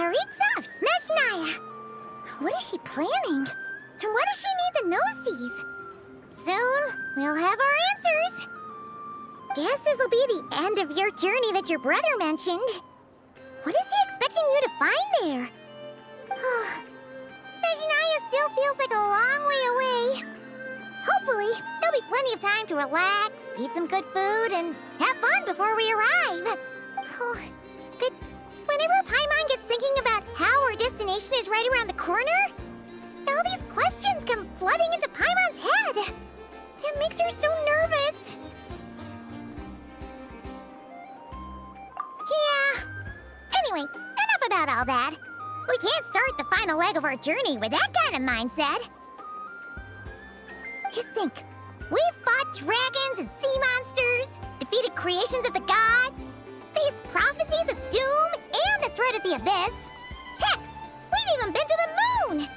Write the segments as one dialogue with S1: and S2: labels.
S1: Tsaritsa of Snezhnaya. What is she planning? And why does she need the gnosies? Soon, we'll have our answers. Guess this'll be the end of your journey that your brother mentioned. What is he expecting you to find there? Snezhnaya still feels like a long way away. Hopefully, there'll be plenty of time to relax, eat some good food, and have fun before we arrive. But whenever Paimon gets thinking about how our destination is right around the corner, all these questions come flooding into Paimon's head. It makes her so nervous. Yeah. Anyway, enough about all that. We can't start the final leg of our journey with that kind of mindset. Just think. We've fought dragons and sea monsters, defeated creations of the gods, faced prophecies of doom and the threat of the abyss. Heck, we've even been to the moon!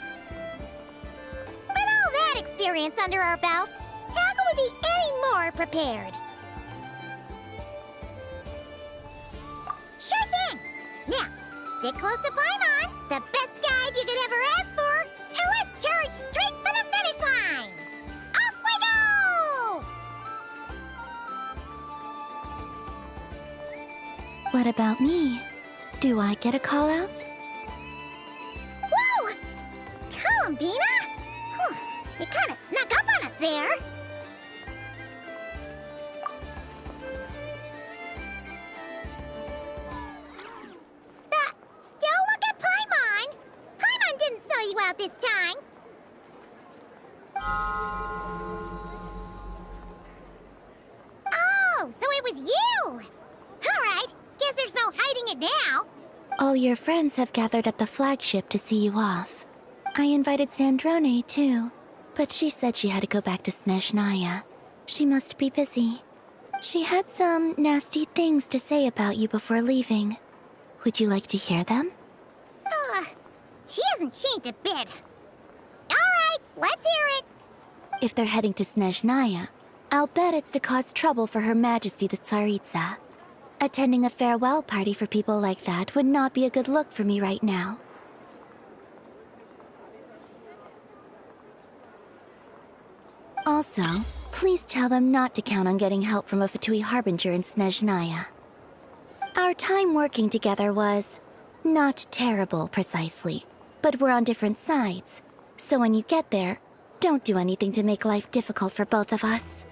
S1: With all that experience under our belts, how can we be any more prepared? Sure thing! Now, stick close to Paimon, the best guide you could ever ask for, and let's charge straight for the finish line! Off we go!
S2: What about me? Do I get a call out?
S1: Whoa! Columbina? You kinda snuck up on us there. Don't look at Paimon! Paimon didn't sell you out this time. Oh, so it was you! Alright, guess there's no hiding it now.
S2: All your friends have gathered at the flagship to see you off. I invited Sandrone, too, but she said she had to go back to Snezhnaya. She must be busy. She had some nasty things to say about you before leaving. Would you like to hear them?
S1: She hasn't changed a bit. Alright, let's hear it.
S2: If they're heading to Snezhnaya, I'll bet it's to cause trouble for Her Majesty the Tsaritsa. Attending a farewell party for people like that would not be a good look for me right now. Also, please tell them not to count on getting help from a Fatui Harbinger in Snezhnaya. Our time working together was not terrible, precisely, but we're on different sides. So when you get there, don't do anything to make life difficult for both of us.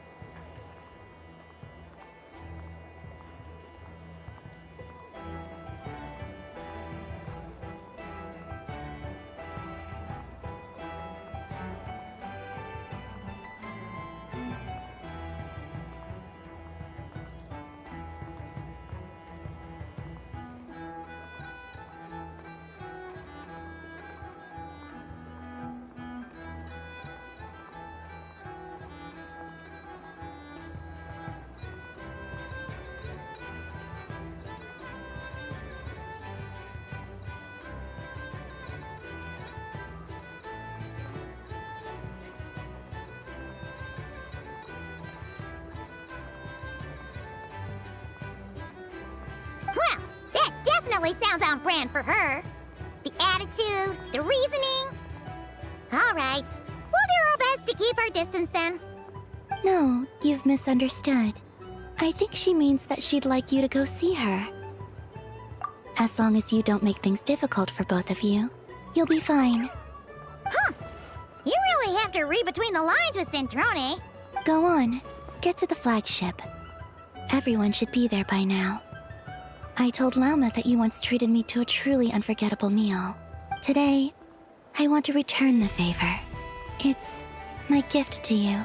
S1: Well, that definitely sounds on brand for her. The attitude, the reasoning. Alright, we'll do our best to keep our distance then.
S2: No, you've misunderstood. I think she means that she'd like you to go see her. As long as you don't make things difficult for both of you, you'll be fine.
S1: Huh. You really have to read between the lines with Centrone.
S2: Go on, get to the flagship. Everyone should be there by now. I told Lauma that you once treated me to a truly unforgettable meal. Today, I want to return the favor. It's my gift to you.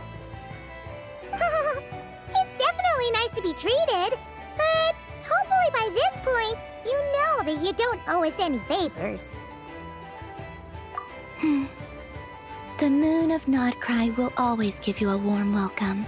S1: It's definitely nice to be treated, but hopefully by this point, you know that you don't owe us any favors.
S2: The moon of Nodcry will always give you a warm welcome.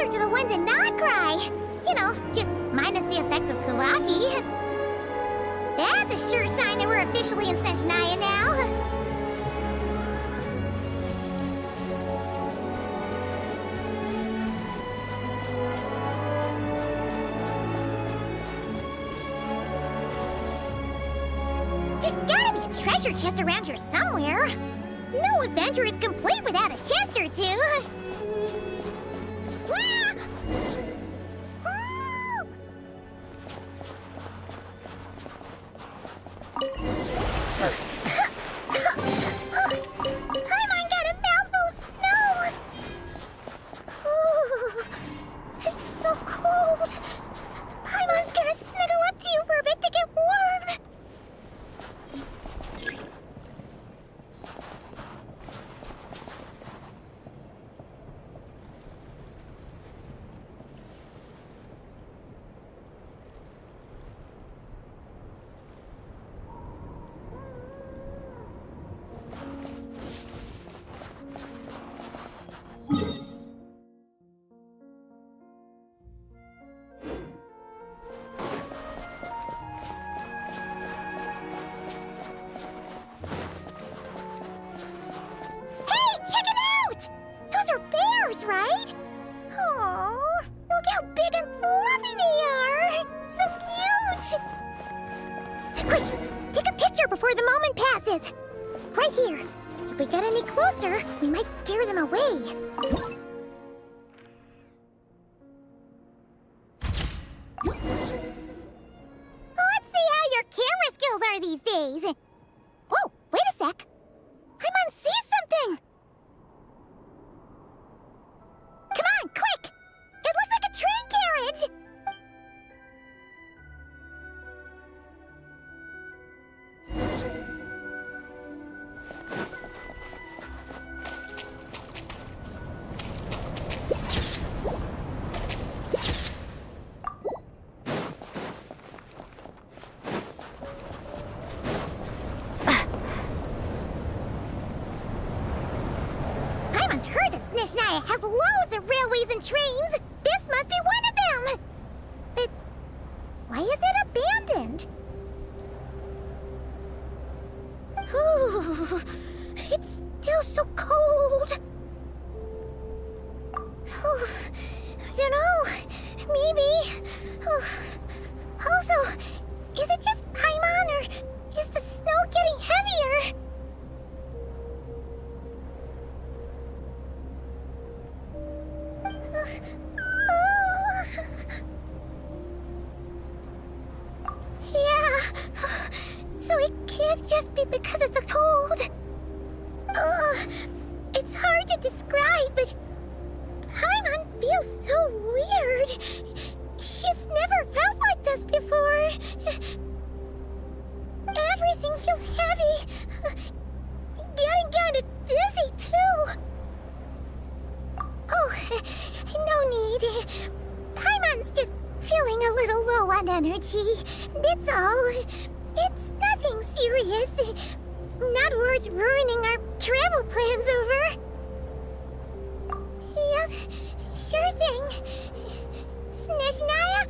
S1: closer to the ones in Not Cry. You know, just minus the effects of Kulaki. That's a sure sign that we're officially in Snezhnaya now. There's gotta be a treasure chest around here somewhere. No adventure is complete without a chest or two. Wah! Paimon got a mouthful of snow. Ooh, it's so cold. Paimon's gonna snuggle up to you for a bit to get warm. Right? Oh, look how big and fluffy they are! So cute! Quick, take a picture before the moment passes. Right here. If we get any closer, we might scare them away. Let's see how your camera skills are these days. Whoa, wait a sec. Paimon sees something! Come on, quick! It looks like a train carriage! Paimon's heard that Snezhnaya has loads of railways and trains. This must be one of them. But why is it abandoned? Ooh, it's still so cold. Oh, I don't know. Maybe. Oh, also, is it just Paimon or is the snow getting heavier? Yeah, so it can't just be because of the cold. It's hard to describe, but Paimon feels so weird. She's never felt like this before. Everything feels heavy. Getting kind of dizzy, too. Oh, no need. Paimon's just feeling a little low on energy. That's all. It's nothing serious. Not worth ruining our travel plans over. Yep, sure thing. Snezhnaya,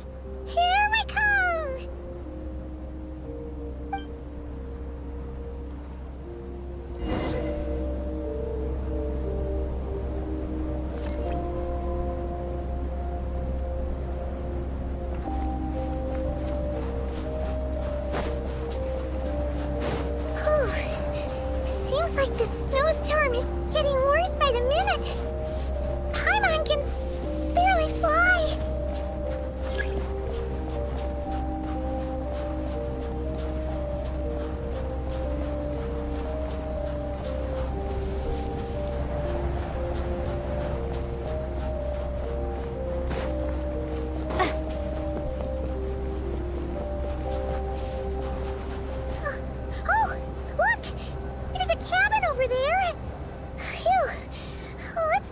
S1: here we come! Seems like the snowstorm is getting worse by the minute. Paimon can barely fly. Oh, look! There's a cabin over there. Phew. Let's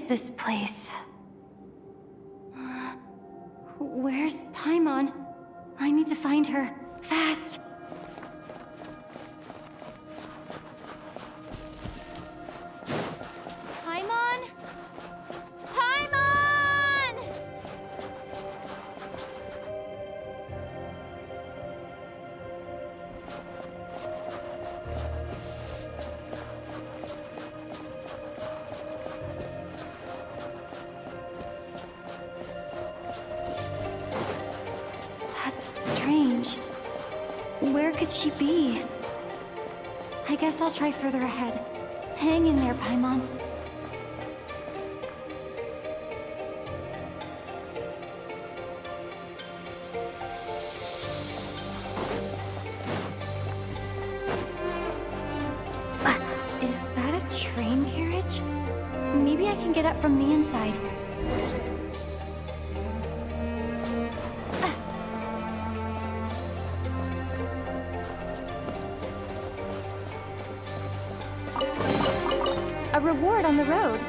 S3: this place? Where's Paimon? I need to find her. Fast! Paimon? Paimon! That's strange. Where could she be? I guess I'll try further ahead. Hang in there, Paimon. Is that a train carriage? Maybe I can get up from the inside. A reward on the road.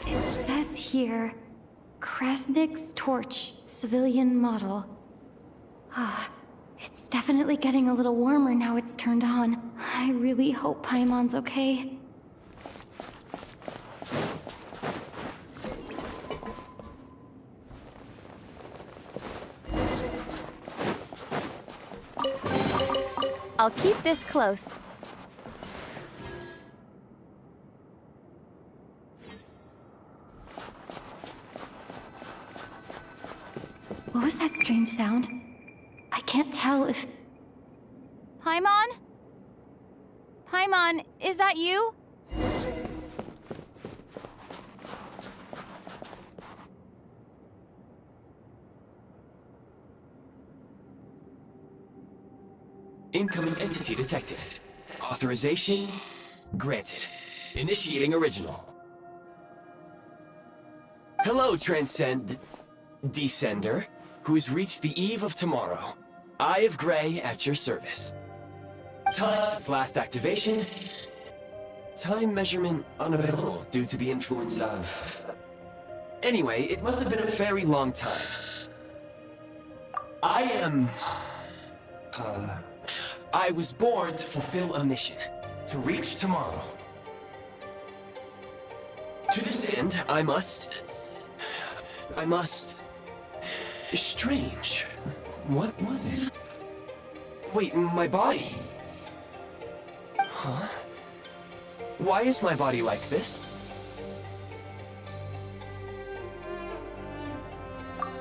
S3: It says here, Krasnik's torch, civilian model. It's definitely getting a little warmer now it's turned on. I really hope Paimon's okay. I'll keep this close. What was that strange sound? I can't tell if... Paimon? Paimon, is that you?
S4: Incoming entity detected. Authorization granted. Initiating original. Hello, Descender, who's reached the eve of tomorrow. Eye of Grey at your service. Time since last activation. Time measurement unavailable due to the influence of... Anyway, it must have been a very long time. I was born to fulfill a mission. To reach tomorrow. To this end, I must... Strange. What was it? Wait, my body? Huh? Why is my body like this?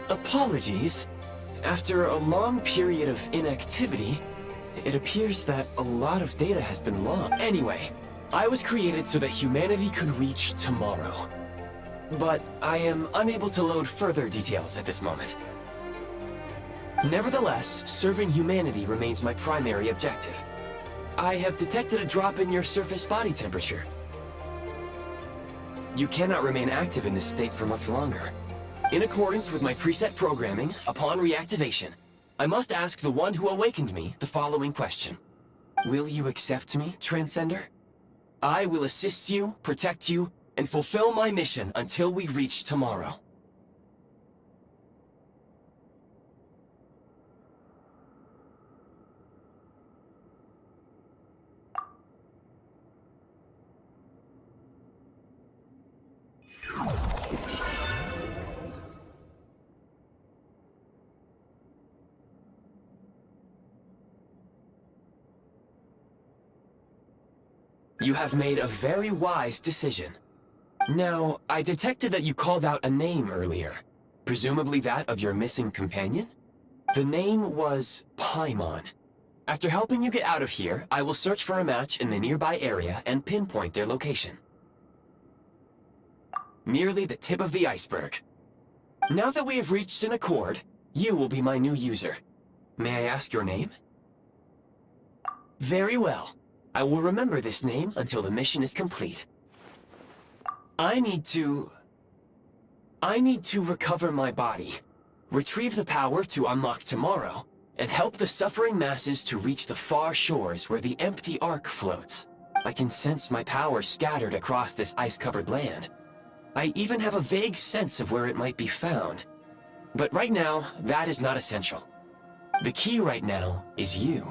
S4: Apologies. After a long period of inactivity, it appears that a lot of data has been lost. Anyway, I was created so that humanity could reach tomorrow. But I am unable to load further details at this moment. Nevertheless, serving humanity remains my primary objective. I have detected a drop in your surface body temperature. You cannot remain active in this state for much longer. In accordance with my preset programming, upon reactivation, I must ask the one who awakened me the following question. Will you accept me, Transcender? I will assist you, protect you, and fulfill my mission until we reach tomorrow. You have made a very wise decision. Now, I detected that you called out a name earlier. Presumably that of your missing companion? The name was Paimon. After helping you get out of here, I will search for a match in the nearby area and pinpoint their location. Merely the tip of the iceberg. Now that we have reached an accord, you will be my new user. May I ask your name? Very well. I will remember this name until the mission is complete. I need to recover my body, retrieve the power to unlock tomorrow, and help the suffering masses to reach the far shores where the empty Ark floats. I can sense my power scattered across this ice-covered land. I even have a vague sense of where it might be found. But right now, that is not essential. The key right now is you.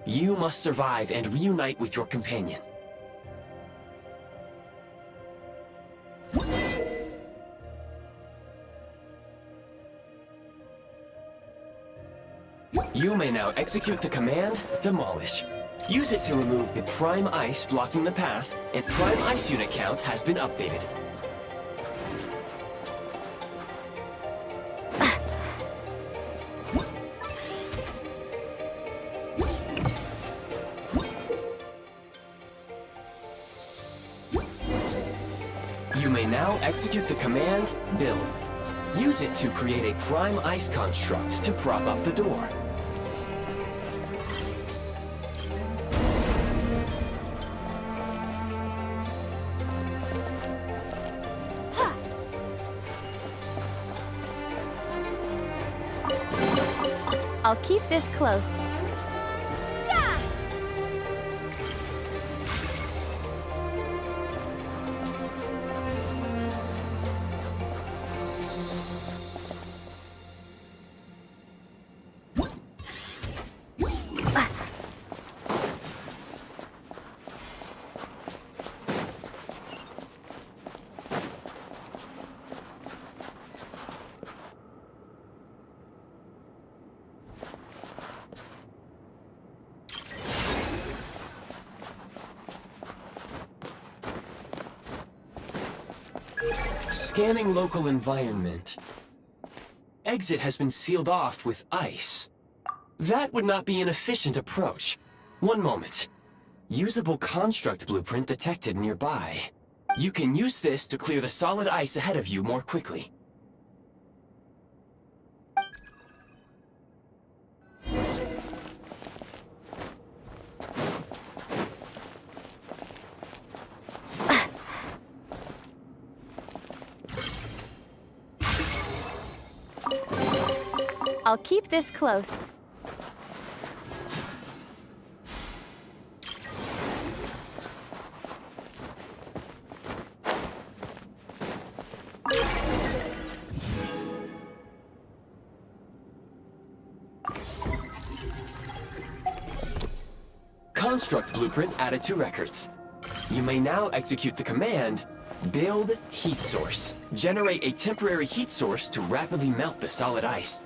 S4: You must survive and reunite with your companion. You may now execute the command, Demolish. Use it to remove the Prime Ice blocking the path, and Prime Ice unit count has been updated. You may now execute the command, Build. Use it to create a Prime Ice construct to prop up the door.
S3: I'll keep this close.
S4: Scanning local environment. Exit has been sealed off with ice. That would not be an efficient approach. One moment. Usable construct blueprint detected nearby. You can use this to clear the solid ice ahead of you more quickly.
S3: I'll keep this close.
S4: Construct blueprint added to records. You may now execute the command, Build Heat Source. Generate a temporary heat source to rapidly melt the solid ice.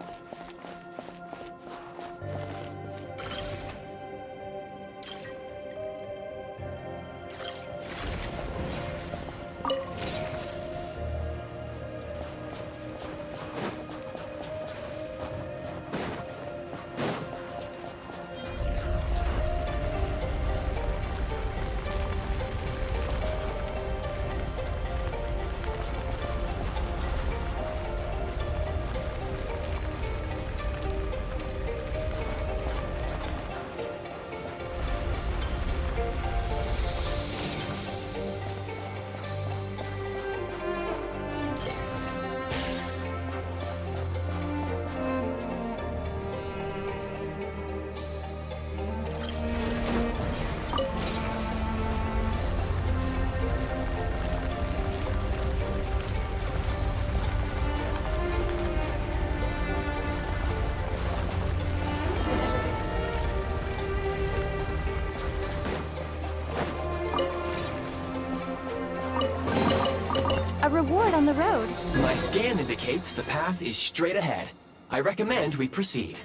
S3: A reward on the road.
S4: My scan indicates the path is straight ahead. I recommend we proceed.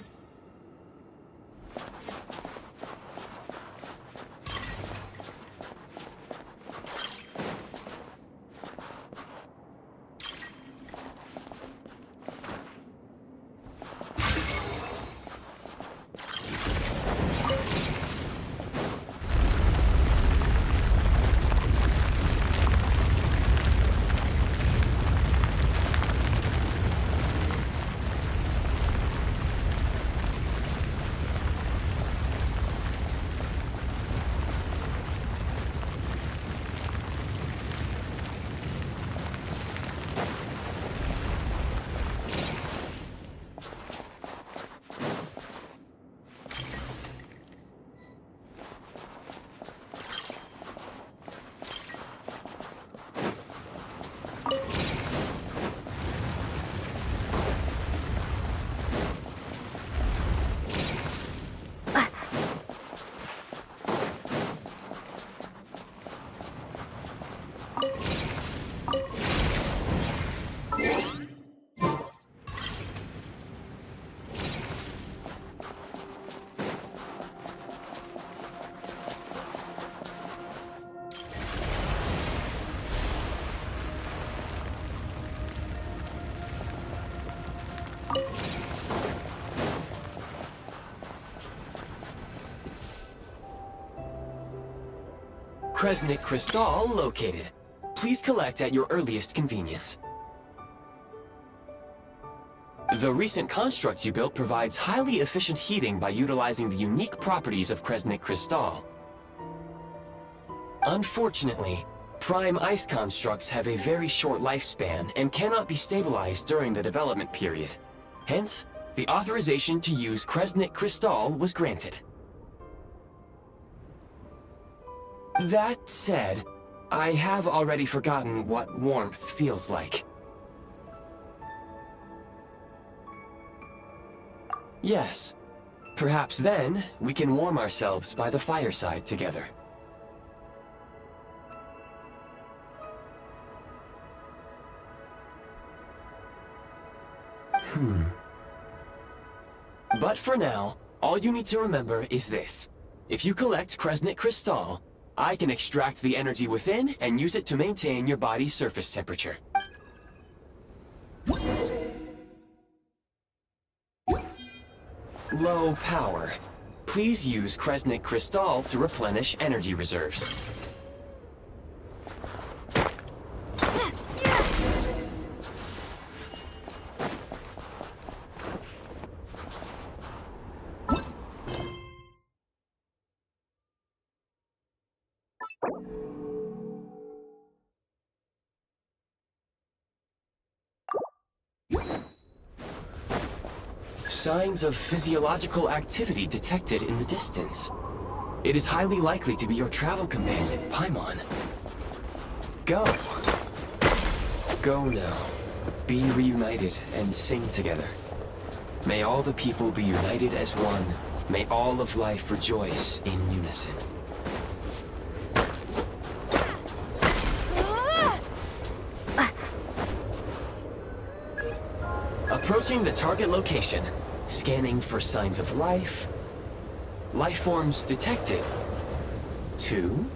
S4: Kresnik Crystal located. Please collect at your earliest convenience. The recent construct you built provides highly efficient heating by utilizing the unique properties of Kresnik Crystal. Unfortunately, prime ice constructs have a very short lifespan and cannot be stabilized during the development period. Hence, the authorization to use Kresnik Crystal was granted. That said, I have already forgotten what warmth feels like. Yes. Perhaps then, we can warm ourselves by the fireside together. But for now, all you need to remember is this. If you collect Kresnik Crystal, I can extract the energy within and use it to maintain your body's surface temperature. Low power. Please use Kresnik Crystal to replenish energy reserves. Signs of physiological activity detected in the distance. It is highly likely to be your travel companion, Paimon. Go. Go now. Be reunited and sing together. May all the people be united as one. May all of life rejoice in unison. Approaching the target location. Scanning for signs of life. Life forms detected. 2.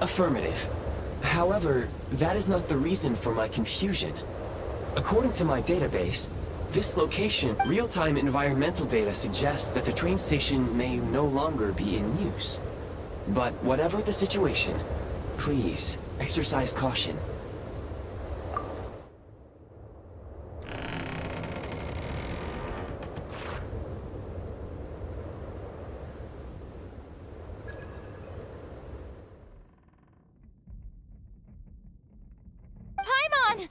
S4: Affirmative. However, that is not the reason for my confusion. According to my database, this location, real-time environmental data suggests that the train station may no longer be in use. But whatever the situation, please exercise caution.
S3: Paimon!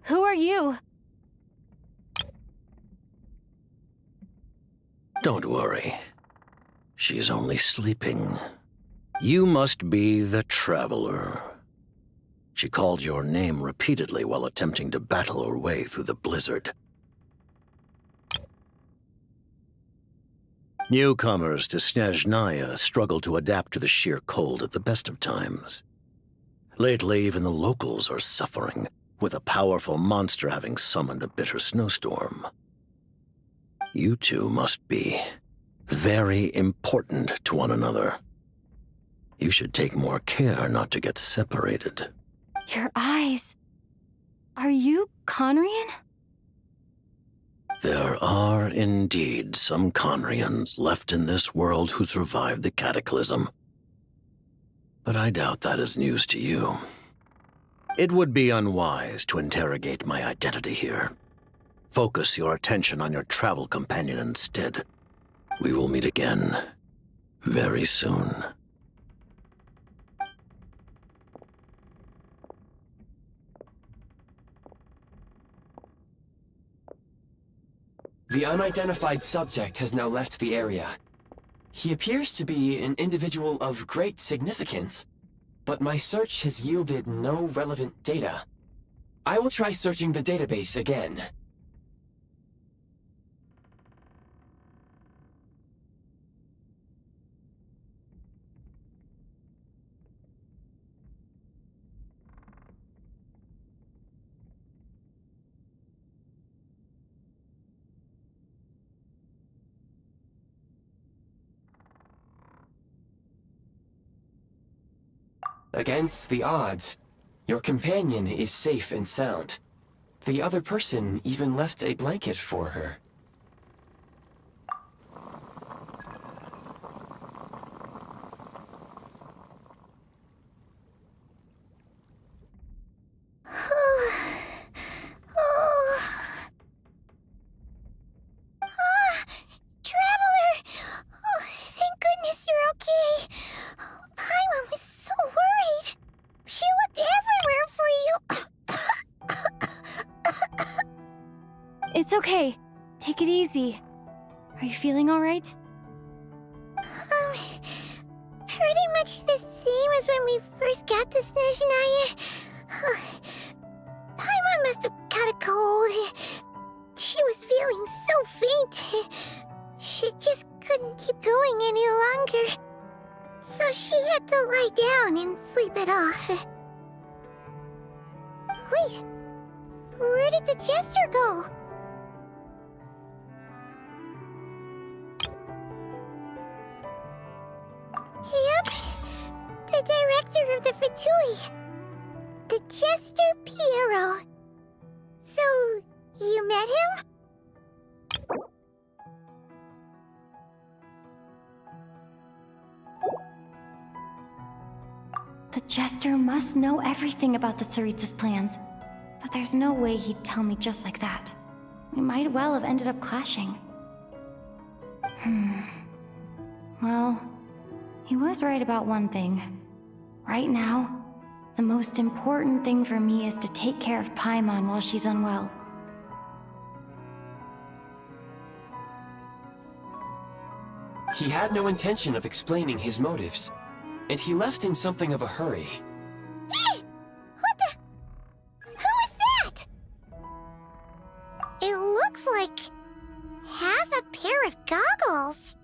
S3: Who are you?
S5: Don't worry. She's only sleeping. You must be the Traveler. She called your name repeatedly while attempting to battle her way through the blizzard. Newcomers to Snezhnaya struggle to adapt to the sheer cold at the best of times. Lately, even the locals are suffering, with a powerful monster having summoned a bitter snowstorm. You two must be very important to one another. You should take more care not to get separated.
S3: Your eyes. Are you Conrian?
S5: There are indeed some Conrians left in this world who survived the cataclysm. But I doubt that is news to you. It would be unwise to interrogate my identity here. Focus your attention on your travel companion instead. We will meet again very soon.
S4: The unidentified subject has now left the area. He appears to be an individual of great significance, but my search has yielded no relevant data. I will try searching the database again. Against the odds, your companion is safe and sound. The other person even left a blanket for her.
S1: Traveler! Oh, thank goodness you're okay. Paimon was so worried. She looked everywhere for you.
S3: It's okay. Take it easy. Are you feeling alright?
S1: Pretty much the same as when we first got to Snezhnaya. Paimon must have got a cold. She was feeling so faint. She just couldn't keep going any longer. So she had to lie down and sleep it off. Wait, where did the jester go? Yep, the director of the Fatui. The Jester Piero. So, you met him?
S3: The Jester must know everything about the Tsaritsa's plans. But there's no way he'd tell me just like that. We might well have ended up clashing. Well, he was right about one thing. Right now, the most important thing for me is to take care of Paimon while she's unwell.
S4: He had no intention of explaining his motives, and he left in something of a hurry.
S1: Hey! What the... Who is that? It looks like... half a pair of goggles.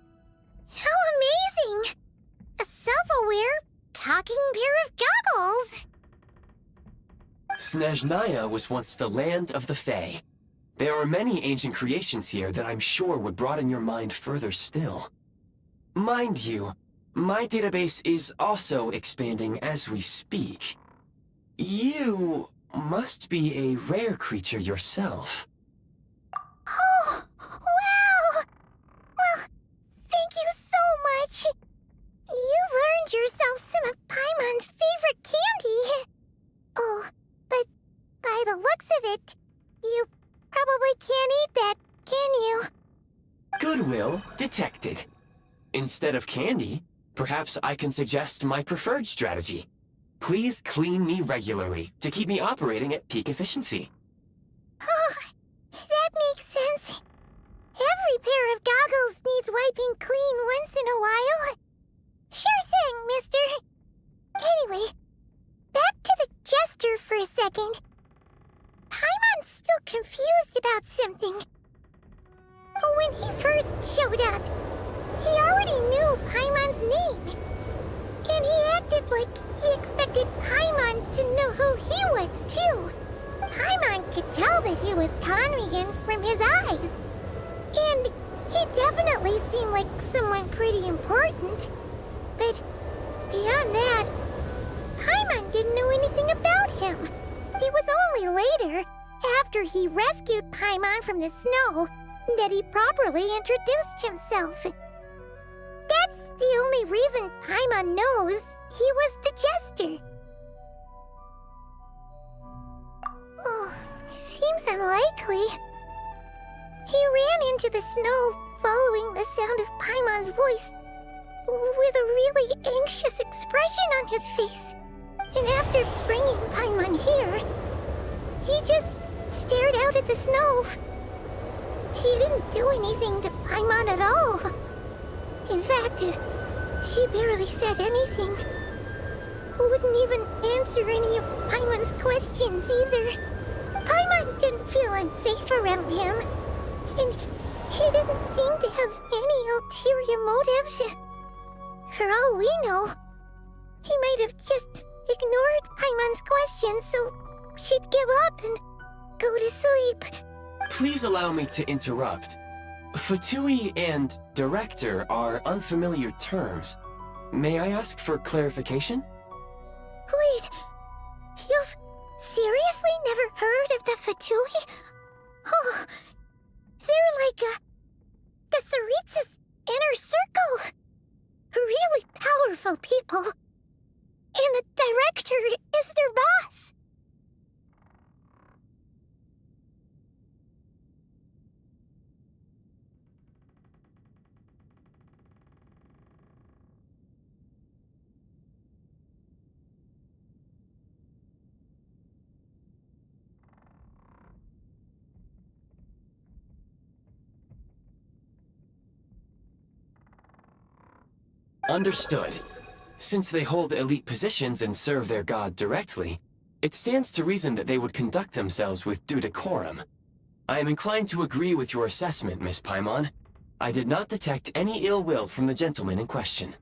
S1: How amazing! A self-aware, talking pair of goggles!
S4: Snezhnaya was once the land of the Fae. There are many ancient creations here that I'm sure would broaden your mind further still. Mind you, my database is also expanding as we speak. You must be a rare creature yourself.
S1: Oh, wow! Well, thank you so much. You've earned yourself some of Paimon's favorite candy. Oh, but by the looks of it, you probably can't eat that, can you?
S4: Goodwill detected. Instead of candy, perhaps I can suggest my preferred strategy. Please clean me regularly to keep me operating at peak efficiency.
S1: Oh, that makes sense. Every pair of goggles needs wiping clean once in a while. Sure thing, mister. Anyway, back to the Jester for a second. Paimon's still confused about something. When he first showed up, he already knew Paimon's name. And he acted like he expected Paimon to know who he was, too. Paimon could tell that he was Conrian from his eyes. And he definitely seemed like someone pretty important. But beyond that, Paimon didn't know anything about him. It was only later, after he rescued Paimon from the snow, that he properly introduced himself. That's the only reason Paimon knows he was the Jester. Oh, seems unlikely. He ran into the snow following the sound of Paimon's voice, with a really anxious expression on his face. And after bringing Paimon here, he just stared out at the snow. He didn't do anything to Paimon at all. In fact, he barely said anything. Wouldn't even answer any of Paimon's questions either. Paimon didn't feel unsafe around him, and he didn't seem to have any ulterior motives. For all we know, he might have just ignored Paimon's questions so she'd give up and go to sleep.
S4: Please allow me to interrupt. Fatui and director are unfamiliar terms. May I ask for clarification?
S1: Who heard of the Fatui? Oh, they're like the Tsaritsa's inner circle. Really powerful people. And the director is their boss.
S4: Understood. Since they hold elite positions and serve their god directly, it stands to reason that they would conduct themselves with due decorum. I am inclined to agree with your assessment, Miss Paimon. I did not detect any ill will from the gentleman in question.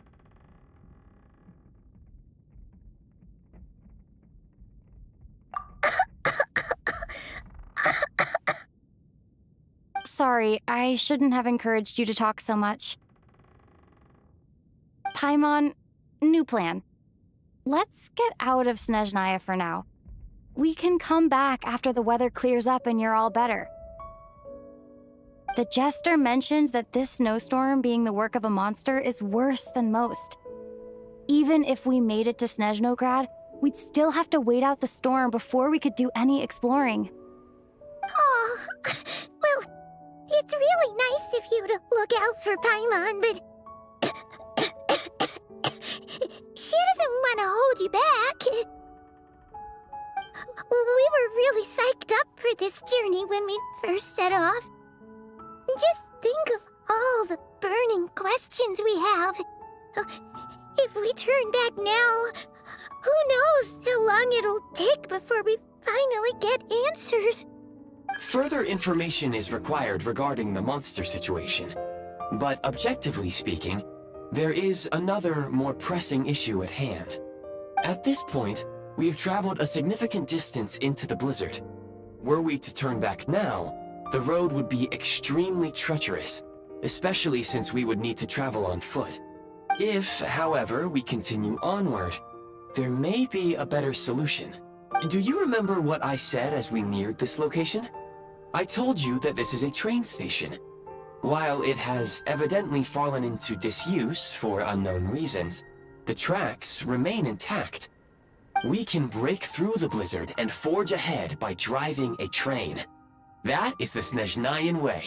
S3: Sorry, I shouldn't have encouraged you to talk so much. Paimon, new plan. Let's get out of Snezhnaya for now. We can come back after the weather clears up and you're all better. The jester mentioned that this snowstorm being the work of a monster is worse than most. Even if we made it to Snezhnograd, we'd still have to wait out the storm before we could do any exploring.
S1: Oh, well, it's really nice of you to look out for Paimon, but she doesn't want to hold you back. We were really psyched up for this journey when we first set off. Just think of all the burning questions we have. If we turn back now, who knows how long it'll take before we finally get answers.
S4: Further information is required regarding the monster situation. But objectively speaking, there is another, more pressing issue at hand. At this point, we have traveled a significant distance into the blizzard. Were we to turn back now, the road would be extremely treacherous, especially since we would need to travel on foot. If, however, we continue onward, there may be a better solution. Do you remember what I said as we neared this location? I told you that this is a train station. While it has evidently fallen into disuse for unknown reasons, the tracks remain intact. We can break through the blizzard and forge ahead by driving a train. That is the Snezhnayan way.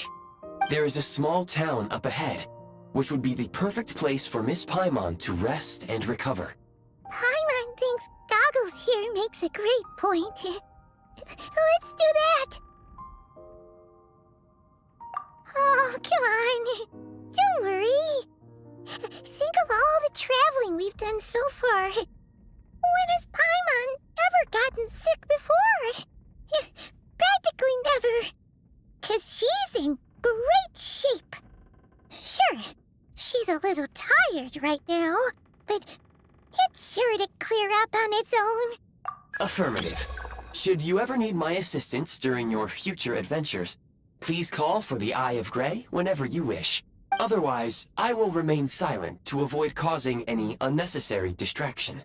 S4: There is a small town up ahead, which would be the perfect place for Miss Paimon to rest and recover.
S1: Paimon thinks Goggles here makes a great point. Let's do that! Oh, come on. Don't worry. Think of all the traveling we've done so far. When has Paimon ever gotten sick before? Practically never. 'Cause she's in great shape. Sure, she's a little tired right now, but it's sure to clear up on its own.
S4: Affirmative. Should you ever need my assistance during your future adventures, please call for the Eye of Grey whenever you wish. Otherwise, I will remain silent to avoid causing any unnecessary distraction.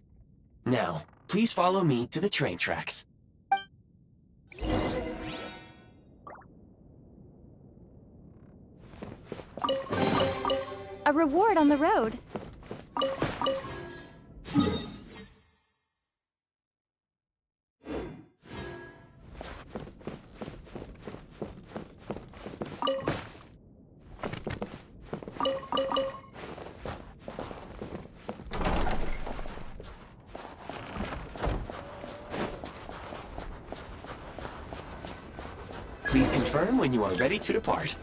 S4: Now, please follow me to the train tracks.
S3: A reward on the road.
S4: Please confirm when you are ready to depart.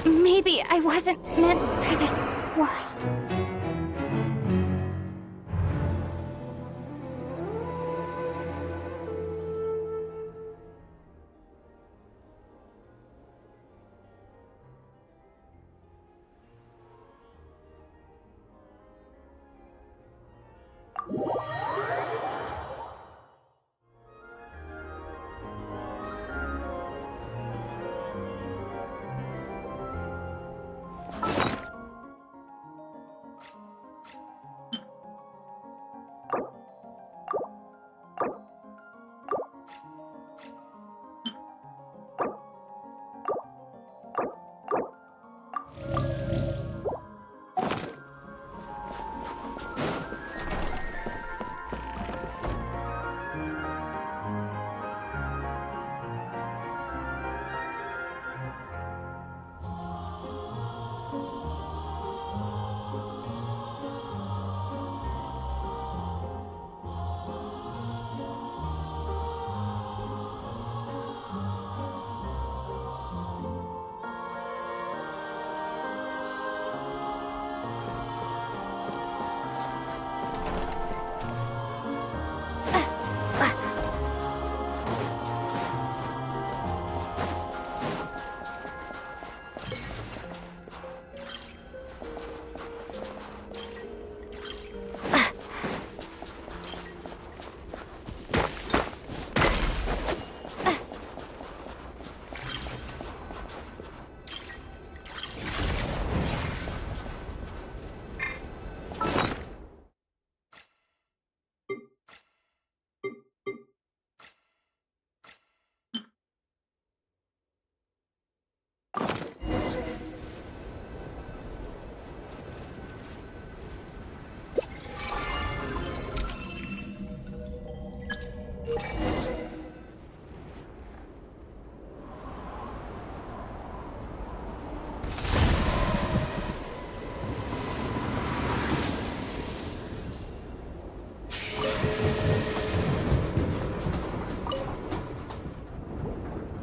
S3: Maybe I wasn't meant for this world.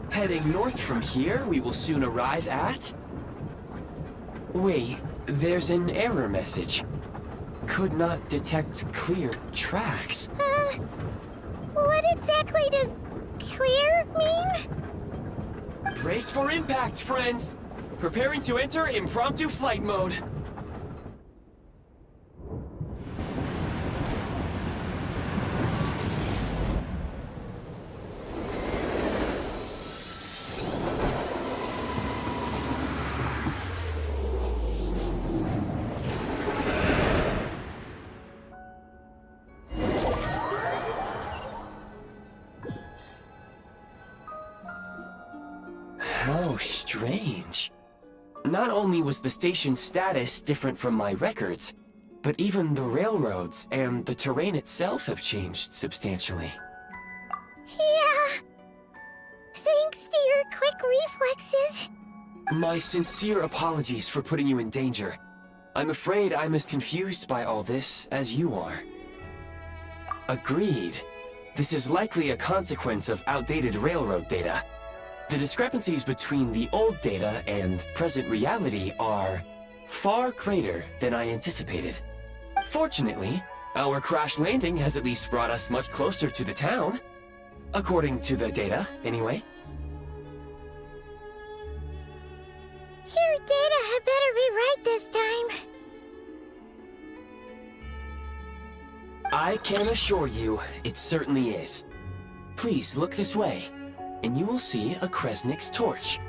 S4: Heading north from here, we will soon arrive at... Wait, there's an error message. Could not detect clear tracks.
S1: What exactly does clear mean?
S4: Brace for impact, friends! Preparing to enter impromptu flight mode. How strange. Not only was the station's status different from my records, but even the railroads and the terrain itself have changed substantially.
S1: Yeah. Thanks to your quick reflexes.
S4: My sincere apologies for putting you in danger. I'm afraid I'm as confused by all this as you are. Agreed. This is likely a consequence of outdated railroad data. The discrepancies between the old data and present reality are far greater than I anticipated. Fortunately, our crash landing has at least brought us much closer to the town. According to the data, anyway.
S1: Your data had better be right this time.
S4: I can assure you, it certainly is. Please look this way, and you will see a Kresnik's torch.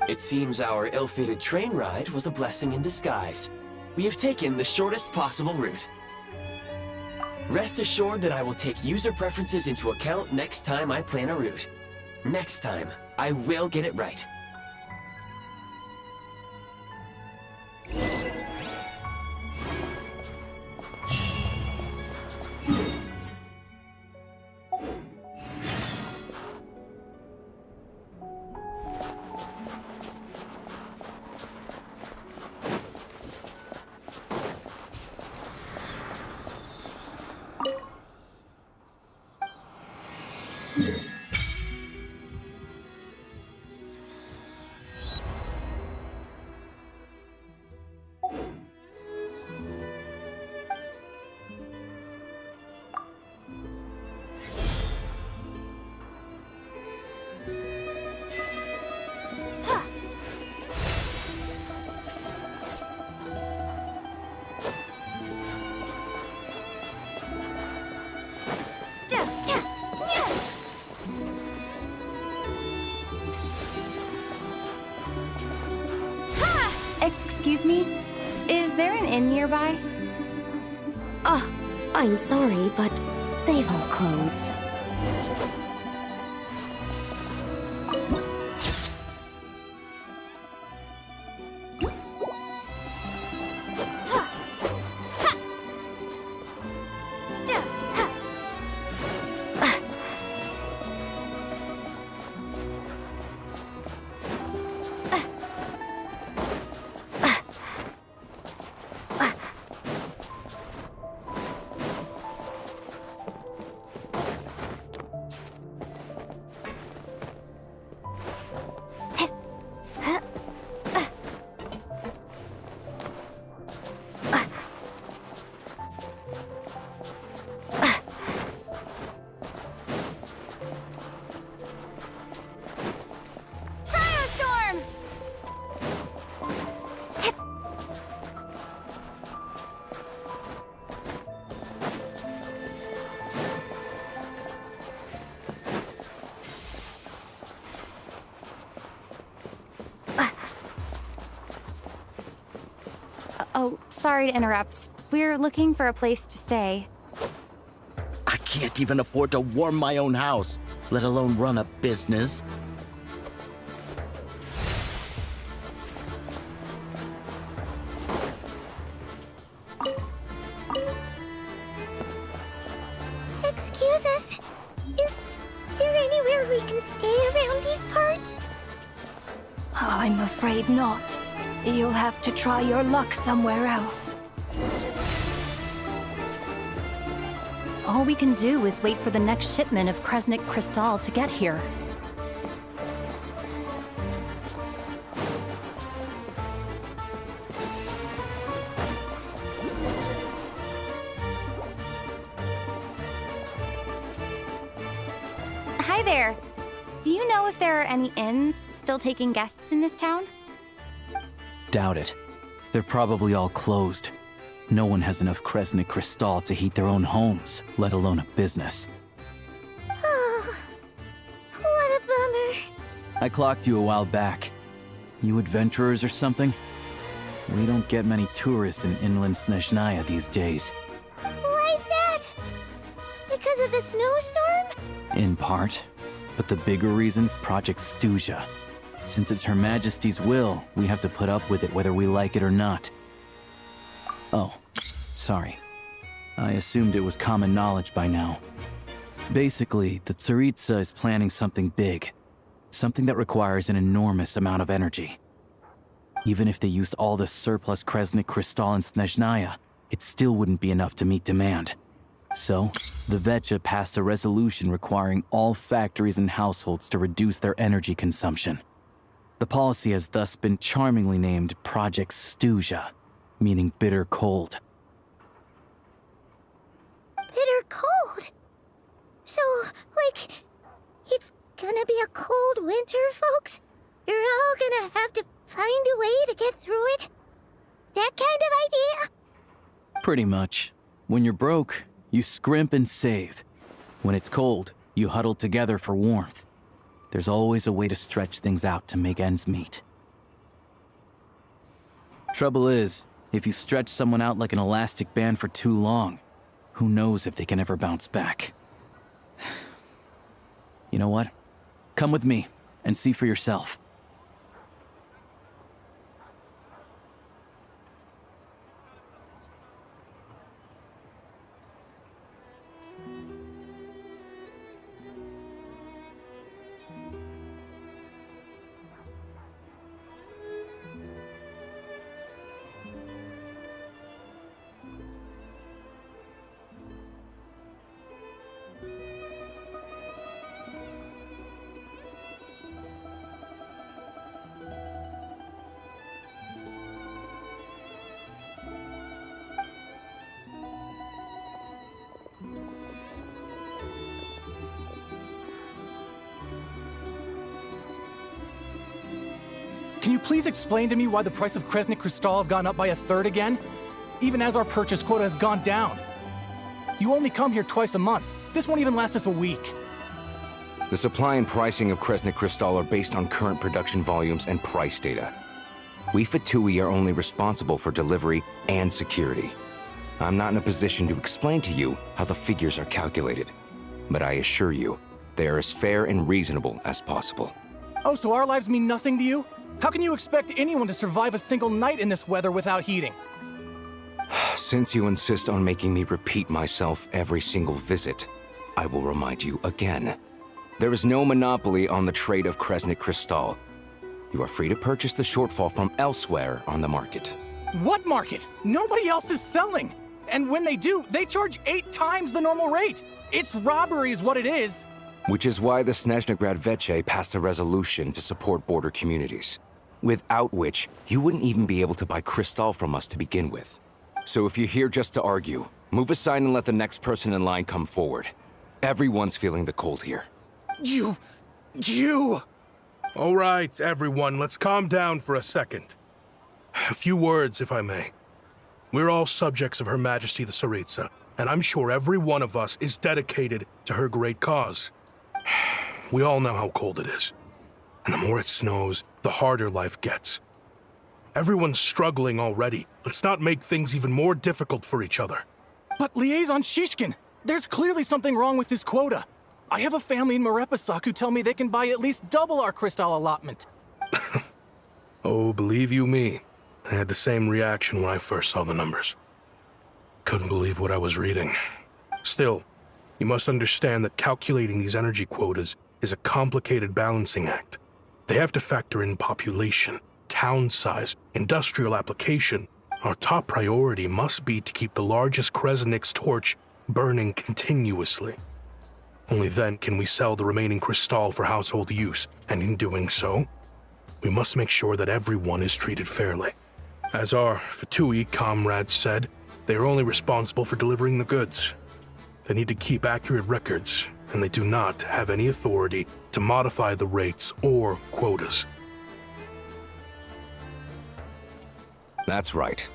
S4: It seems our ill-fated train ride was a blessing in disguise. We have taken the shortest possible route. Rest assured that I will take user preferences into account next time I plan a route. Next time, I will get it right.
S3: Excuse me? Is there an inn nearby?
S6: I'm sorry, but they've all closed.
S3: Oh, sorry to interrupt. We're looking for a place to stay.
S7: I can't even afford to warm my own house, let alone run a business.
S1: Excuse us. Is there anywhere we can stay around these parts?
S8: I'm afraid not. You'll have to try your luck somewhere else.
S9: All we can do is wait for the next shipment of Kresnik Crystal to get here.
S3: Hi there. Do you know if there are any inns still taking guests in this town?
S10: Doubt it. They're probably all closed. No one has enough Kresnik Crystal to heat their own homes, let alone a business.
S1: Oh, what a bummer.
S10: I clocked you a while back. You adventurers or something? We don't get many tourists in inland Snezhnaya these days.
S1: Why's that? Because of the snowstorm?
S10: In part. But the bigger reason's Project Stuja. Since it's Her Majesty's will, we have to put up with it whether we like it or not. Oh, sorry. I assumed it was common knowledge by now. Basically, the Tsaritsa is planning something big. Something that requires an enormous amount of energy. Even if they used all the surplus Kresnik Crystal in Snezhnaya, it still wouldn't be enough to meet demand. So, the Vetja passed a resolution requiring all factories and households to reduce their energy consumption. The policy has thus been charmingly named Project Stuja, meaning bitter cold.
S1: Bitter cold? So, like, it's gonna be a cold winter, folks? You're all gonna have to find a way to get through it? That kind of idea?
S10: Pretty much. When you're broke, you scrimp and save. When it's cold, you huddle together for warmth. There's always a way to stretch things out to make ends meet. Trouble is, if you stretch someone out like an elastic band for too long, who knows if they can ever bounce back. You know what? Come with me and see for yourself.
S11: Can you please explain to me why the price of Kresnik Crystal has gone up by 1/3 again? Even as our purchase quota has gone down. You only come here twice a month. This won't even last us a week.
S12: The supply and pricing of Kresnik Crystal are based on current production volumes and price data. We Fatui are only responsible for delivery and security. I'm not in a position to explain to you how the figures are calculated, but I assure you, they are as fair and reasonable as possible.
S11: Oh, so our lives mean nothing to you? How can you expect anyone to survive a single night in this weather without heating?
S12: Since you insist on making me repeat myself every single visit, I will remind you again. There is no monopoly on the trade of Kresnik Crystal. You are free to purchase the shortfall from elsewhere on the market.
S11: What market? Nobody else is selling! And when they do, they charge 8 times the normal rate! It's robbery is what it is!
S12: Which is why the Snezhnegrad Veche passed a resolution to support border communities, without which you wouldn't even be able to buy Crystal from us to begin with. So if you're here just to argue, move aside and let the next person in line come forward. Everyone's feeling the cold here.
S11: You...
S13: All right, everyone, let's calm down for a second. A few words, if I may. We're all subjects of Her Majesty the Tsaritsa, and I'm sure every one of us is dedicated to her great cause. We all know how cold it is. And the more it snows, the harder life gets. Everyone's struggling already. Let's not make things even more difficult for each other.
S11: But Liaison Shishkin, there's clearly something wrong with this quota. I have a family in Marepasak who tell me they can buy at least double our Crystal allotment.
S13: Oh, believe you me, I had the same reaction when I first saw the numbers. Couldn't believe what I was reading. Still, you must understand that calculating these energy quotas is a complicated balancing act. They have to factor in population, town size, industrial application. Our top priority must be to keep the largest Kresnik's torch burning continuously. Only then can we sell the remaining Crystal for household use, and in doing so, we must make sure that everyone is treated fairly. As our Fatui comrades said, they are only responsible for delivering the goods. They need to keep accurate records, and they do not have any authority to modify the rates or quotas.
S12: That's right.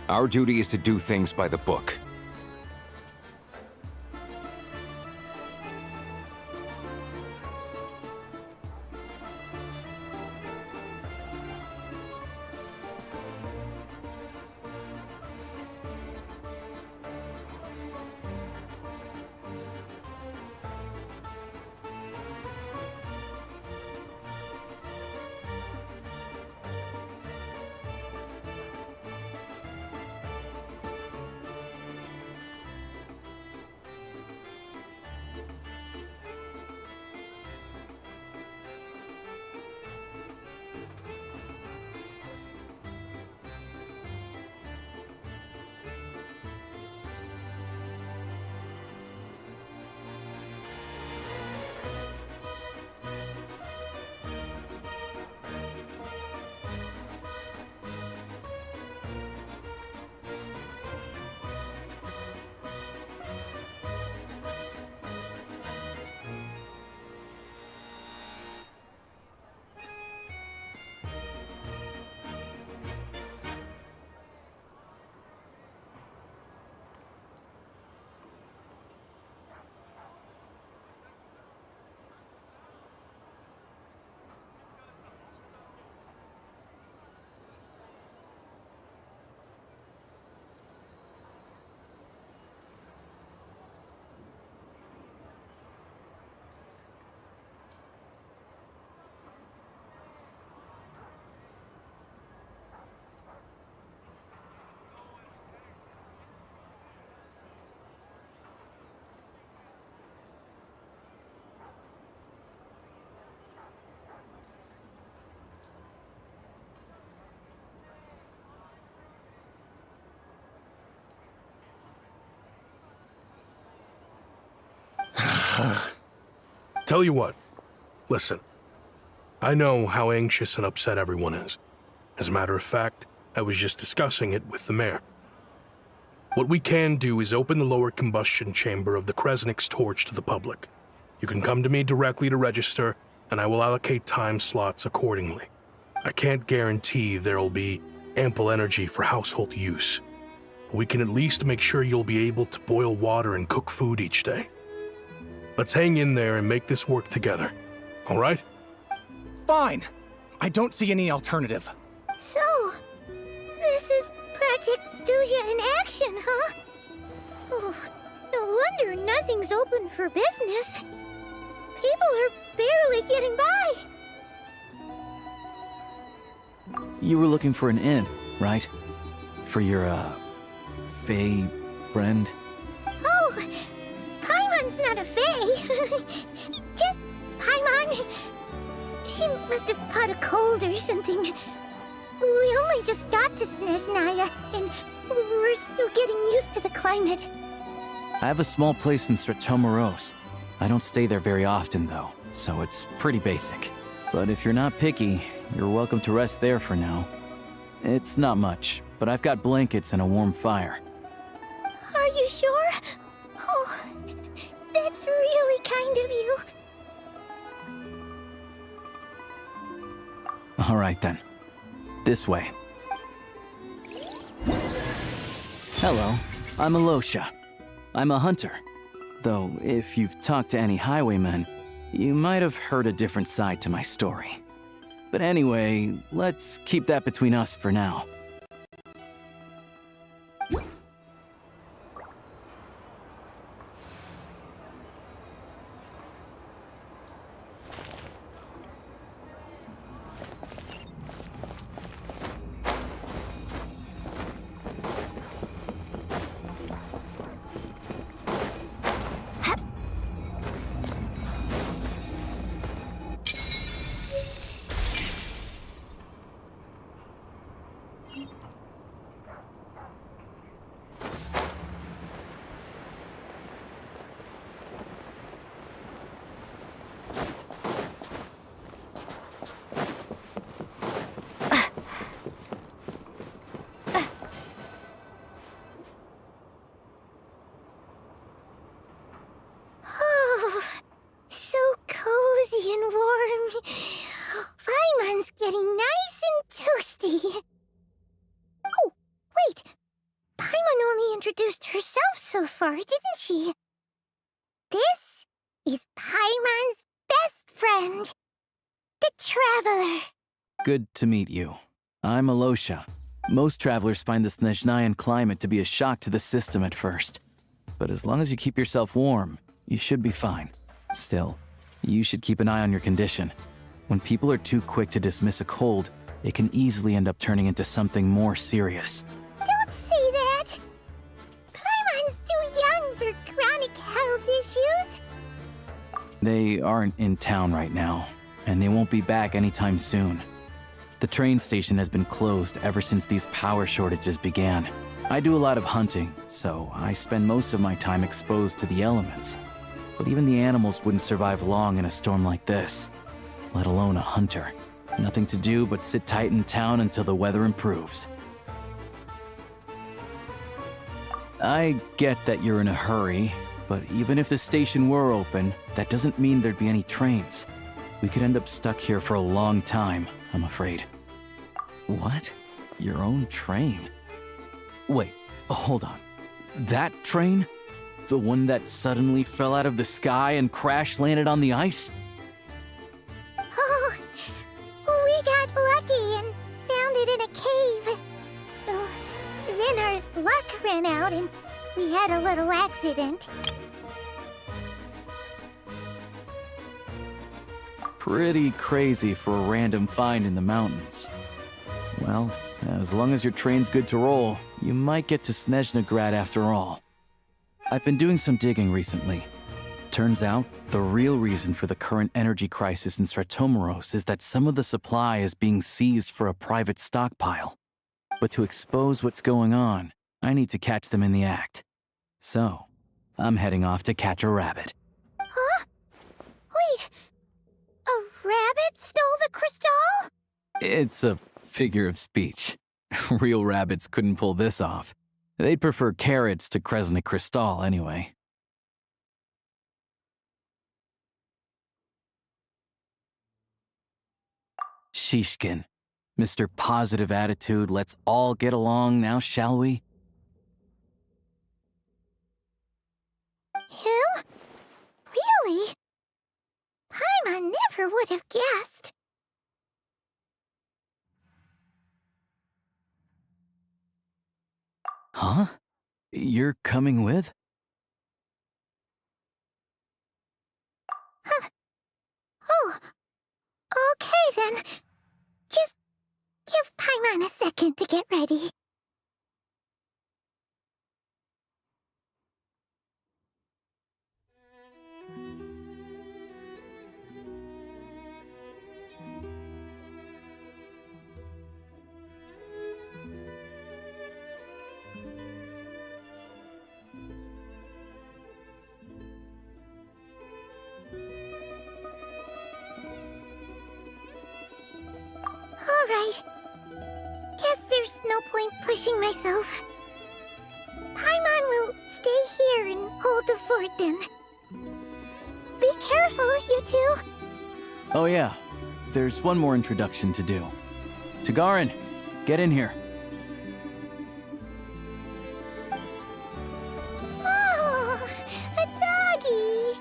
S12: Our duty is to do things by the book.
S13: Tell you what, listen. I know how anxious and upset everyone is. As a matter of fact, I was just discussing it with the mayor. What we can do is open the lower combustion chamber of the Kresnik's torch to the public. You can come to me directly to register, and I will allocate time slots accordingly. I can't guarantee there'll be ample energy for household use. We can at least make sure you'll be able to boil water and cook food each day. Let's hang in there and make this work together, all right?
S11: Fine. I don't see any alternative.
S1: So, this is Project Stuja in action, huh? Oh, no wonder nothing's open for business. People are barely getting by.
S10: You were looking for an inn, right? For your, Fae friend?
S1: Oh, Paimon's not a fae. Just Paimon. She must have caught a cold or something. We only just got to Snezhnaya, and we're still getting used to the climate.
S10: I have a small place in Stratomoros. I don't stay there very often, though, so it's pretty basic. But if you're not picky, you're welcome to rest there for now. It's not much, but I've got blankets and a warm fire.
S1: Are you sure? Oh, that's really kind of you.
S10: All right, then. This way. Hello, I'm Alosha. I'm a hunter. Though, if you've talked to any highwaymen, you might have heard a different side to my story. But anyway, let's keep that between us for now.
S1: Oh, so cozy and warm. Paimon's getting nice and toasty. Oh, wait. Paimon only introduced herself so far, didn't she? This is Paimon's best friend, the Traveler.
S10: Good to meet you. I'm Alosha. Most travelers find the Snezhnayan climate to be a shock to the system at first. But as long as you keep yourself warm, you should be fine. Still, you should keep an eye on your condition. When people are too quick to dismiss a cold, it can easily end up turning into something more serious.
S1: Don't say that. Paimon's too young for chronic health issues.
S10: They aren't in town right now, and they won't be back anytime soon. The train station has been closed ever since these power shortages began. I do a lot of hunting, so I spend most of my time exposed to the elements. But even the animals wouldn't survive long in a storm like this, let alone a hunter. Nothing to do but sit tight in town until the weather improves. I get that you're in a hurry, but even if the station were open, that doesn't mean there'd be any trains. We could end up stuck here for a long time, I'm afraid. What? Your own train? Wait, hold on. That train? The one that suddenly fell out of the sky and crash-landed on the ice?
S1: Oh, we got lucky and found it in a cave. Oh, then our luck ran out and we had a little accident.
S10: Pretty crazy for a random find in the mountains. Well, as long as your train's good to roll, you might get to Snezhnagrad after all. I've been doing some digging recently. Turns out, the real reason for the current energy crisis in Stratomoros is that some of the supply is being seized for a private stockpile. But to expose what's going on, I need to catch them in the act. So, I'm heading off to catch a rabbit.
S1: Huh? Wait! A rabbit stole the crystal?
S10: It's a figure of speech. Real rabbits couldn't pull this off. They'd prefer carrots to Kresnik Crystal anyway. Shishkin, Mr. Positive Attitude, let's all get along now, shall we?
S1: Him? Really? Paimon never would have guessed.
S10: Huh? You're coming with?
S1: Huh. Oh, okay then. Just give Paimon a second to get ready. Alright. Guess there's no point pushing myself. Paimon will stay here and hold the fort then. Be careful, you two.
S10: Oh yeah, there's one more introduction to do. Tagarin, get in here.
S1: Oh, a doggy.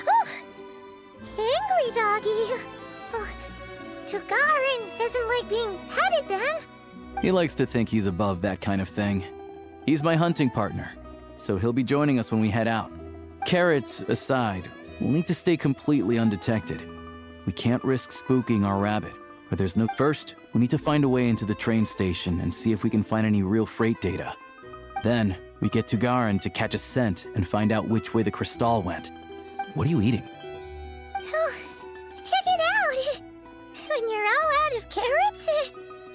S1: Oh, angry doggy. Oh, Tagarin doesn't like being petted then.
S10: He likes to think he's above that kind of thing. He's my hunting partner, so he'll be joining us when we head out. Carrots aside, we'll need to stay completely undetected. We can't risk spooking our rabbit, but there's no... First, we need to find a way into the train station and see if we can find any real freight data. Then, we get to Garin to catch a scent and find out which way the crystal went. What are you eating?
S1: Oh, check it out. When you're all out of carrots,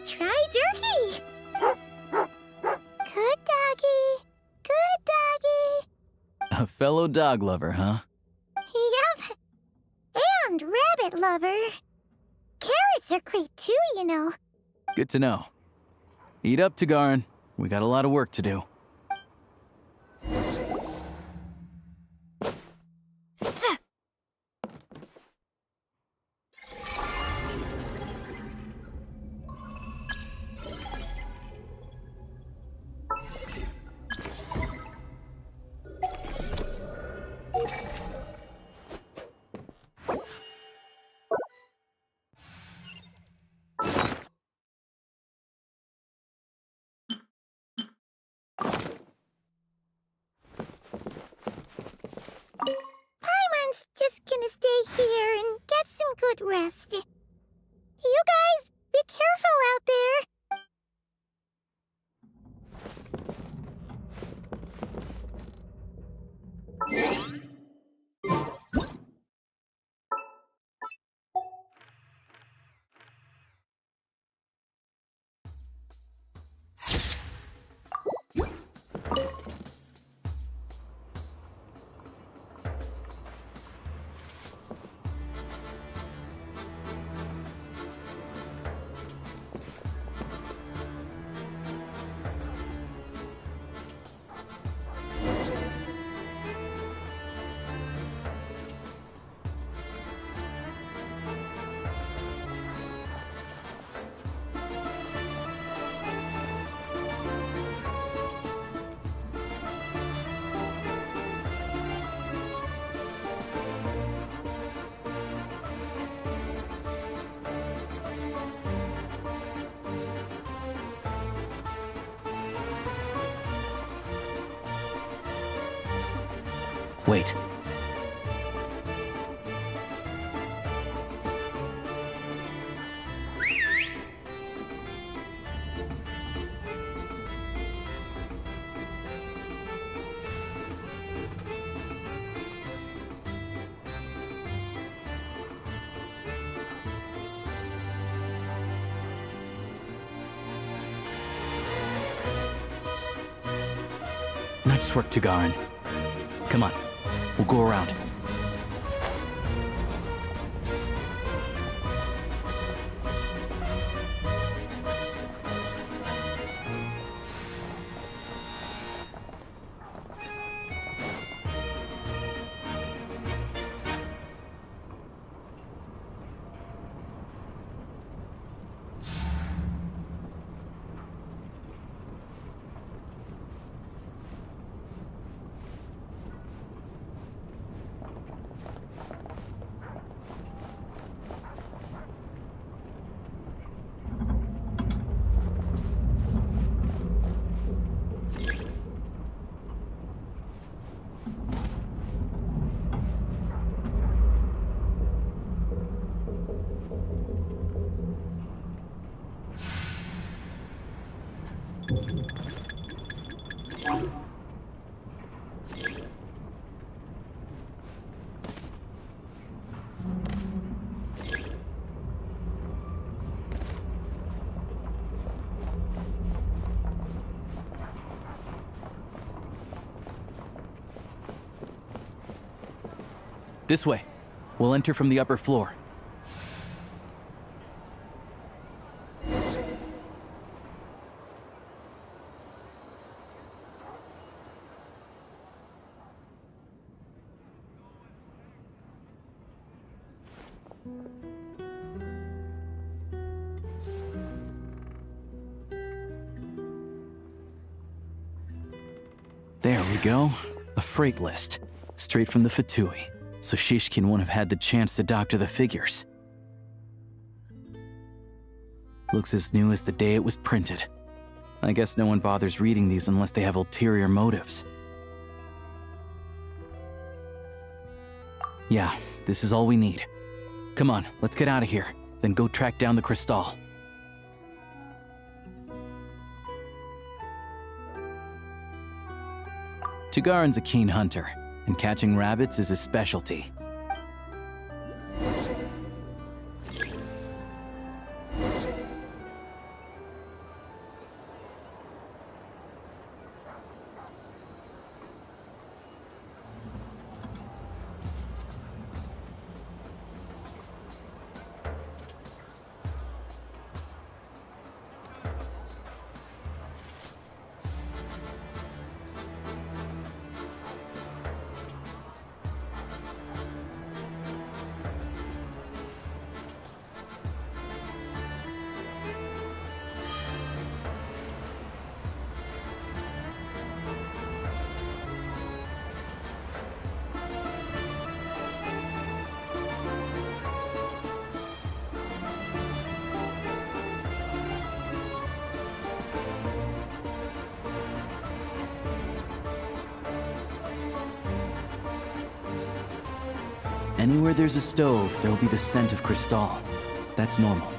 S1: try turkey. Good doggy. Good doggy.
S10: A fellow dog lover, huh?
S1: Yep. And rabbit lover. Carrots are great too, you know.
S10: Good to know. Eat up, Tagarin. We got a lot of work to do.
S1: Paimon's just gonna stay here and get some good rest. You guys, be careful out there.
S10: Wait. Nice work, Tagarin. Come on, we'll go around. This way. We'll enter from the upper floor. There we go. A freight list. Straight from the Fatui. So Shishkin won't have had the chance to doctor the figures. Looks as new as the day it was printed. I guess no one bothers reading these unless they have ulterior motives. Yeah, this is all we need. Come on, let's get out of here, then go track down the Crystal. Tagarin's a keen hunter, and catching rabbits is his specialty. Anywhere there's a stove, there'll be the scent of Crystal. That's normal.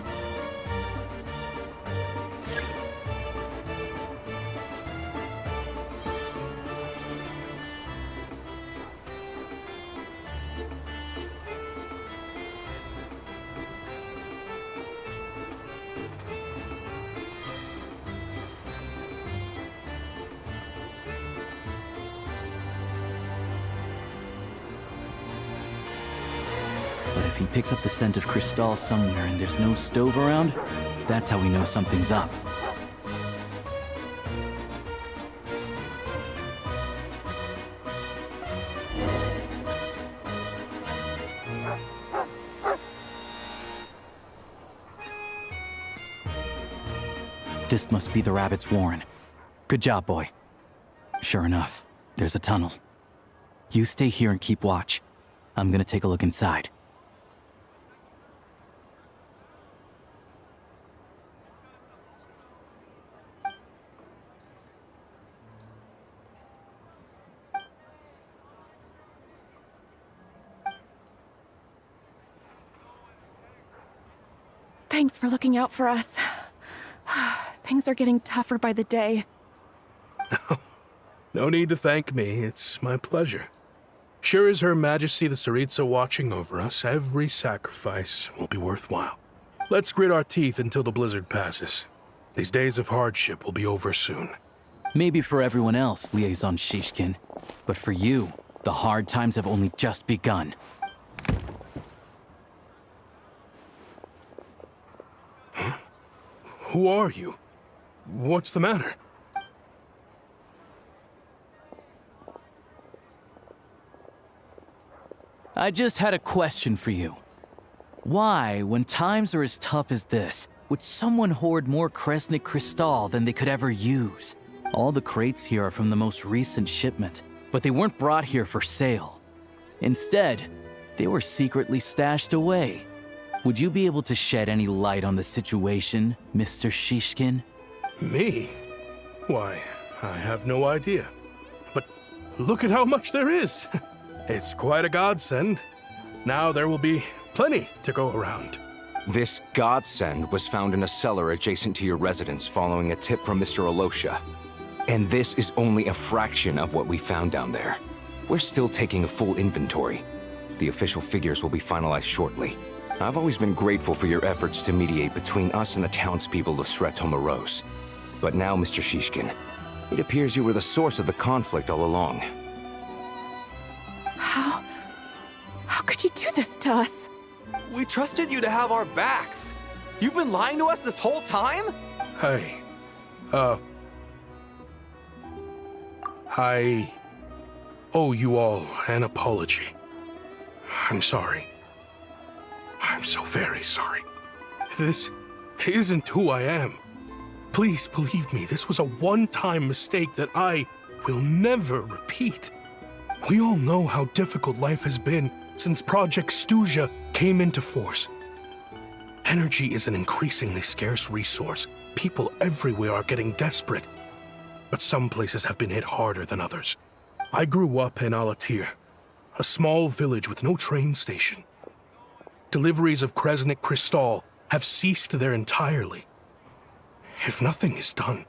S10: But if he picks up the scent of Crystal somewhere and there's no stove around, that's how we know something's up. This must be the rabbit's warren. Good job, boy. Sure enough, there's a tunnel. You stay here and keep watch. I'm gonna take a look inside.
S14: Thanks for looking out for us. Things are getting tougher by the day.
S13: No need to thank me. It's my pleasure. Sure as Her Majesty the Tsaritsa watching over us, every sacrifice will be worthwhile. Let's grit our teeth until the blizzard passes. These days of hardship will be over soon.
S10: Maybe for everyone else, Liaison Shishkin, but for you, the hard times have only just begun.
S13: Huh? Who are you? What's the matter?
S10: I just had a question for you. Why, when times are as tough as this, would someone hoard more Kresnik Crystal than they could ever use? All the crates here are from the most recent shipment, but they weren't brought here for sale. Instead, they were secretly stashed away. Would you be able to shed any light on the situation, Mr. Shishkin?
S13: Me? Why, I have no idea. But look at how much there is. It's quite a godsend. Now there will be plenty to go around.
S12: This godsend was found in a cellar adjacent to your residence following a tip from Mr. Alosha. And this is only a fraction of what we found down there. We're still taking a full inventory. The official figures will be finalized shortly. I've always been grateful for your efforts to mediate between us and the townspeople of Sretomaros. But now, Mr. Shishkin, it appears you were the source of the conflict all along.
S14: How could you do this to us?
S15: We trusted you to have our backs. You've been lying to us this whole time?
S13: Hey, I owe you all an apology. I'm sorry. I'm so very sorry. This isn't who I am. Please believe me, this was a one-time mistake that I will never repeat. We all know how difficult life has been since Project Stuja came into force. Energy is an increasingly scarce resource. People everywhere are getting desperate. But some places have been hit harder than others. I grew up in Alatir, a small village with no train station. Deliveries of Kresnik Crystal have ceased there entirely. If nothing is done,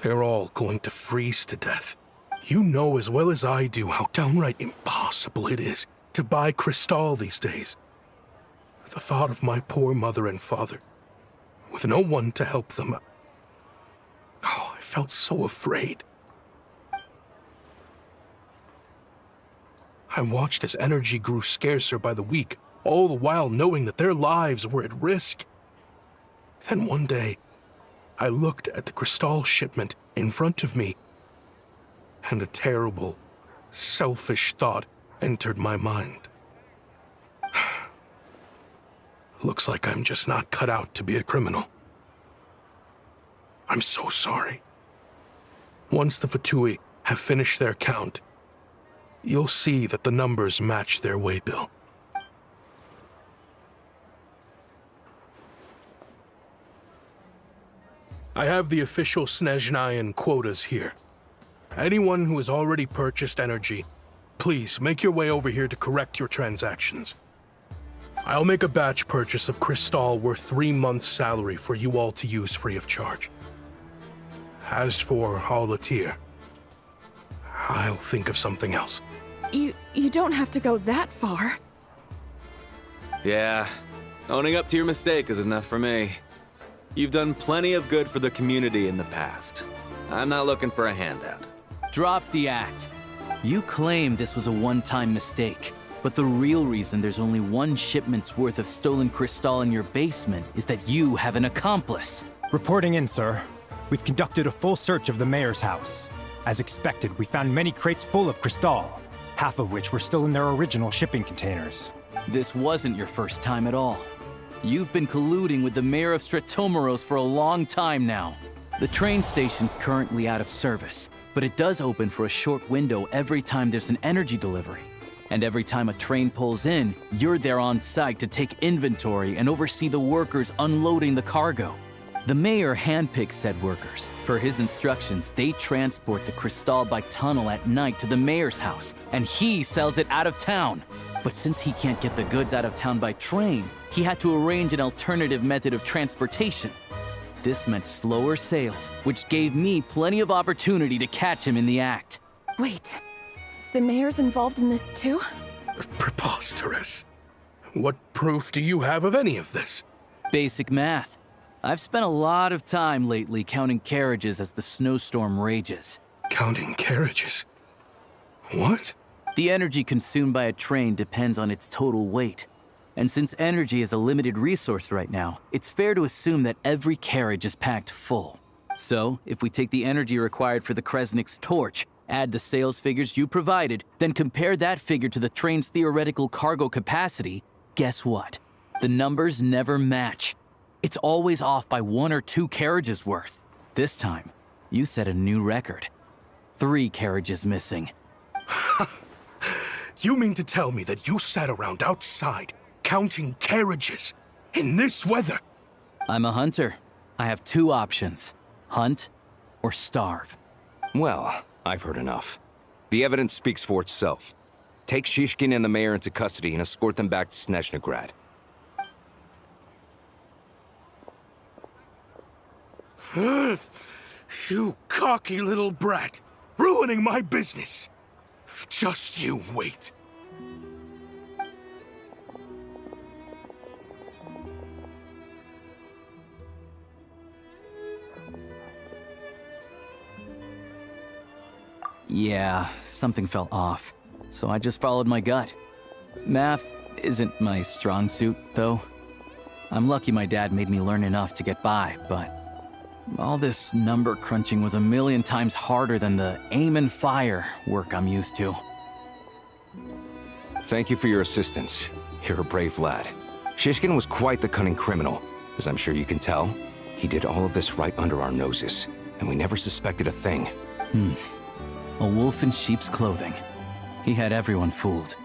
S13: they're all going to freeze to death. You know as well as I do how downright impossible it is to buy Crystal these days. The thought of my poor mother and father, with no one to help them, I felt so afraid. I watched as energy grew scarcer by the week, all the while knowing that their lives were at risk. Then one day, I looked at the Crystal shipment in front of me, and a terrible, selfish thought entered my mind. Looks like I'm just not cut out to be a criminal. I'm so sorry. Once the Fatui have finished their count, you'll see that the numbers match their waybill. I have the official Snezhnayan quotas here. Anyone who has already purchased energy, please make your way over here to correct your transactions. I'll make a batch purchase of Crystal worth 3 months' salary for you all to use free of charge. As for Alatir, I'll think of something else.
S14: You don't have to go that far.
S15: Yeah, owning up to your mistake is enough for me. You've done plenty of good for the community in the past. I'm not looking for a handout.
S10: Drop the act. You claim this was a one-time mistake, but the real reason there's only one shipment's worth of stolen Crystal in your basement is that you have an accomplice.
S16: Reporting in, sir. We've conducted a full search of the mayor's house. As expected, we found many crates full of Crystal, half of which were still in their original shipping containers.
S10: This wasn't your first time at all. You've been colluding with the mayor of Sretomaros for a long time now. The train station's currently out of service, but it does open for a short window every time there's an energy delivery. And every time a train pulls in, you're there on site to take inventory and oversee the workers unloading the cargo. The mayor handpicks said workers. Per his instructions, they transport the Crystal by tunnel at night to the mayor's house, and he sells it out of town. But since he can't get the goods out of town by train, he had to arrange an alternative method of transportation. This meant slower sales, which gave me plenty of opportunity to catch him in the act.
S14: Wait, the mayor's involved in this too?
S13: Preposterous. What proof do you have of any of this?
S10: Basic math. I've spent a lot of time lately counting carriages as the snowstorm rages.
S13: Counting carriages? What?
S10: The energy consumed by a train depends on its total weight. And since energy is a limited resource right now, it's fair to assume that every carriage is packed full. So, if we take the energy required for the Kresnik's torch, add the sales figures you provided, then compare that figure to the train's theoretical cargo capacity, guess what? The numbers never match. It's always off by 1 or 2 carriages worth. This time, you set a new record. 3 carriages missing.
S13: You mean to tell me that you sat around outside, counting carriages, in this weather?
S10: I'm a hunter. I have 2 options. Hunt or starve.
S12: Well, I've heard enough. The evidence speaks for itself. Take Shishkin and the mayor into custody and escort them back to Snezhnograd.
S13: You cocky little brat! Ruining my business! Just you wait.
S10: Yeah, something felt off, so I just followed my gut. Math isn't my strong suit, though. I'm lucky my dad made me learn enough to get by, but all this number crunching was a million times harder than the aim and fire work I'm used to.
S12: Thank you for your assistance. You're a brave lad. Shishkin was quite the cunning criminal, as I'm sure you can tell. He did all of this right under our noses, and we never suspected a thing.
S10: A wolf in sheep's clothing. He had everyone fooled.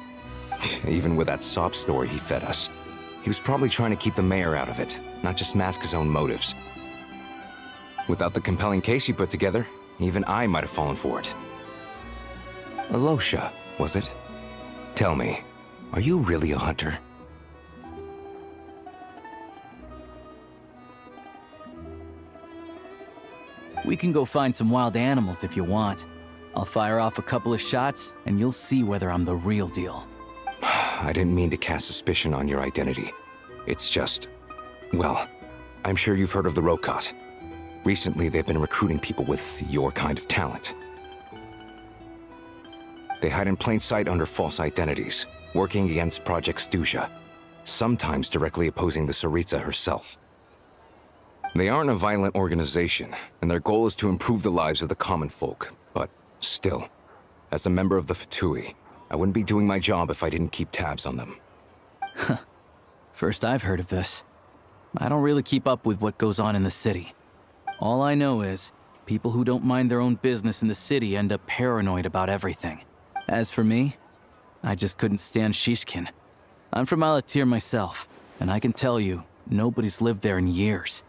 S12: Even with that sob story he fed us. He was probably trying to keep the mayor out of it, not just mask his own motives. Without the compelling case you put together, even I might have fallen for it. Alosha, was it? Tell me, are you really a hunter?
S10: We can go find some wild animals if you want. I'll fire off a couple of shots, and you'll see whether I'm the real deal.
S12: I didn't mean to cast suspicion on your identity. It's just... well, I'm sure you've heard of the Rokot. Recently, they've been recruiting people with your kind of talent. They hide in plain sight under false identities, working against Project Stuzha, sometimes directly opposing the Tsaritsa herself. They aren't a violent organization, and their goal is to improve the lives of the common folk, but still, as a member of the Fatui, I wouldn't be doing my job if I didn't keep tabs on them.
S10: First I've heard of this. I don't really keep up with what goes on in the city. All I know is, people who don't mind their own business in the city end up paranoid about everything. As for me, I just couldn't stand Shishkin. I'm from Alatir myself, and I can tell you, nobody's lived there in years.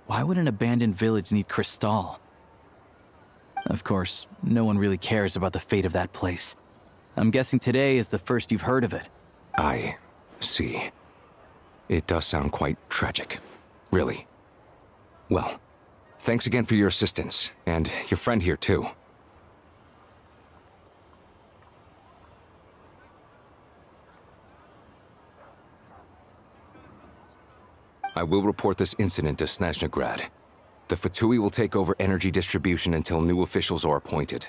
S10: Why would an abandoned village need Crystal? Of course, no one really cares about the fate of that place. I'm guessing today is the first you've heard of it.
S12: I see. It does sound quite tragic. Really. Well, thanks again for your assistance, and your friend here too. I will report this incident to Snezhnograd. The Fatui will take over energy distribution until new officials are appointed.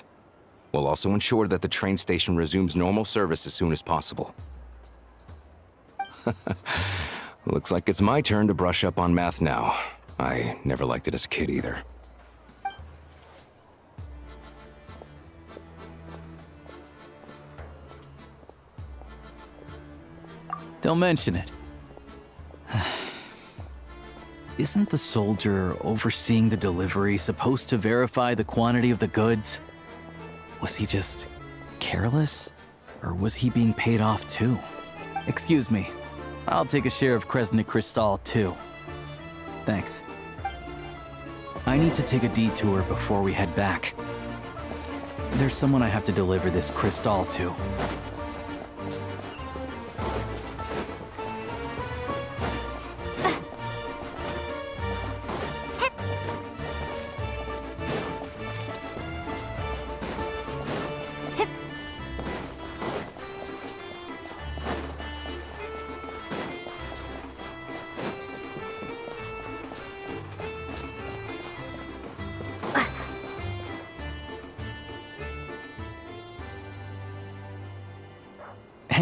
S12: We'll also ensure that the train station resumes normal service as soon as possible. Looks like it's my turn to brush up on math now. I never liked it as a kid either.
S10: Don't mention it. Isn't the soldier overseeing the delivery supposed to verify the quantity of the goods? Was he just careless? Or was he being paid off too? Excuse me. I'll take a share of Kresnik Crystal too. Thanks. I need to take a detour before we head back. There's someone I have to deliver this crystal to.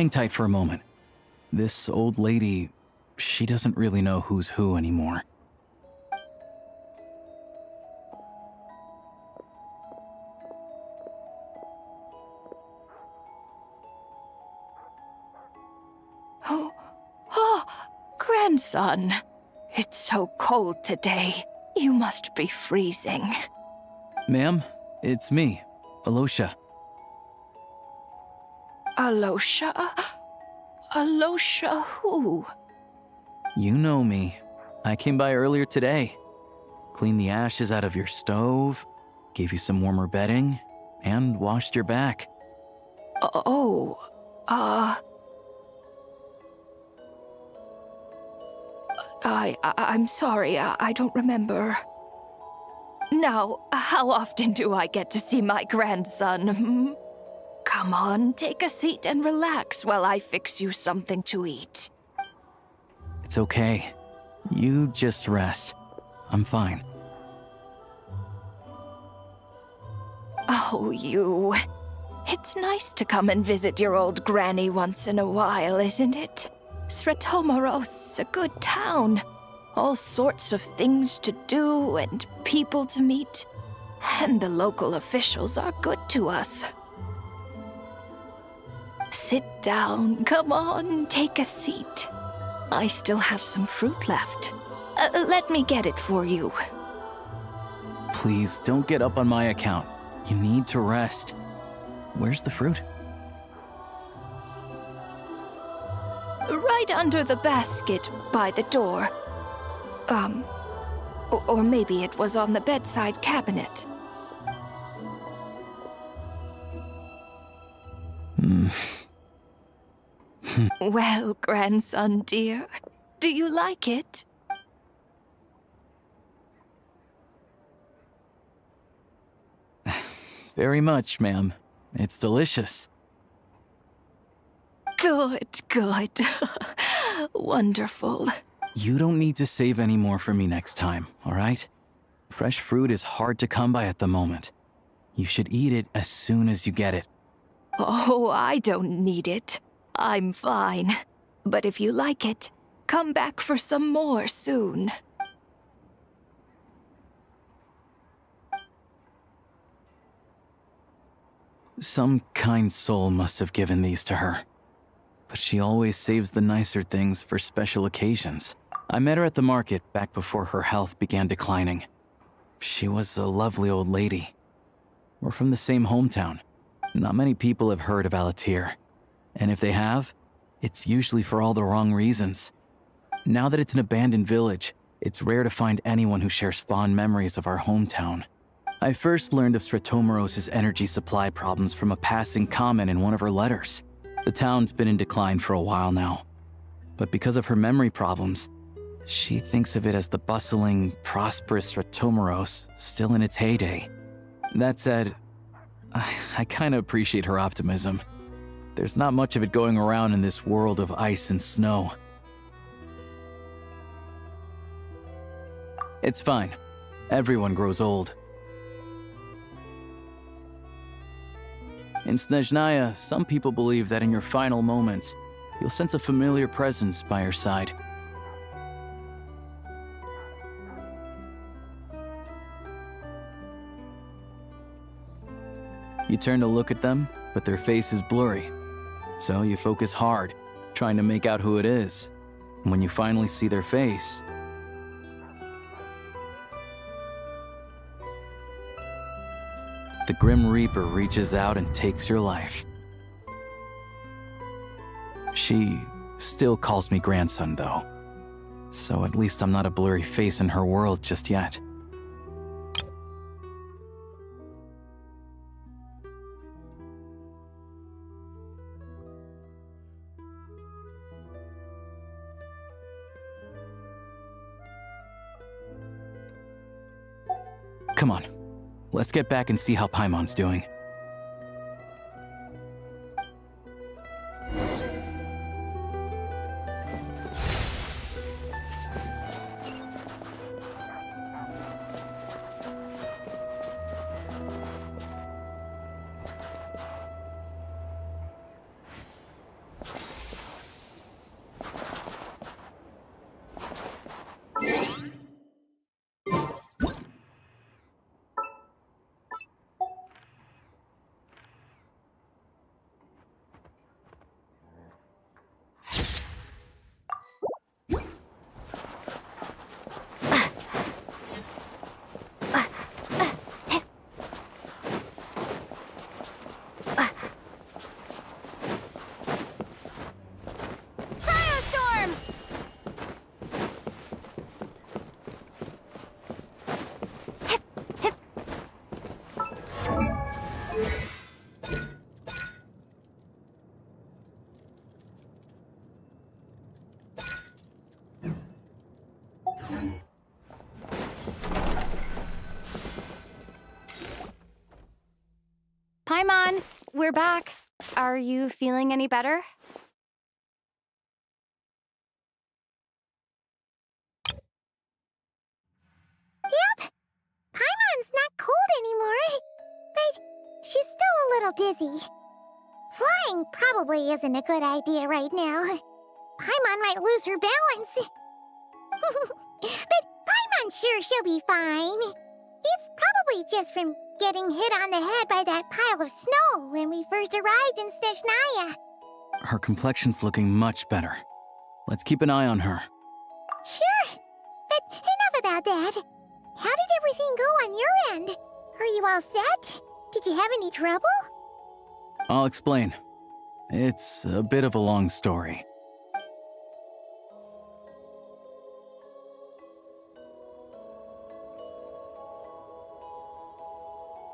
S10: hang tight for a moment. This old lady, she doesn't really know who's who anymore.
S8: Oh, grandson. It's so cold today. You must be freezing.
S10: Ma'am, it's me, Alosha.
S8: Alosha? Alosha who?
S10: You know me. I came by earlier today. Cleaned the ashes out of your stove, gave you some warmer bedding, and washed your back.
S8: I'm sorry, I don't remember. Now, how often do I get to see my grandson? Hmm? Come on, take a seat and relax while I fix you something to eat.
S10: It's okay. You just rest. I'm fine.
S8: Oh, you. It's nice to come and visit your old granny once in a while, isn't it? Sretomoros, a good town. All sorts of things to do and people to meet. And the local officials are good to us. Sit down, come on, take a seat. I still have some fruit left. Let me get it for you.
S10: Please, don't get up on my account. You need to rest. Where's the fruit?
S8: Right under the basket by the door. Or maybe it was on the bedside cabinet. Well, grandson dear, do you like it?
S10: Very much, ma'am. It's delicious.
S8: Good, good. Wonderful.
S10: You don't need to save any more for me next time, all right? Fresh fruit is hard to come by at the moment. You should eat it as soon as you get it.
S8: Oh, I don't need it. I'm fine. But if you like it, come back for some more soon.
S10: Some kind soul must have given these to her. But she always saves the nicer things for special occasions. I met her at the market back before her health began declining. She was a lovely old lady. We're from the same hometown. Not many people have heard of Alatir. And if they have, it's usually for all the wrong reasons. Now that it's an abandoned village, it's rare to find anyone who shares fond memories of our hometown. I first learned of Sretomoros' energy supply problems from a passing comment in one of her letters. The town's been in decline for a while now. But because of her memory problems, she thinks of it as the bustling, prosperous Sretomoros still in its heyday. That said, I kinda appreciate her optimism. There's not much of it going around in this world of ice and snow. It's fine. Everyone grows old. In Snezhnaya, some people believe that in your final moments, you'll sense a familiar presence by your side. You turn to look at them, but their face is blurry. So you focus hard, trying to make out who it is. And when you finally see their face, the Grim Reaper reaches out and takes your life. She still calls me grandson, though. So at least I'm not a blurry face in her world just yet. Come on, let's get back and see how Paimon's doing.
S3: Paimon, we're back. Are you feeling any better?
S1: Yep. Paimon's not cold anymore. But she's still a little dizzy. Flying probably isn't a good idea right now. Paimon might lose her balance. But Paimon's sure she'll be fine. It's probably just from getting hit on the head by that pile of snow when we first arrived in Snezhnaya.
S10: Her complexion's looking much better. Let's keep an eye on her.
S1: Sure. But enough about that. How did everything go on your end? Are you all set? Did you have any trouble?
S10: I'll explain. It's a bit of a long story.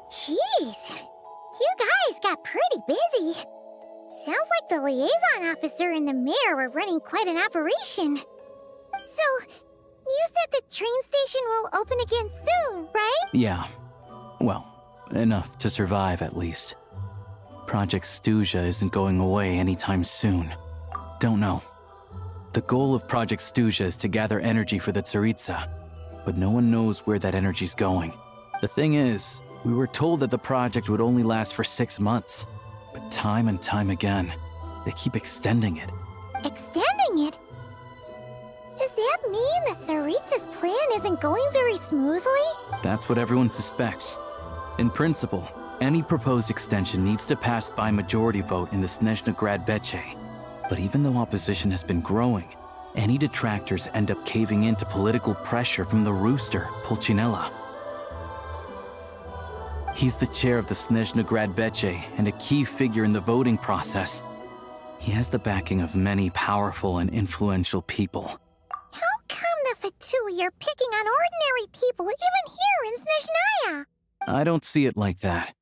S1: Jeez, you guys got pretty busy. Sounds like the liaison officer and the mayor were running quite an operation. So, you said the train station will open again soon, right?
S10: Yeah. Well, enough to survive at least. Project Stuja isn't going away anytime soon. Don't know. The goal of Project Stuja is to gather energy for the Tsaritsa, but no one knows where that energy's going. The thing is, we were told that the project would only last for 6 months, but time and time again, they keep extending it.
S1: Extending it? Does that mean the Tsaritsa's plan isn't going very smoothly?
S10: That's what everyone suspects. In principle, any proposed extension needs to pass by majority vote in the Snezhnegrad Veche. But even though opposition has been growing, any detractors end up caving in to political pressure from the rooster, Pulcinella. He's the chair of the Snezhnegrad Veche and a key figure in the voting process. He has the backing of many powerful and influential people.
S1: How come the Fatui are picking on ordinary people even here in Snezhnaya?
S10: I don't see it like that.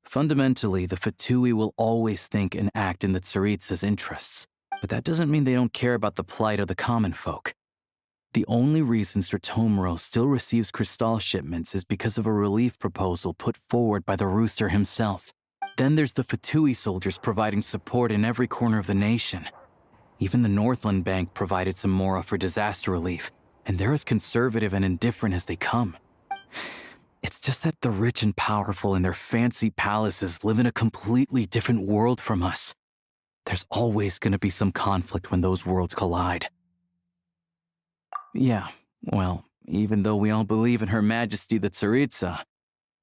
S10: Fundamentally, the Fatui will always think and act in the Tsaritsa's interests, but that doesn't mean they don't care about the plight of the common folk. The only reason Sratomiro still receives Crystal shipments is because of a relief proposal put forward by the Rooster himself. Then there's the Fatui soldiers providing support in every corner of the nation. Even the Northland Bank provided some mora for disaster relief, and they're as conservative and indifferent as they come. It's just that the rich and powerful in their fancy palaces live in a completely different world from us. There's always going to be some conflict when those worlds collide. Yeah, well, even though we all believe in Her Majesty the Tsaritsa,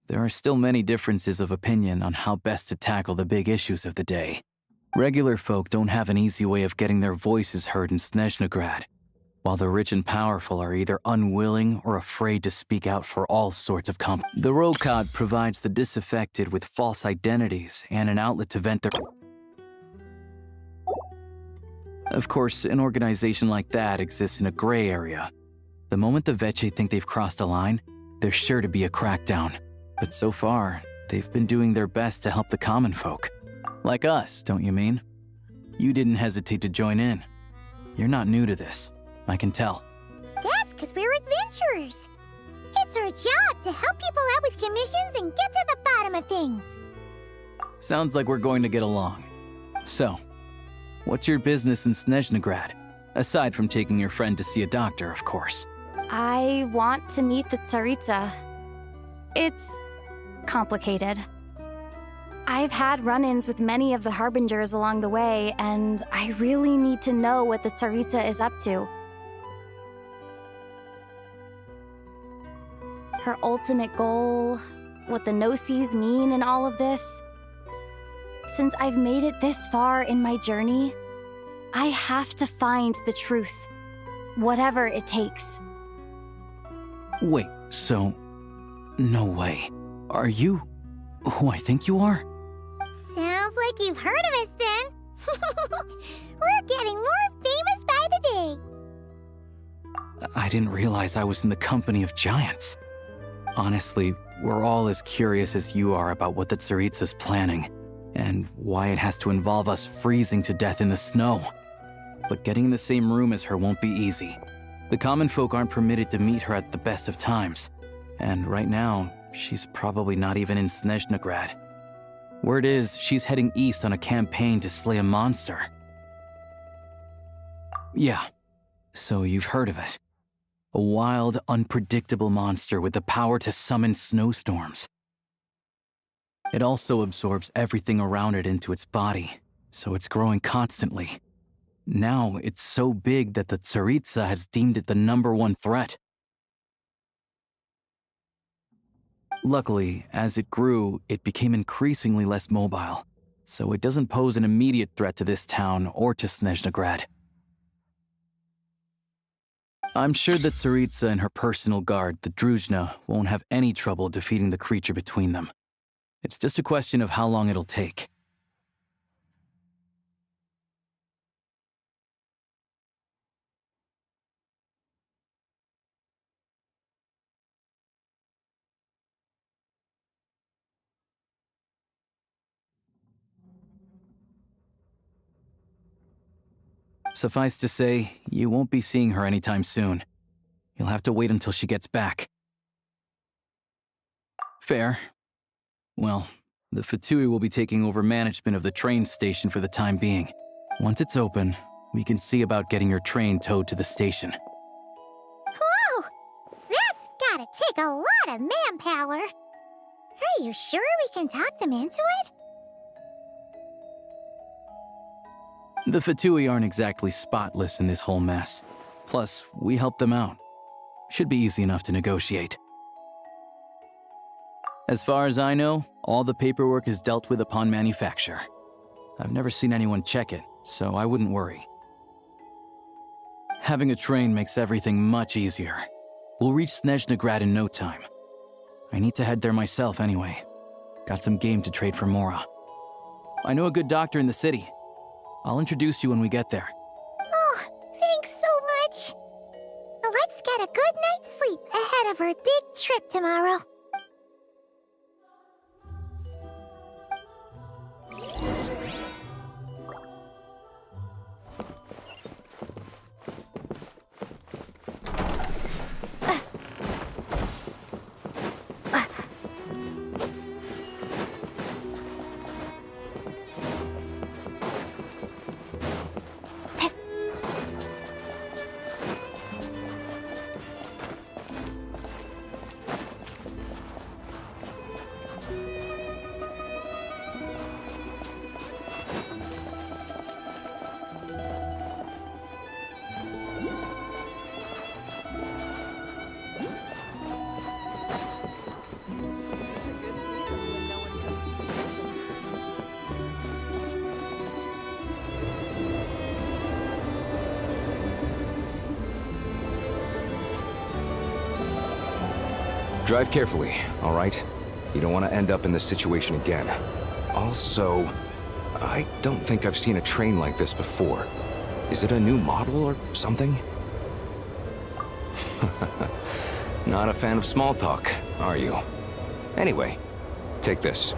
S10: there are still many differences of opinion on how best to tackle the big issues of the day. Regular folk don't have an easy way of getting their voices heard in Snezhnegrad, while the rich and powerful are either unwilling or afraid to speak out for all sorts of The Rokad provides the disaffected with false identities and an outlet to vent their... Of course, an organization like that exists in a gray area. The moment the Veche think they've crossed a line, there's sure to be a crackdown. But so far, they've been doing their best to help the common folk. Like us, don't you mean? You didn't hesitate to join in. You're not new to this, I can tell.
S1: That's because we're adventurers. It's our job to help people out with commissions and get to the bottom of things.
S10: Sounds like we're going to get along. So, what's your business in Snezhnegrad? Aside from taking your friend to see a doctor, of course.
S3: I want to meet the Tsaritsa. It's complicated. I've had run-ins with many of the Harbingers along the way, and I really need to know what the Tsaritsa is up to. Her ultimate goal, what the Gnosis mean in all of this. Since I've made it this far in my journey, I have to find the truth, whatever it takes.
S10: Wait, so... No way. Are you who I think you are?
S1: Sounds like you've heard of us then. We're getting more famous by the day.
S10: I didn't realize I was in the company of giants. Honestly, we're all as curious as you are about what the Tsaritsa's planning, and why it has to involve us freezing to death in the snow. But getting in the same room as her won't be easy. The common folk aren't permitted to meet her at the best of times, and right now, she's probably not even in Snezhnegrad. Word is, she's heading east on a campaign to slay a monster. Yeah, so you've heard of it. A wild, unpredictable monster with the power to summon snowstorms. It also absorbs everything around it into its body, so it's growing constantly. Now, it's so big that the Tsaritsa has deemed it the #1 threat. Luckily, as it grew, it became increasingly less mobile, so it doesn't pose an immediate threat to this town or to Snezhnegrad. I'm sure that Tsaritsa and her personal guard, the Druzhna, won't have any trouble defeating the creature between them. It's just a question of how long it'll take. Suffice to say, you won't be seeing her anytime soon. You'll have to wait until she gets back. Fair. Well, the Fatui will be taking over management of the train station for the time being. Once it's open, we can see about getting your train towed to the station.
S1: Whoa! That's gotta take a lot of manpower. Are you sure we can talk them into it?
S10: The Fatui aren't exactly spotless in this whole mess. Plus, we helped them out. Should be easy enough to negotiate. As far as I know, all the paperwork is dealt with upon manufacture. I've never seen anyone check it, so I wouldn't worry. Having a train makes everything much easier. We'll reach Snezhnegrad in no time. I need to head there myself anyway. Got some game to trade for Mora. I know a good doctor in the city. I'll introduce you when we get there.
S1: Oh, thanks so much. Let's get a good night's sleep ahead of our big trip tomorrow.
S12: Drive carefully, all right? You don't want to end up in this situation again. Also, I don't think I've seen a train like this before. Is it a new model or something? Not a fan of small talk, are you? Anyway, take this.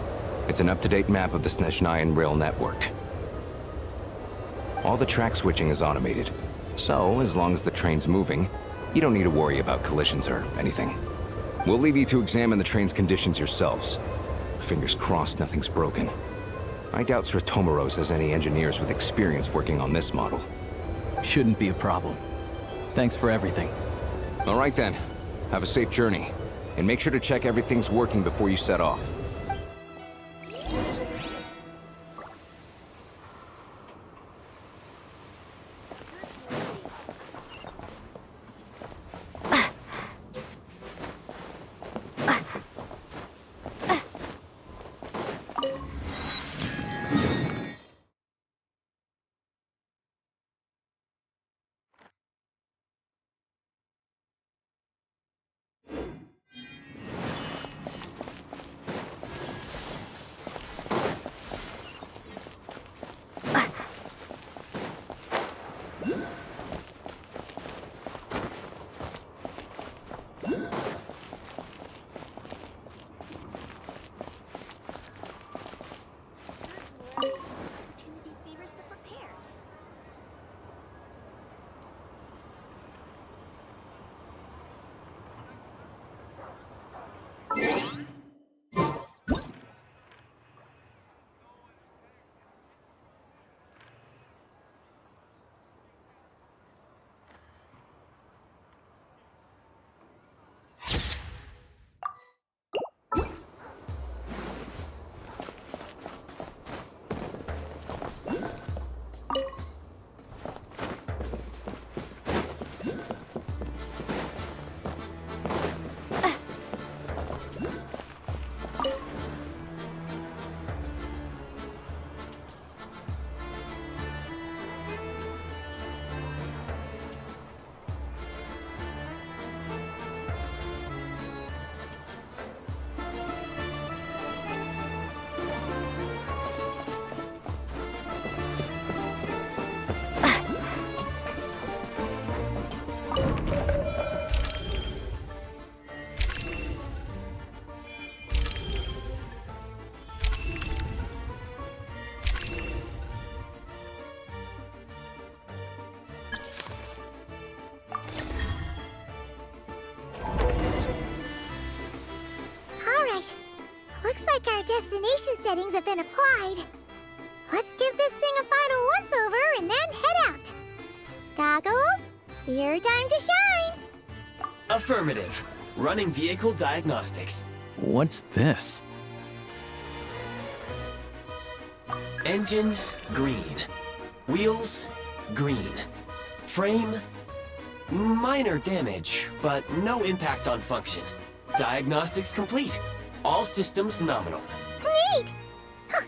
S12: It's an up-to-date map of the Snezhnayan rail network. All the track switching is automated, so as long as the train's moving, you don't need to worry about collisions or anything. We'll leave you to examine the train's conditions yourselves. Fingers crossed nothing's broken. I doubt Sratomaros has any engineers with experience working on this model.
S10: Shouldn't be a problem. Thanks for everything.
S12: All right then. Have a safe journey. And make sure to check everything's working before you set off.
S1: like our destination settings have been applied. Let's give this thing a final once-over and then head out. Goggles, your time to shine.
S4: Affirmative. Running vehicle diagnostics.
S10: What's this?
S4: Engine, green. Wheels, green. Frame, minor damage, but no impact on function. Diagnostics complete. All systems nominal.
S1: Neat! Huh.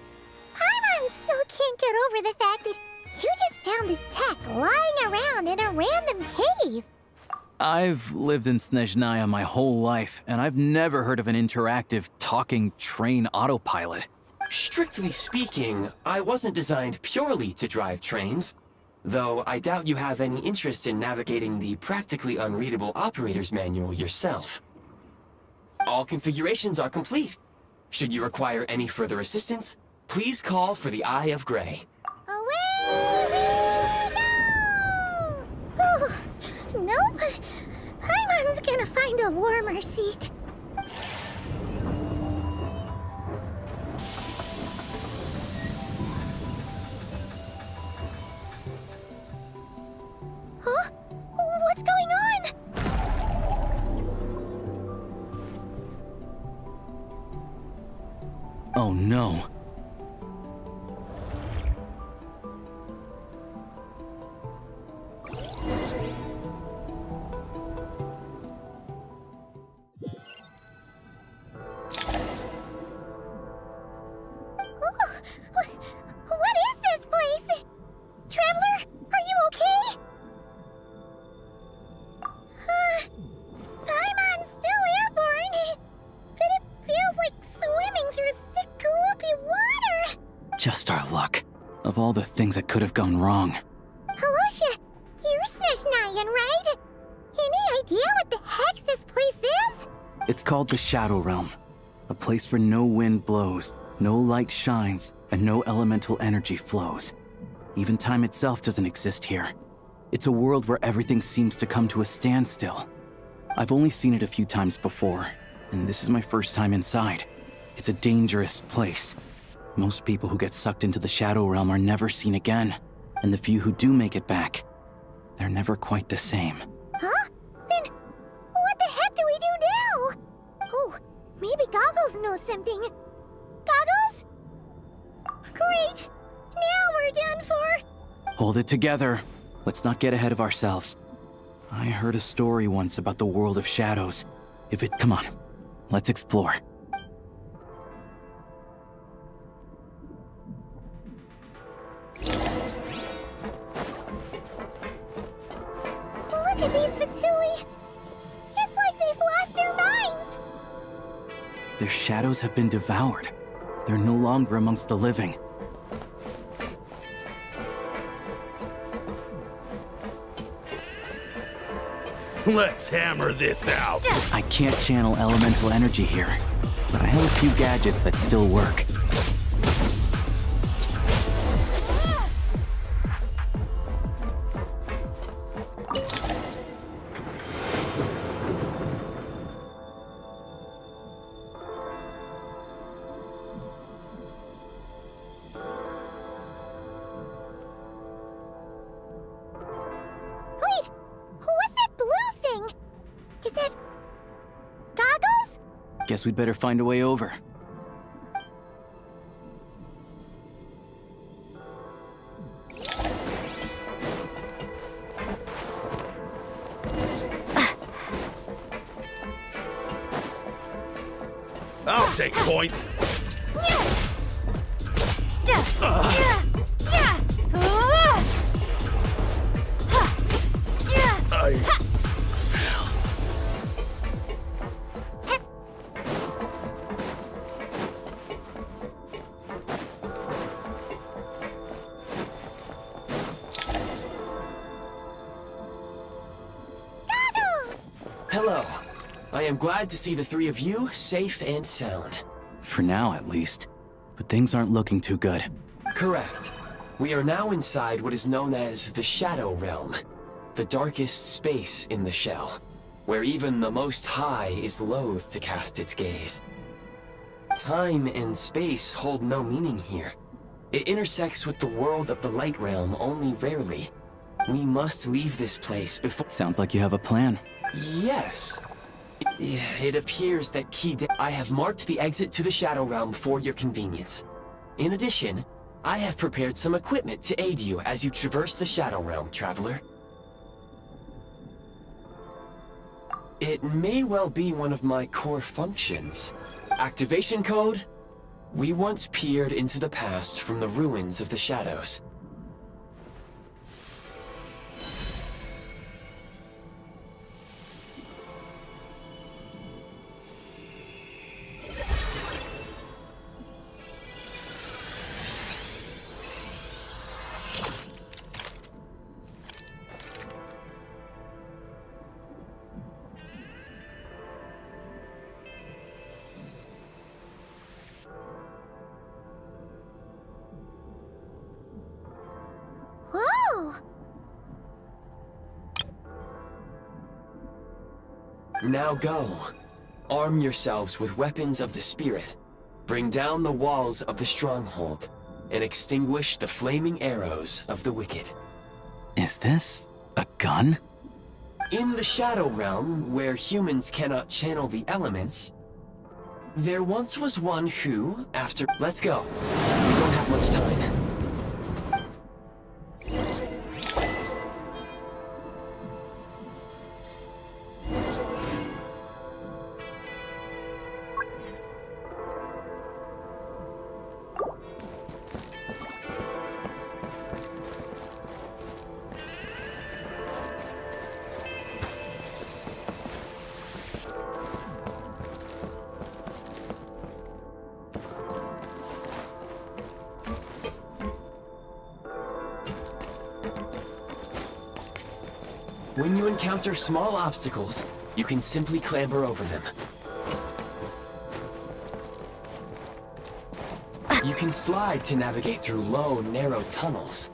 S1: Paimon still can't get over the fact that you just found this tech lying around in a random cave.
S10: I've lived in Snezhnaya my whole life, and I've never heard of an interactive, talking train autopilot.
S4: Strictly speaking, I wasn't designed purely to drive trains, though I doubt you have any interest in navigating the practically unreadable operator's manual yourself. All configurations are complete. Should you require any further assistance, please call for the Eye of Grey.
S1: Away we go! Oh, nope. Paimon's gonna find a warmer seat. Huh? What's going on?
S10: Oh no.
S1: What is this place? Traveler, are you okay? Paimon's still airborne, but it feels like swimming through thick, gloopy water.
S10: Just our luck. Of all the things that could have gone wrong.
S1: Halosha, you're Snezhnayan, right? Any idea what the heck this place is?
S10: It's called the Shadow Realm. A place where no wind blows, no light shines, and no elemental energy flows. Even time itself doesn't exist here. It's a world where everything seems to come to a standstill. I've only seen it a few times before, and this is my first time inside. It's a dangerous place. Most people who get sucked into the Shadow Realm are never seen again, and the few who do make it back, they're never quite the same.
S1: Huh? Then what the heck do we do now? Oh, maybe Goggles knows something. Goggles? Great! Now we're done for!
S10: Hold it together. Let's not get ahead of ourselves. I heard a story once about the world of shadows. Come on, let's explore.
S1: Look at these Fatui! It's like they've lost their minds!
S10: Their shadows have been devoured. They're no longer amongst the living.
S17: Let's hammer this out!
S10: I can't channel elemental energy here, but I have a few gadgets that still work.
S1: Wait! What's that blue thing? Is that... Goggles?
S10: Guess we'd better find a way over.
S17: I'll take point!
S4: Hello. I am glad to see the three of you safe and sound.
S10: For now, at least. But things aren't looking too good.
S4: Correct. We are now inside what is known as the Shadow Realm, the darkest space in the shell, where even the Most High is loath to cast its gaze. Time and space hold no meaning here. It intersects with the world of the Light Realm only rarely. We must leave this place before—
S10: Sounds like you have a plan.
S4: Yes. It appears that I have marked the exit to the Shadow Realm for your convenience. In addition, I have prepared some equipment to aid you as you traverse the Shadow Realm, traveler. It may well be one of my core functions. Activation code? We once peered into the past from the ruins of the shadows.
S1: Whoa!
S4: Now go. Arm yourselves with weapons of the spirit. Bring down the walls of the stronghold, and extinguish the flaming arrows of the wicked.
S10: Is this a gun?
S4: In the Shadow Realm, where humans cannot channel the elements, there once was one who, after— Let's go. We don't have much time. When you encounter small obstacles, you can simply clamber over them. You can slide to navigate through low, narrow tunnels.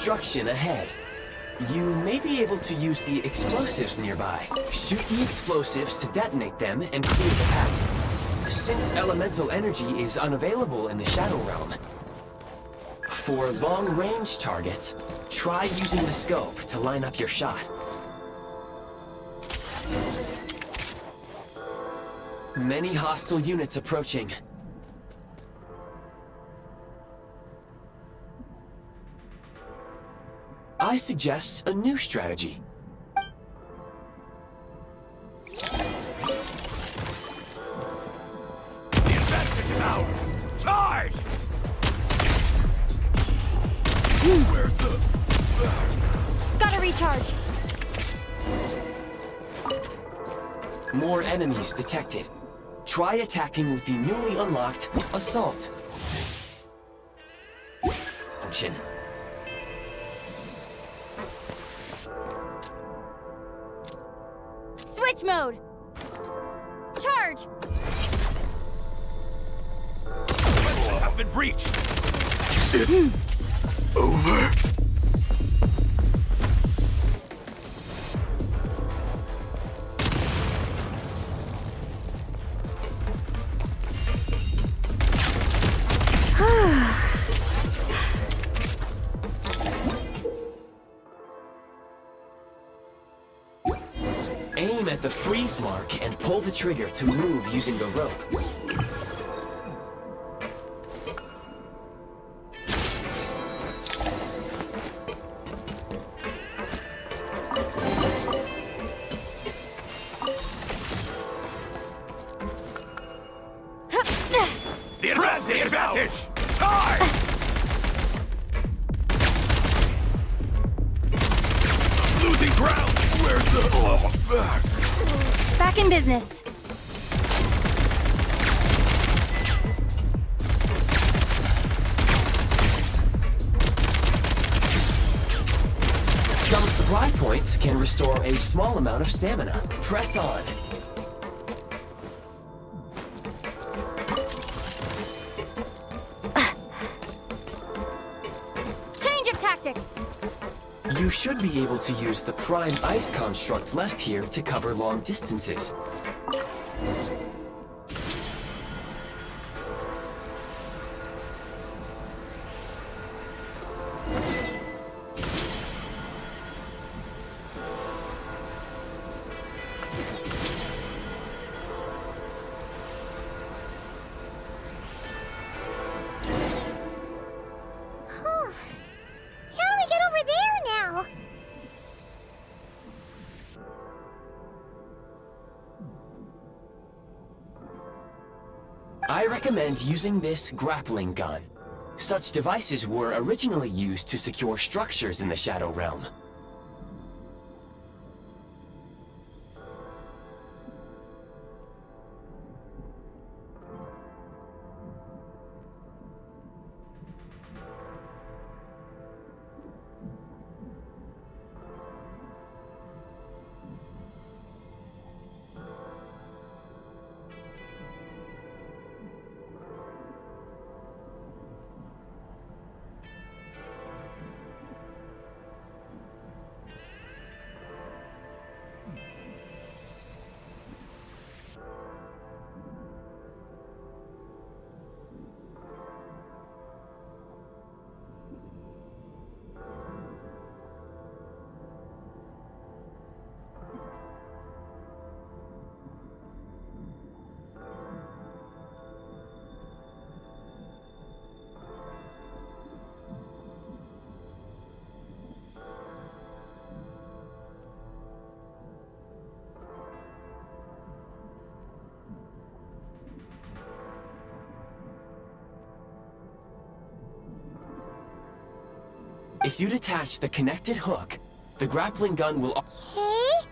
S4: obstruction ahead. You may be able to use the explosives nearby. Shoot the explosives to detonate them and clear the path. Since elemental energy is unavailable in the Shadow Realm, for long-range targets, try using the scope to line up your shot. Many hostile units approaching. I suggest a new strategy.
S17: The advantage is ours! Charge! Where's the...
S3: Gotta recharge.
S4: More enemies detected. Try attacking with the newly unlocked Assault function.
S3: Switch mode. Charge.
S17: Defenses have been breached! It's over.
S4: Aim at the freeze mark and pull the trigger to move using the rope.
S17: The advantage! Charge! I'm losing ground! Where's the...
S3: Back in business.
S4: Some supply points can restore a small amount of stamina. Press on.
S3: Change of tactics.
S4: You should be able to use the Prime Ice construct left here to cover long distances.
S1: How do we get over there now?
S4: I recommend using this grappling gun. Such devices were originally used to secure structures in the Shadow Realm. If you detach the connected hook, the grappling gun will...
S1: Okay.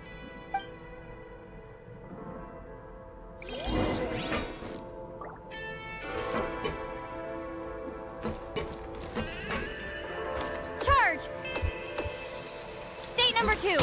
S3: Charge. State number 2.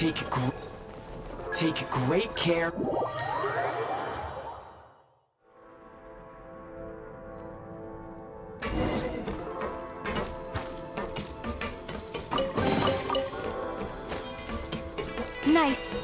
S4: Take great care.
S3: Nice.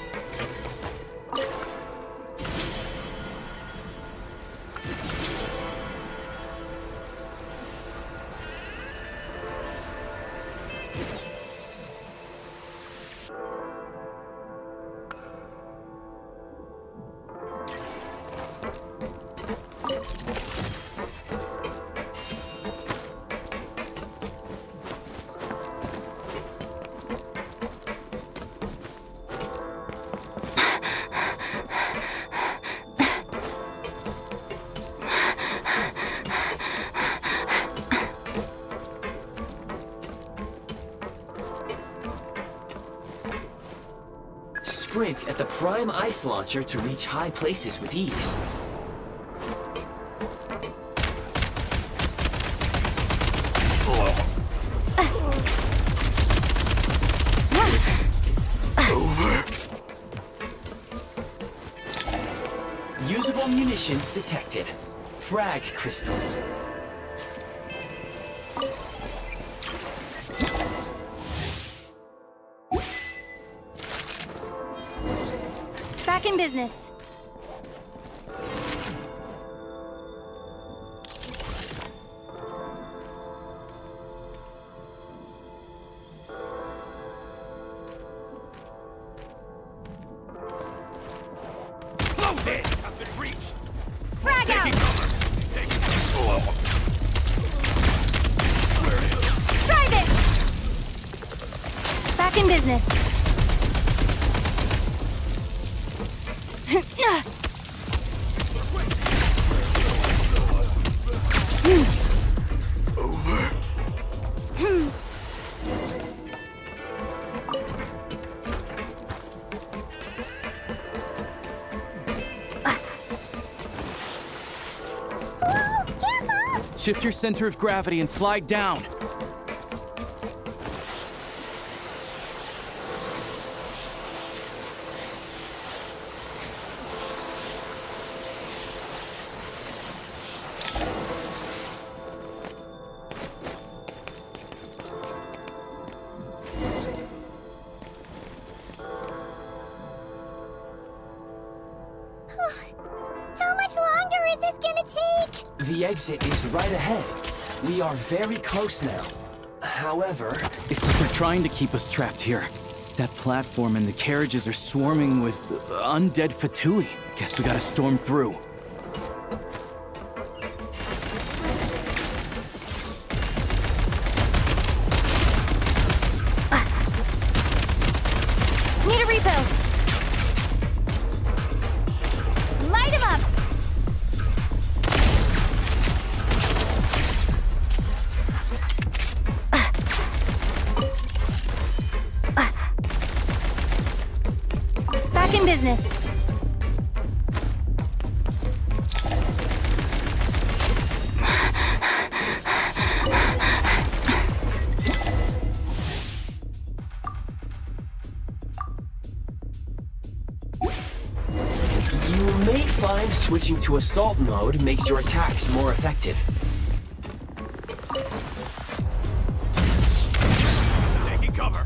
S4: Sprint at the prime ice launcher to reach high places with ease. Usable munitions detected. Frag crystal.
S3: Back in business.
S17: Close it! I've been reached!
S3: Frag out! Try this! Back in business.
S10: Shift your center of gravity and slide down.
S1: How much longer is this gonna take?
S4: The exit is right ahead. We are very close now. However,
S10: It's like they're trying to keep us trapped here. That platform and the carriages are swarming with undead Fatui. Guess we gotta storm through.
S3: Need a repo. Light him up. Back in business.
S4: you may find switching to assault mode makes your attacks more effective.
S17: Taking cover!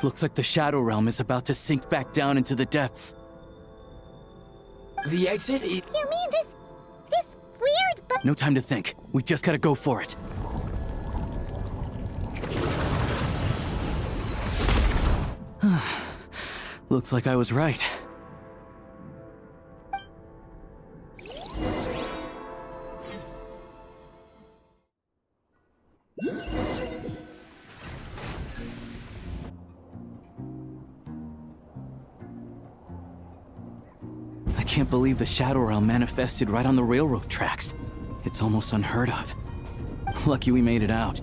S10: Looks like the Shadow Realm is about to sink back down into the depths.
S4: The exit?
S1: You mean this weird but...
S10: No time to think. We just gotta go for it. Looks like I was right. I can't believe the Shadow Realm manifested right on the railroad tracks. It's almost unheard of. Lucky we made it out.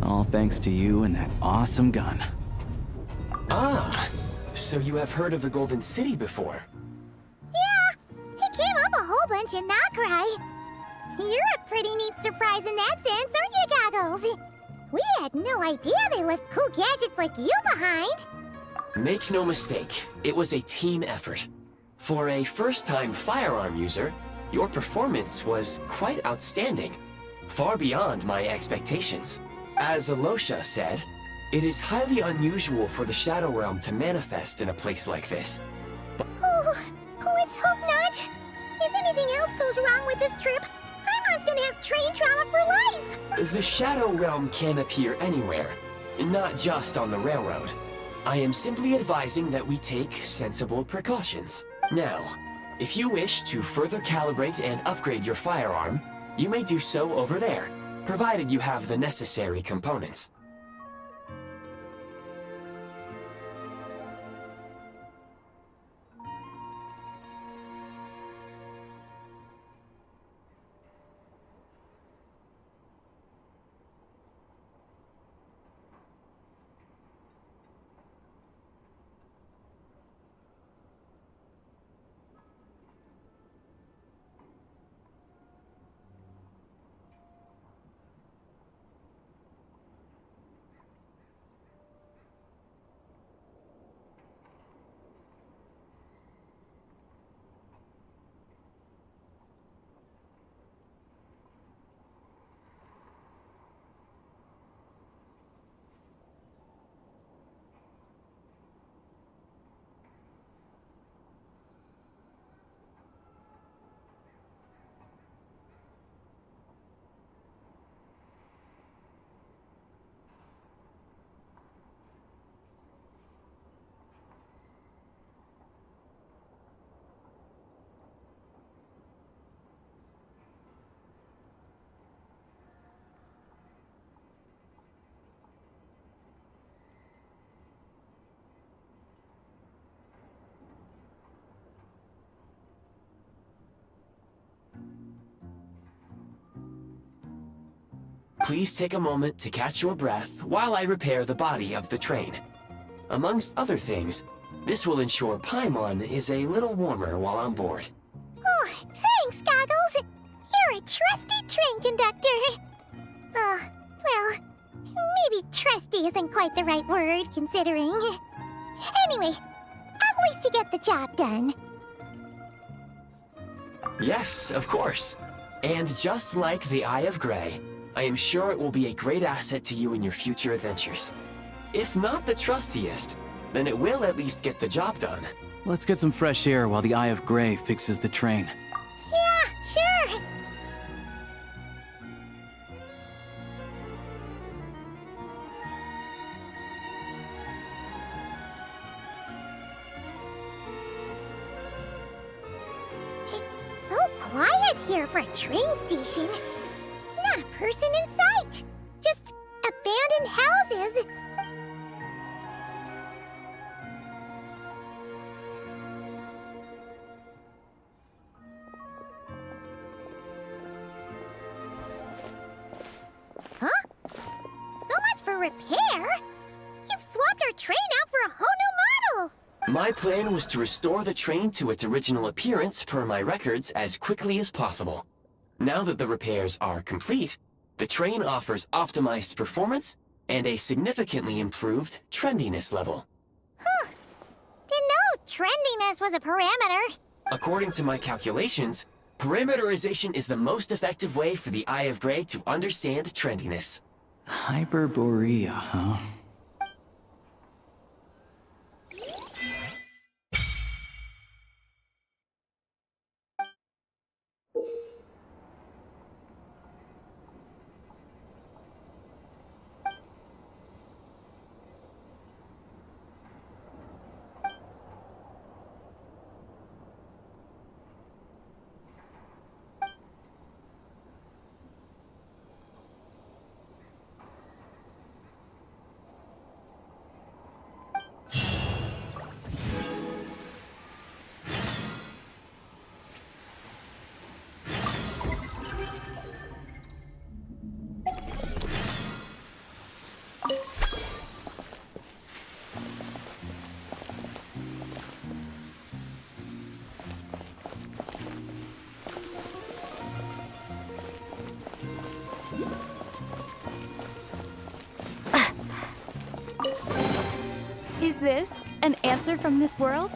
S10: All thanks to you and that awesome gun.
S4: Ah, so you have heard of the Golden City before?
S1: Yeah, it came up a whole bunch in Nokrai. You're a pretty neat surprise in that sense, aren't you, Goggles? We had no idea they left cool gadgets like you behind.
S4: Make no mistake, it was a team effort. For a first-time firearm user, your performance was quite outstanding, far beyond my expectations. As Alosha said, it is highly unusual for the Shadow Realm to manifest in a place like this.
S1: Oh, let's hope not. If anything else goes wrong with this trip, Paimon's gonna have train trauma for life.
S4: The Shadow Realm can appear anywhere, not just on the railroad. I am simply advising that we take sensible precautions. Now, if you wish to further calibrate and upgrade your firearm, you may do so over there, provided you have the necessary components. Please take a moment to catch your breath while I repair the body of the train. Amongst other things, this will ensure Paimon is a little warmer while on board.
S1: Oh, thanks, Goggles. You're a trusty train conductor. Well, maybe trusty isn't quite the right word, considering. Anyway, at least you get the job done.
S4: Yes, of course. And just like the Eye of Grey, I am sure it will be a great asset to you in your future adventures. If not the trustiest, then it will at least get the job done.
S10: Let's get some fresh air while the Eye of Grey fixes the train.
S1: Yeah, sure. It's so quiet here for a train station. Not a person in sight. Just abandoned houses. Huh? So much for repair? You've swapped our train out for a whole new model!
S4: My plan was to restore the train to its original appearance per my records as quickly as possible. Now that the repairs are complete, the train offers optimized performance and a significantly improved trendiness level.
S1: Huh. Didn't know trendiness was a parameter.
S4: According to my calculations, parameterization is the most effective way for the Eye of Grey to understand trendiness.
S10: Hyperborea, huh?
S3: closer from this world?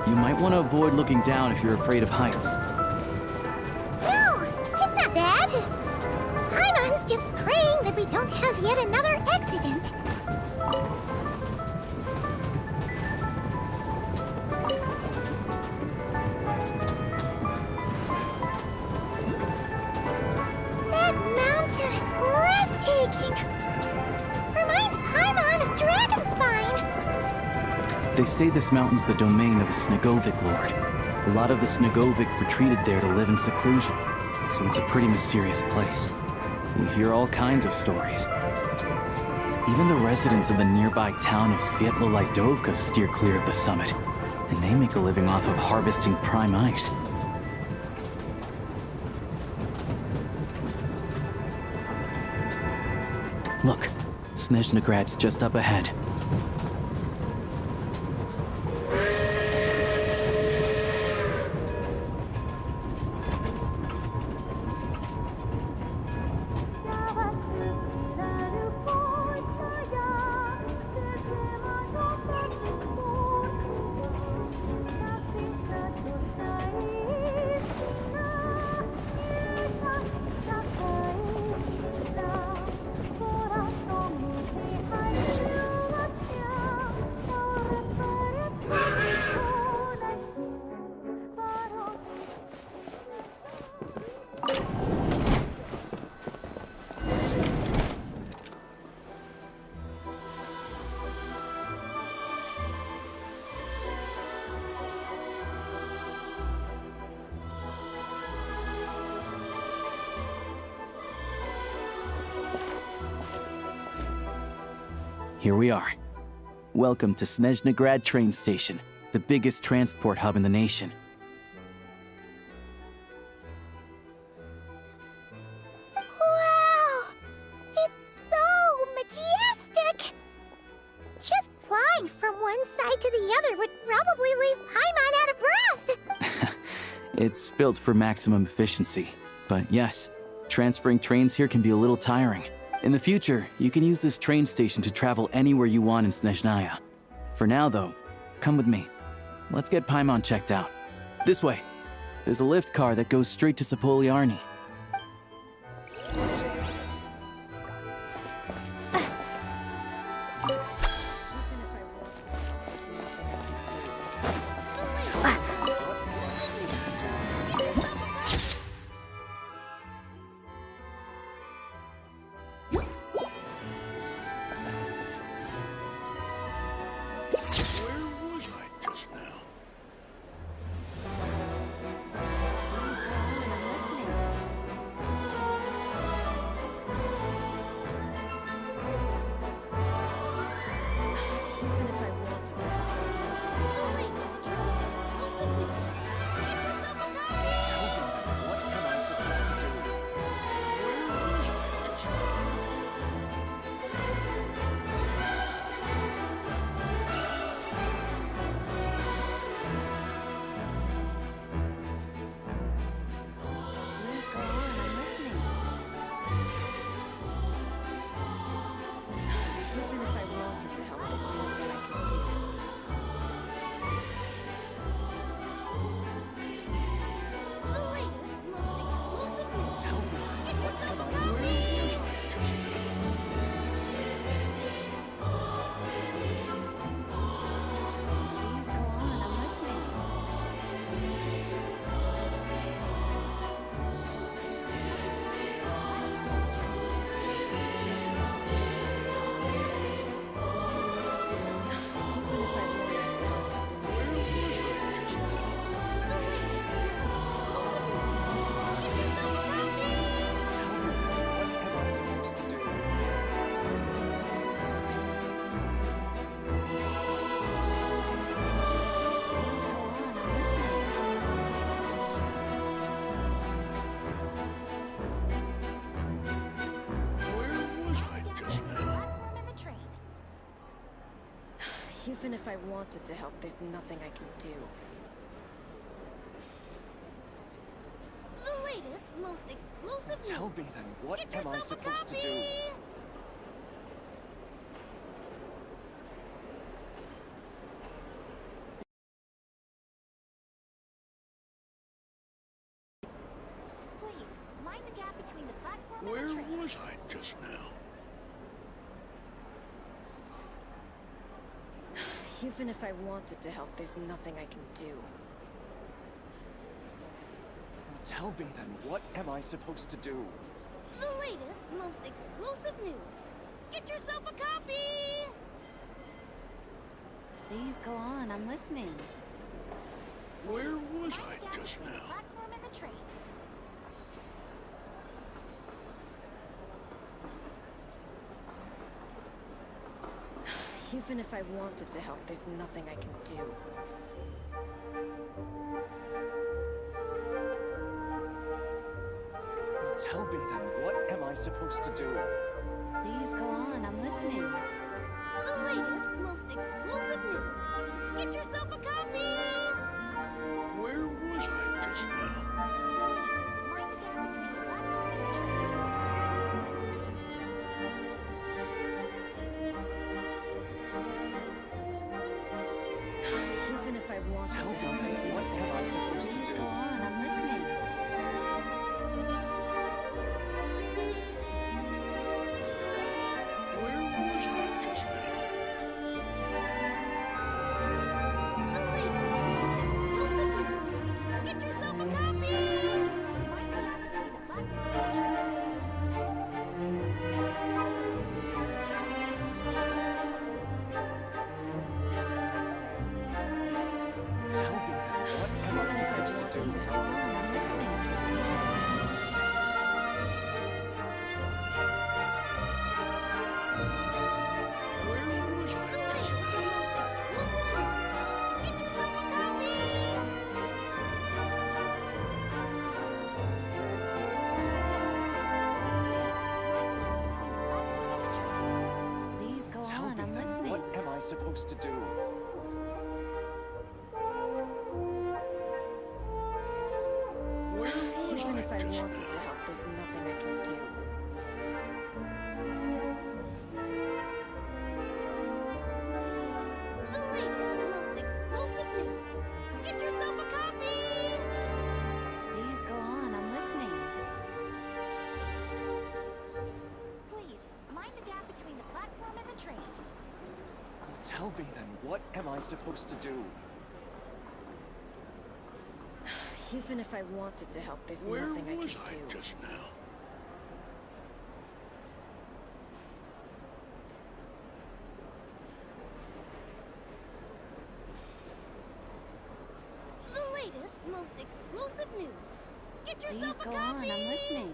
S10: You might want to avoid looking down if you're afraid of heights.
S1: No, it's not that. Paimon's just praying that we don't have yet another accident. That mountain is breathtaking. Reminds Paimon of Dragonspine.
S10: They say this mountain's the domain of a Snegovic lord. A lot of the Snegovic retreated there to live in seclusion, so it's a pretty mysterious place. You hear all kinds of stories. Even the residents of the nearby town of Svietlo-Lidovka steer clear of the summit, and they make a living off of harvesting prime ice. Look, Snezhnograd's just up ahead. Here we are. Welcome to Snezhnograd train station, the biggest transport hub in the nation.
S1: Wow! It's so majestic! Just flying from one side to the other would probably leave Paimon out of breath!
S10: It's built for maximum efficiency, but yes, transferring trains here can be a little tiring. In the future, you can use this train station to travel anywhere you want in Snezhnaya. For now, though, come with me. Let's get Paimon checked out. This way. There's a lift car that goes straight to Sapoliarni.
S6: Even if I wanted to help, there's nothing I can do.
S1: The latest, most explosive news.
S18: Tell me then, what
S1: Get
S18: am I
S1: yourself a
S18: supposed to
S1: copy!
S18: do?
S1: Please, mind the gap between the platform
S17: Where
S1: and the train.
S17: was I just now?
S6: Even if I wanted to help, there's nothing I can do.
S18: Tell me then, what am I supposed to do?
S1: The latest, most explosive news. Get yourself a copy!
S9: Please go on, I'm listening.
S17: Where was
S1: Mind
S17: I
S1: the gap
S17: just
S1: between the
S17: now?
S1: platform and the train.
S6: Even if I wanted to help, there's nothing I can do.
S18: Tell me then, what am I supposed to do?
S9: Please go on, I'm listening.
S1: The latest, most explosive news. Get yourself a copy!
S17: Where was I just now?
S1: Please, mind the gap between the platform and the train.
S6: Even if I wanted
S18: Tell
S6: to
S18: me
S6: help, there's
S18: then, what
S6: nothing
S18: am
S6: I
S18: I
S6: can do.
S18: supposed to
S9: Please
S18: do?
S9: go on, I'm listening.
S17: Where was I just now?
S1: The latest, most explosive news. Get yourself a copy! Mind the gap between the platform and the train.
S18: Tell me then, what am I supposed to do?
S9: Please go on, I'm listening.
S17: Where was I
S1: The
S17: just
S1: latest,
S17: now?
S1: most explosive news. Get yourself a copy!
S9: Please go
S18: Tell
S9: on,
S18: me
S9: I'm
S18: then,
S9: listening.
S18: what am I supposed to do?
S17: Where was
S6: Even
S17: I
S6: if I
S17: just
S6: wanted to
S17: now?
S6: help, there's nothing I can do.
S1: The latest, most explosive news. Get yourself a copy!
S9: Please go on, I'm listening.
S1: Please, mind the gap between the platform and the train.
S18: Tell me then, what am I supposed to do?
S6: Even if I wanted to help, there's
S17: Where
S6: nothing I
S17: was
S6: can
S17: I
S6: do.
S17: just now?
S1: The latest, most explosive news. Get
S9: Please
S1: yourself
S9: go
S1: a
S9: on,
S1: copy!
S9: I'm listening.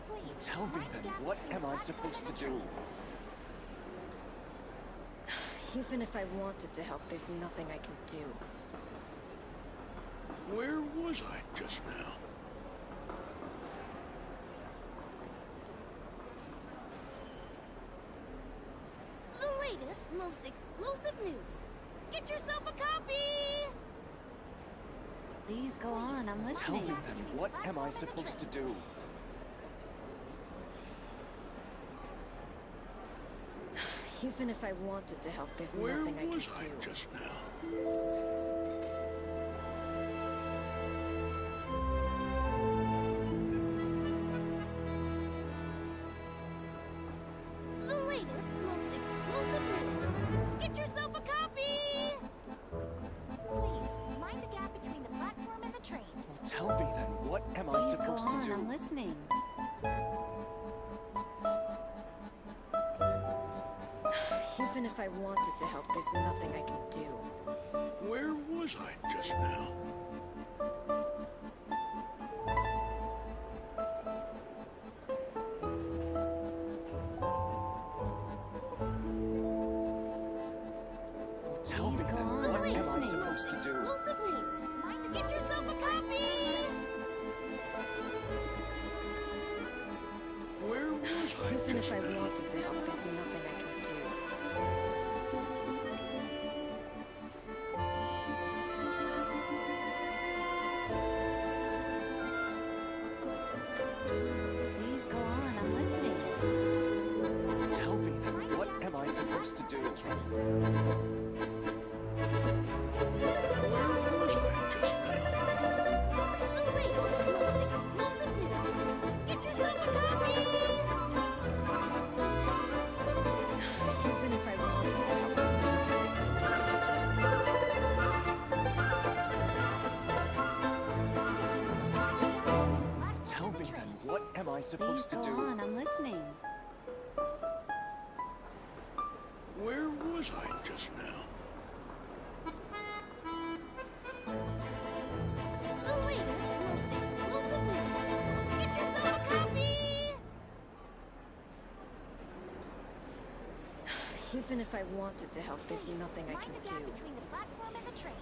S1: Please,
S18: Tell me
S1: mind the
S18: then,
S1: gap
S18: what
S1: between
S18: am
S1: the
S18: I
S1: platform
S18: supposed to
S1: and the
S18: do?
S1: train.
S6: Even if I wanted to help, there's nothing I can do.
S17: Where was I just now?
S1: The latest, most explosive news. Get yourself a copy!
S9: Please go on, I'm
S18: Tell me
S9: listening.
S18: then, what am I supposed to do?
S6: Even if I wanted to help, there's
S17: Where
S6: nothing I can
S17: was
S6: do.
S17: I just now?
S1: The latest, most explosive news. Get yourself a copy! Please, mind the gap between the platform and the train.
S18: Tell me then, what am I
S9: Please go
S18: supposed to
S9: on,
S18: do?
S9: I'm listening.
S6: Even if I wanted to help, there's nothing I can do.
S17: Where was I just now?
S18: Tell me
S9: Please go
S18: then,
S9: on,
S1: The
S18: what am I
S1: latest,
S18: supposed
S1: most
S18: to do?
S1: explosive news. Get yourself a copy!
S17: Where was I
S6: Even
S17: just
S6: if I
S17: now?
S6: wanted to help, there's nothing I can do. Even if I wanted to help, there's nothing I can do.
S18: Tell me then, what am I supposed to do?
S9: I'm listening.
S17: Where was I just now?
S1: The latest, most exclusive news. Get yourself a copy!
S6: Even if I wanted to help, there's nothing I can
S1: Mind the gap
S6: do.
S1: between the platform and the train.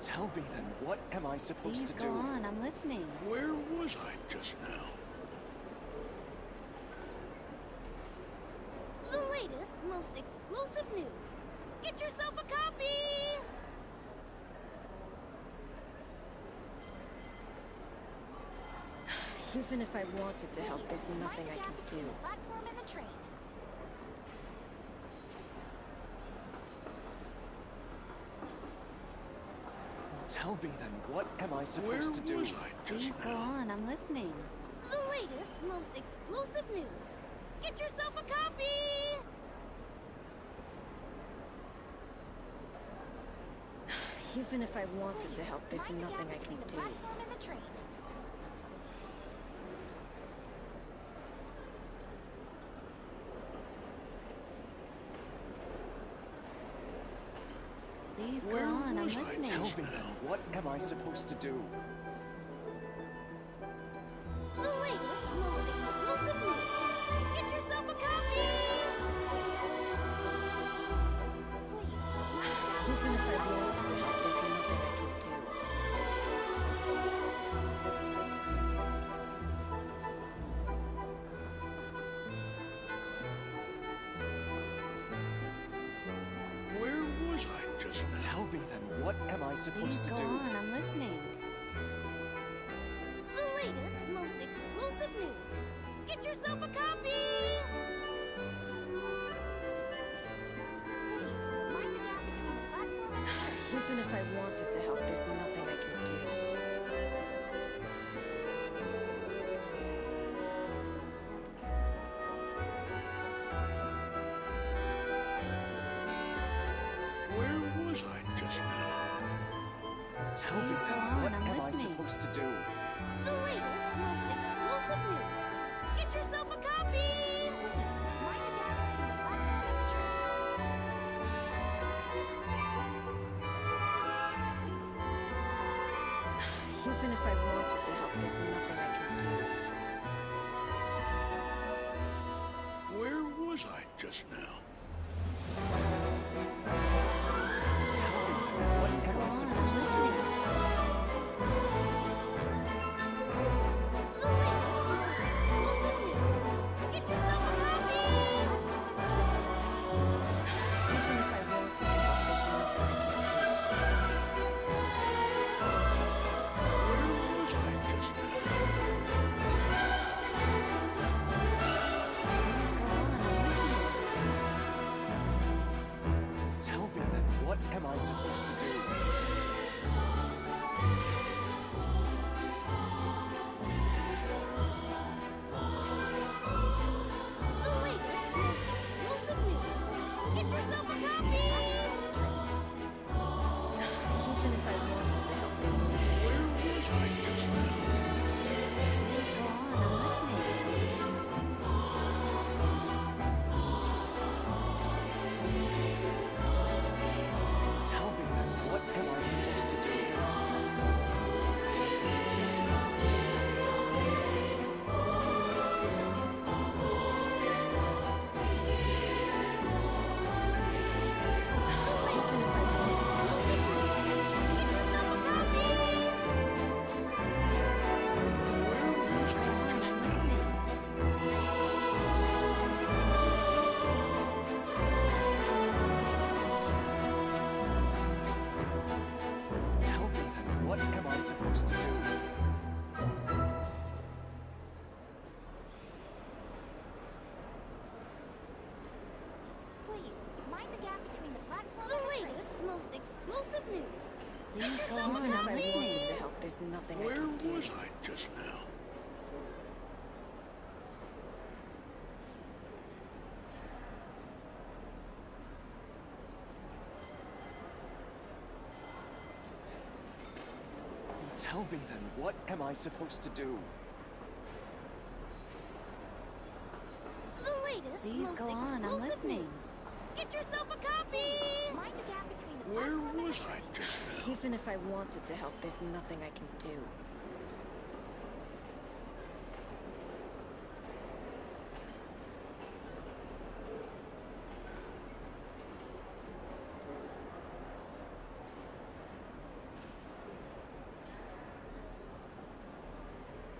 S18: Tell me then, what am I supposed
S9: Please
S18: to
S9: go
S18: do?
S9: on, I'm listening.
S17: Where was I just now?
S1: The latest, most exclusive news. Get yourself a copy!
S6: Even if I wanted to help, there's nothing I can do.
S1: The platform and the train.
S18: Tell me then, what am I supposed to do?
S17: Where was I
S9: Please
S17: just
S9: go
S17: now?
S9: on, I'm listening.
S1: The latest, most exclusive news. Get yourself a copy!
S6: Even if I wanted to help, there's
S1: Mind the
S6: nothing
S1: gap
S6: I
S1: between
S6: can
S1: the
S6: do.
S1: platform and the train.
S9: Please go
S17: Where
S9: on, I'm
S17: was I
S9: listening.
S18: Tell
S17: just
S18: me
S17: now?
S18: then, what am I supposed to do?
S1: The latest, most exclusive news. Get yourself a copy!
S6: Even if I wanted to help, there's nothing I can do.
S17: Where was I just now?
S18: Tell me then, what am I supposed
S9: Please
S18: to
S9: go
S18: do?
S9: on, I'm listening.
S1: The latest, most exclusive news. Get yourself a copy! Mind the gap between the platform and the train.
S6: Even if I wanted to help, there's nothing I can do.
S17: Where was I just now?
S18: Tell me
S9: Please go
S18: then,
S9: on,
S18: what
S9: I'm
S18: am I
S9: listening.
S18: supposed to do?
S1: The latest, most exclusive news. Get yourself a copy! Mind the gap between the platform and the train.
S6: Even if I wanted to help, there's nothing I can do.
S17: Where was I just now?
S18: Tell me then, what am I supposed to do?
S1: The latest, most exclusive news. Get yourself a copy!
S6: Even if I wanted to help, there's nothing I can do.
S17: Where was I just now?
S9: Please go on, I'm listening.
S6: there's nothing I can do.
S17: Where was I just now?
S18: Tell me then, what am I supposed to do?
S1: The latest.
S9: Please go on, I'm listening.
S1: News. Get yourself a copy! Mind the gap between the
S17: Where
S1: platform and
S17: was
S1: the
S17: I
S1: train.
S17: just now?
S6: Even if I wanted to help, there's nothing I can do.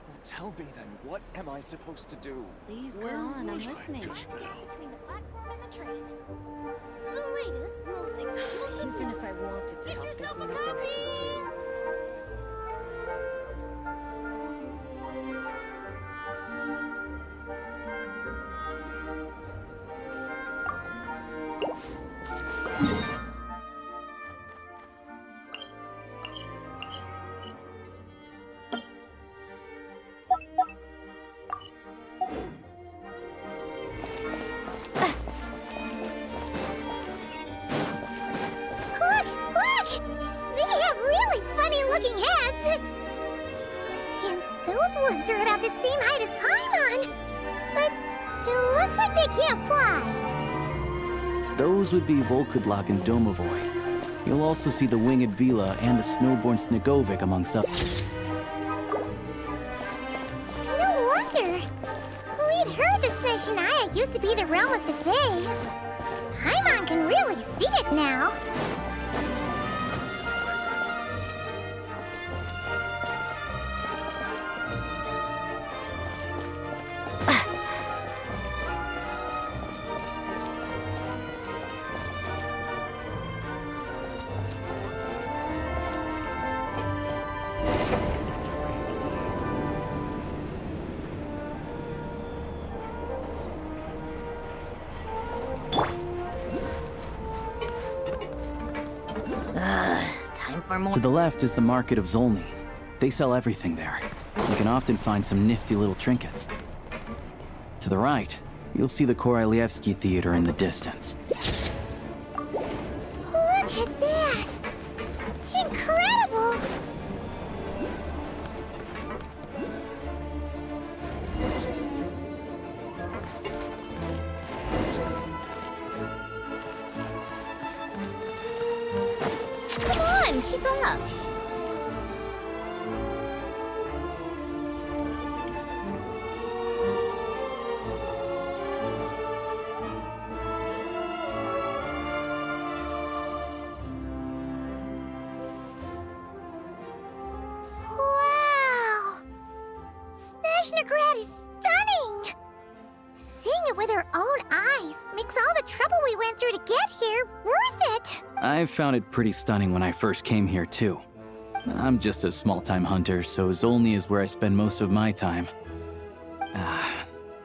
S18: Well, tell me then, what am I supposed to do?
S9: Please go
S17: Where
S9: on, I'm
S17: was I
S9: listening.
S17: just
S1: Mind the
S17: now?
S1: gap between the platform and the train. The latest, most exclusive
S6: Even if
S1: news.
S6: I wanted to
S1: Get
S6: help, there's
S1: yourself a
S6: nothing I
S1: copy!
S6: can do.
S1: Look! Look! They have really funny-looking heads! And those ones are about the same height as Paimon! But it looks like they can't fly!
S10: Those would be Volkudlak and Domovoy. You'll also see the winged Vila and the snowborn Snegovic amongst others.
S1: No wonder! We'd heard that Snezhnaya used to be the realm of the Fae. Paimon can really see it now!
S2: Time for more.
S10: To the left is the market of Zolny. They sell everything there. You can often find some nifty little trinkets. To the right, you'll see the Korolievsky Theater in the distance.
S1: Look at that! Incredible! Come on, keep up! Wow! Snezhnegrad is stunning! Seeing it with our own eyes makes all the trouble we went through to get here worth it!
S10: I found it pretty stunning when I first came here, too. I'm just a small-time hunter, so Zolny is where I spend most of my time.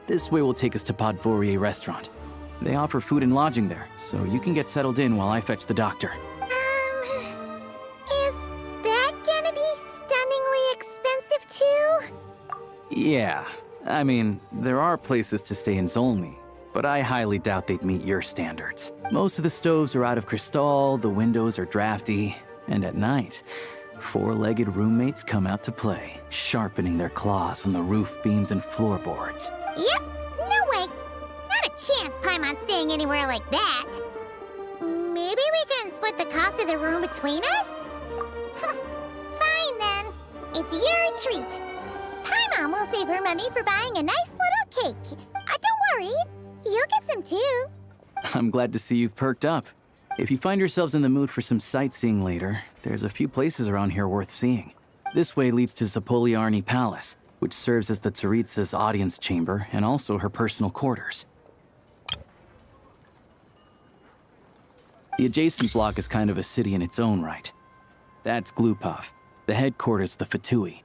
S10: This way will take us to Podvorier Restaurant. They offer food and lodging there, so you can get settled in while I fetch the doctor.
S1: Is that gonna be stunningly expensive too?
S10: Yeah, I mean, there are places to stay in Zolny, but I highly doubt they'd meet your standards. Most of the stoves are out of crystal, the windows are drafty, and at night, four-legged roommates come out to play, sharpening their claws on the roof beams and floorboards.
S1: Yep, no way! Not a chance Paimon's staying anywhere like that! Maybe we can split the cost of the room between us? Fine then, it's your treat. Paimon will save her money for buying a nice little cake. Don't worry, you'll get some too.
S10: I'm glad to see you've perked up. If you find yourselves in the mood for some sightseeing later, there's a few places around here worth seeing. This way leads to Zapoliarny Palace, which serves as the Tsaritsa's audience chamber and also her personal quarters. The adjacent block is kind of a city in its own right. That's Glupov, the headquarters of the Fatui.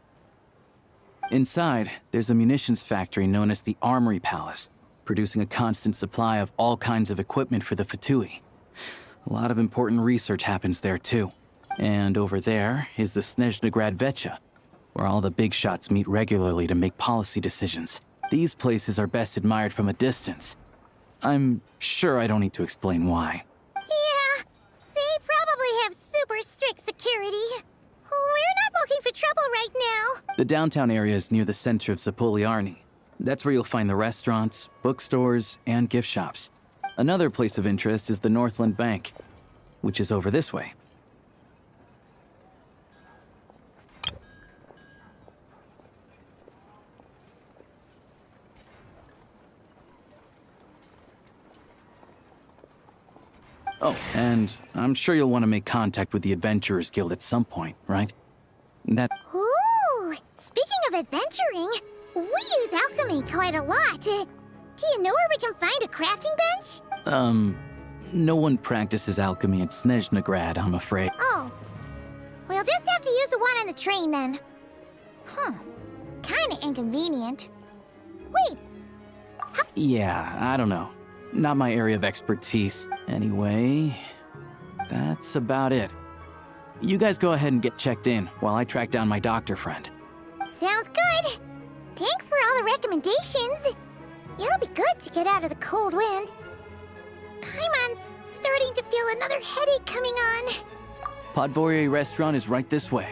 S10: Inside, there's a munitions factory known as the Armory Palace, producing a constant supply of all kinds of equipment for the Fatui. A lot of important research happens there, too. And over there is the Snezhnegrad Vecha, where all the big shots meet regularly to make policy decisions. These places are best admired from a distance. I'm sure I don't need to explain why.
S1: Yeah, they probably have super strict security. We're not looking for trouble right now.
S10: The downtown area is near the center of Zapoliarny. That's where you'll find the restaurants, bookstores, and gift shops. Another place of interest is the Northland Bank, which is over this way. Oh, and I'm sure you'll want to make contact with the Adventurers Guild at some point, right?
S1: Ooh, speaking of adventuring, we use alchemy quite a lot. Do you know where we can find a crafting bench?
S10: No one practices alchemy at Snezhnegrad, I'm afraid.
S1: Oh, we'll just have to use the one on the train then. Kinda inconvenient. Wait,
S10: Yeah, I don't know. Not my area of expertise. Anyway, that's about it. You guys go ahead and get checked in while I track down my doctor friend.
S1: sounds good. Thanks for all the recommendations. It'll be good to get out of the cold wind. Paimon's starting to feel another headache coming on.
S10: Podvorye restaurant is right this way.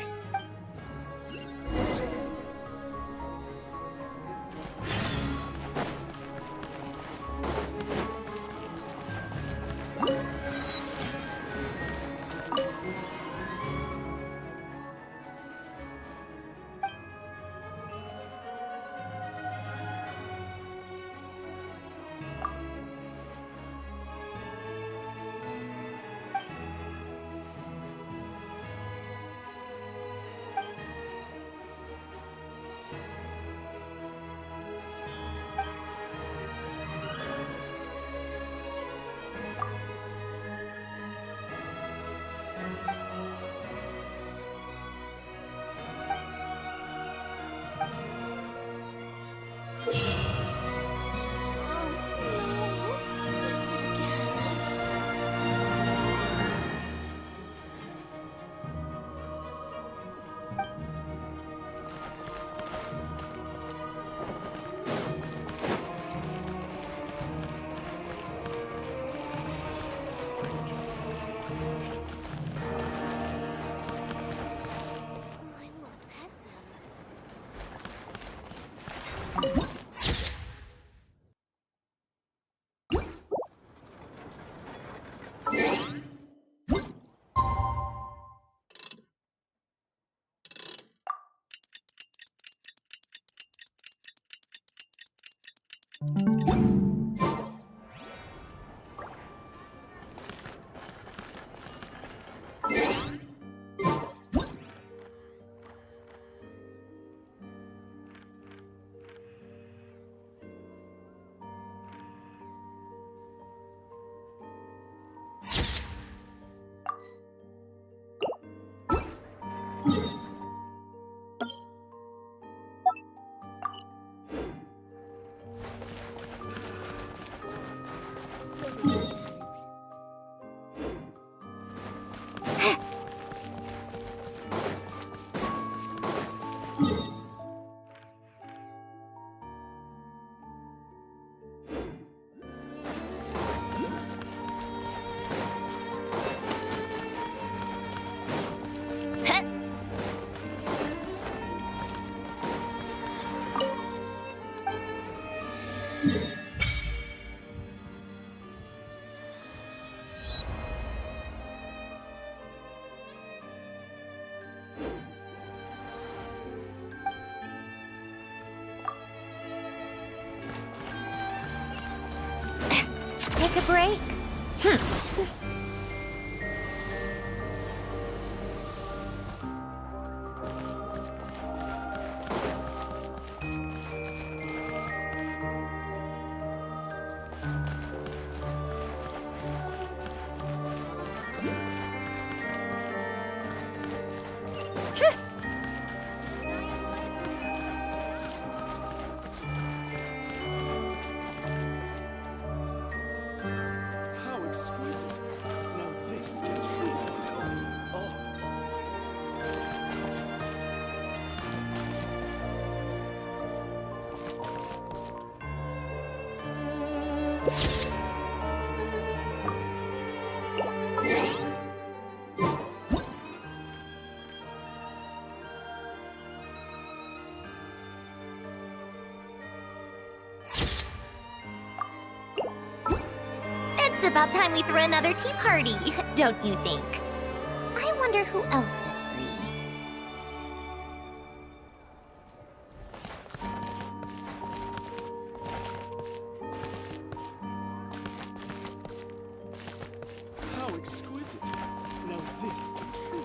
S1: Take a break?
S18: How exquisite.
S1: It's about time we threw another tea party, don't you think? I wonder who else is free.
S18: How exquisite. Now this can truly...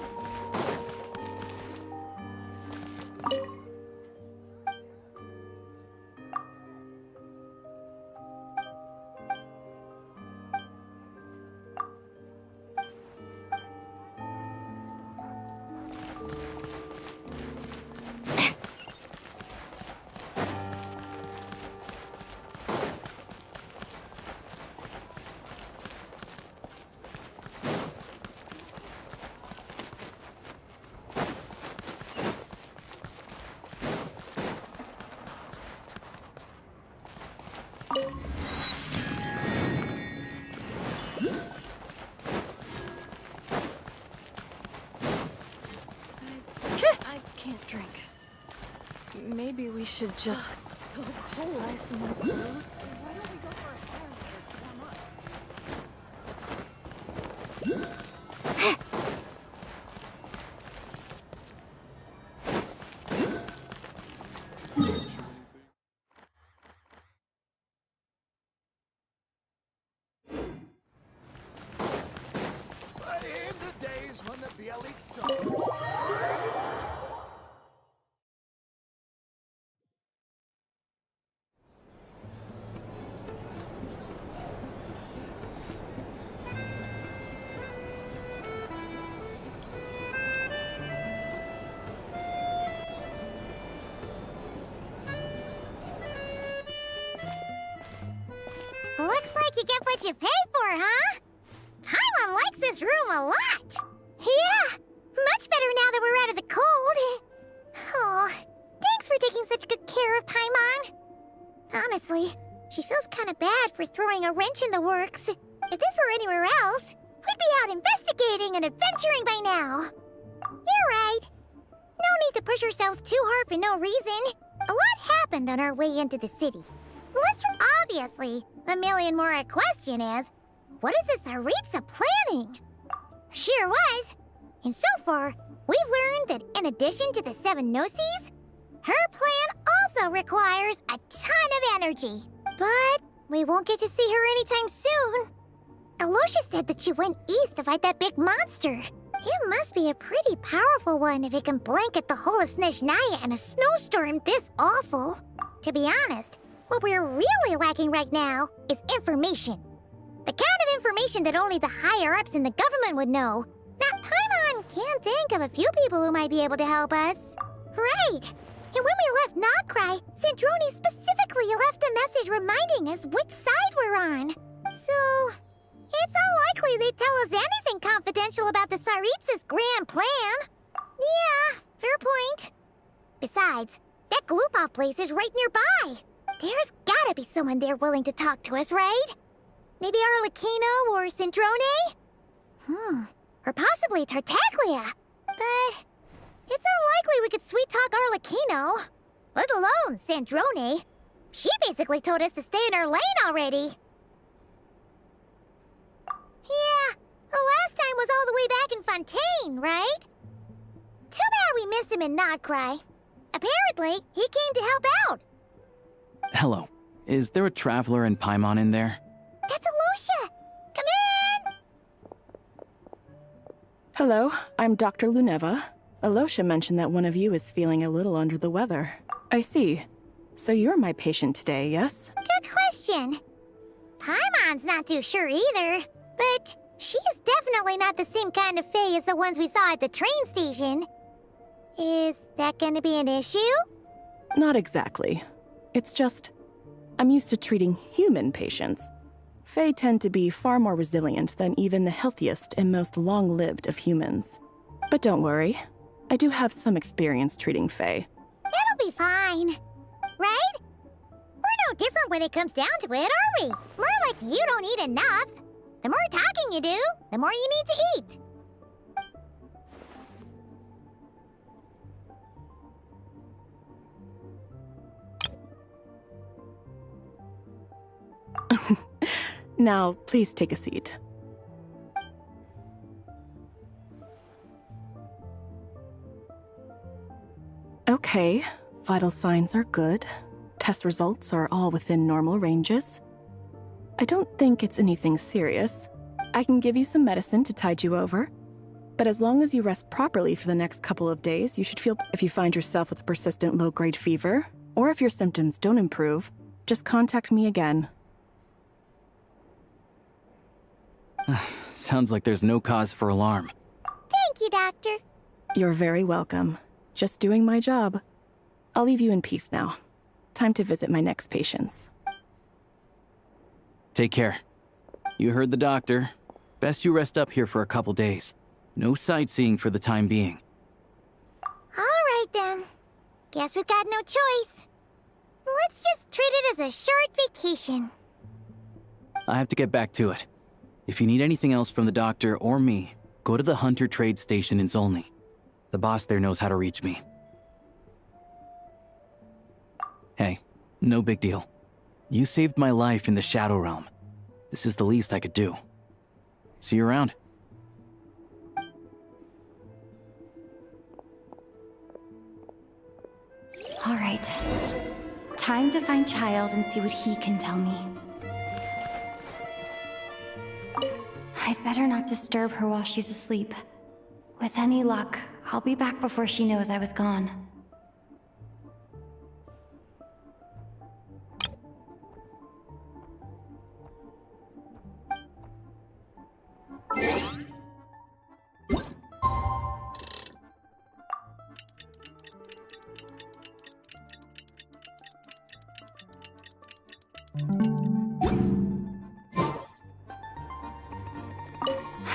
S6: I can't drink. Maybe we should just...
S14: So cold.
S6: Buy some more clothes? Why don't we go for a fire later to warm up?
S17: But in the days when the Bialik songs...
S1: Looks like you get what you pay for, huh? Paimon likes this room a lot. Yeah, much better now that we're out of the cold. Oh, thanks for taking such good care of Paimon. Honestly, she feels kind of bad for throwing a wrench in the works. If this were anywhere else, we'd be out investigating and adventuring by now. You're right. No need to push ourselves too hard for no reason. A lot happened on our way into the city. Obviously, the million more question is, what is this Aritza planning? Sure was. And so far, we've learned that in addition to the 7 Gnosis, her plan also requires a ton of energy. But we won't get to see her anytime soon. Alosha said that she went east to fight that big monster. It must be a pretty powerful one if it can blanket the whole of Snezhnaya in a snowstorm this awful. To be honest, what we're really lacking right now is information. The kind of information that only the higher-ups in the government would know. Now, Paimon can think of a few people who might be able to help us. Right. And when we left Nokrai, Sandrone specifically left a message reminding us which side we're on. So, it's unlikely they'd tell us anything confidential about the Tsaritsa's grand plan. Yeah, fair point. Besides, that Glupov place is right nearby. There's gotta be someone there willing to talk to us, right? Maybe Arlecchino or Sandrone? Or possibly Tartaglia. But it's unlikely we could sweet-talk Arlecchino. Let alone Sandrone. She basically told us to stay in her lane already. Yeah, the last time was all the way back in Fontaine, right? Too bad we missed him in Nokrai. Apparently, he came to help out.
S10: Hello. Is there a traveler and Paimon in there?
S1: That's Alosha! Come in!
S14: Hello, I'm Dr. Luneva. Alosha mentioned that one of you is feeling a little under the weather. I see. So you're my patient today, yes?
S1: Good question. Paimon's not too sure either, but she's definitely not the same kind of fae as the ones we saw at the train station. Is that gonna be an issue?
S14: Not exactly. It's just, I'm used to treating human patients. Fae tend to be far more resilient than even the healthiest and most long-lived of humans. But don't worry, I do have some experience treating Fae.
S1: It'll be fine. Right? We're no different when it comes down to it, are we? More like you don't eat enough. The more talking you do, the more you need to eat.
S14: Now, please take a seat. Okay, vital signs are good. Test results are all within normal ranges. I don't think it's anything serious. I can give you some medicine to tide you over. But as long as you rest properly for the next couple of days, you should feel. If you find yourself with a persistent low-grade fever, or if your symptoms don't improve, just contact me again.
S10: Sounds like there's no cause for alarm.
S1: Thank you, Doctor.
S14: You're very welcome. Just doing my job. I'll leave you in peace now. Time to visit my next patients.
S10: Take care. You heard the doctor. Best you rest up here for a couple days. No sightseeing for the time being.
S1: All right, then. Guess we've got no choice. Let's just treat it as a short vacation.
S10: I have to get back to it. If you need anything else from the doctor or me, go to the Hunter Trade Station in Zolny. The boss there knows how to reach me. Hey, no big deal. You saved my life in the Shadow Realm. This is the least I could do. See you around.
S3: All right. Time to find Child and see what he can tell me. I'd better not disturb her while she's asleep. With any luck, I'll be back before she knows I was gone.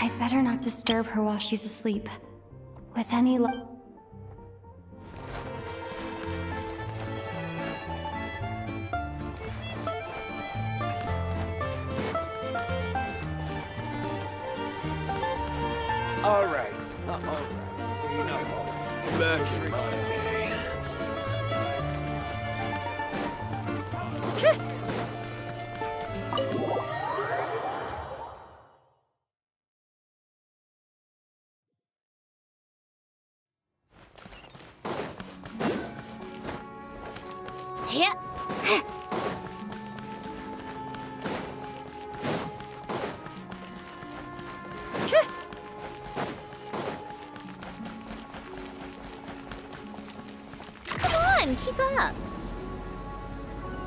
S3: I'd better not disturb her while she's asleep. With any luck.
S17: All right. All right. Enough. Back in my day.
S1: Yep. Come on, keep up.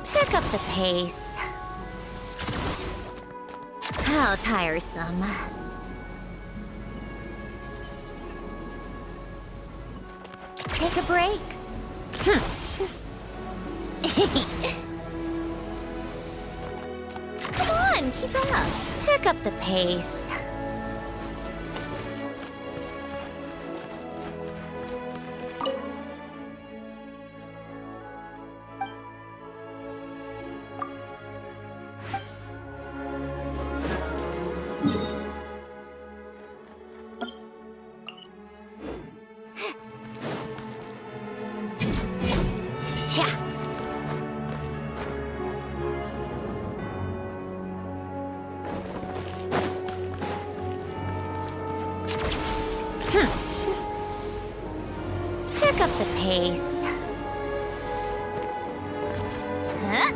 S1: Pick up the pace. How tiresome. Take a break. Come on, keep up. Pick up the pace. Cha. Pick up the pace. Huh?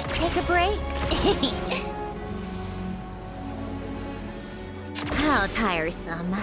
S1: Take a break. How tiresome.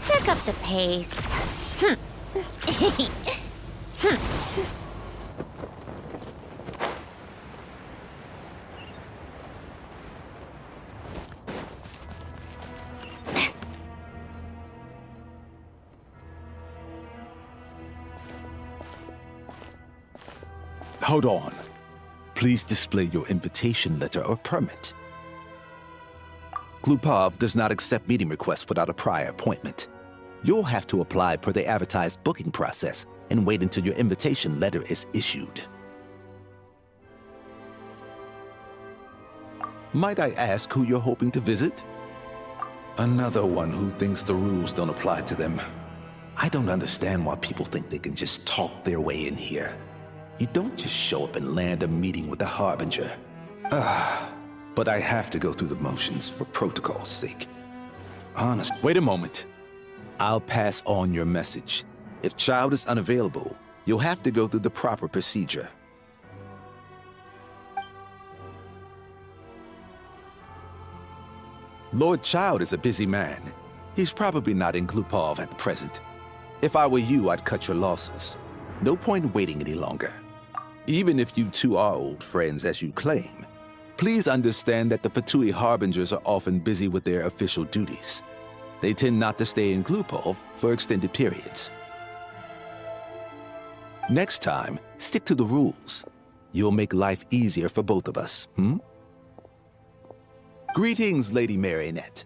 S1: Pick up the pace.
S19: Hold on. Please display your invitation letter or permit. Glupov does not accept meeting requests without a prior appointment. You'll have to apply per the advertised booking process and wait until your invitation letter is issued. Might I ask who you're hoping to visit? Another one who thinks the rules don't apply to them. I don't understand why people think they can just talk their way in here. You don't just show up and land a meeting with the Harbinger. But I have to go through the motions for protocol's sake. Honest. Wait a moment. I'll pass on your message. If Child is unavailable, you'll have to go through the proper procedure. Lord Child is a busy man. He's probably not in Glupov at the present. If I were you, I'd cut your losses. No point waiting any longer. Even if you two are old friends as you claim, please understand that the Fatui Harbingers are often busy with their official duties. They tend not to stay in Glupov for extended periods. Next time, stick to the rules. You'll make life easier for both of us, Greetings, Lady Marionette.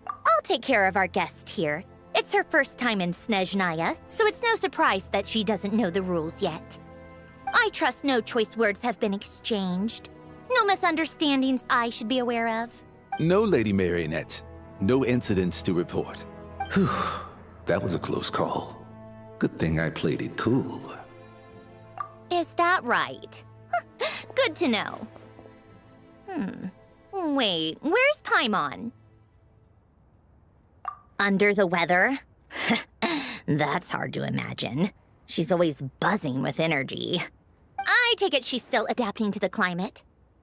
S1: I'll take care of our guest here. It's her first time in Snezhnaya, so it's no surprise that she doesn't know the rules yet. I trust no choice words have been exchanged. No misunderstandings I should be aware of.
S19: No, Lady Marionette. No incidents to report. Whew, that was a close call. Good thing I played it cool.
S1: Is that right? Good to know. Wait, where's Paimon? Under the weather? That's hard to imagine. She's always buzzing with energy. I take it she's still adapting to the climate.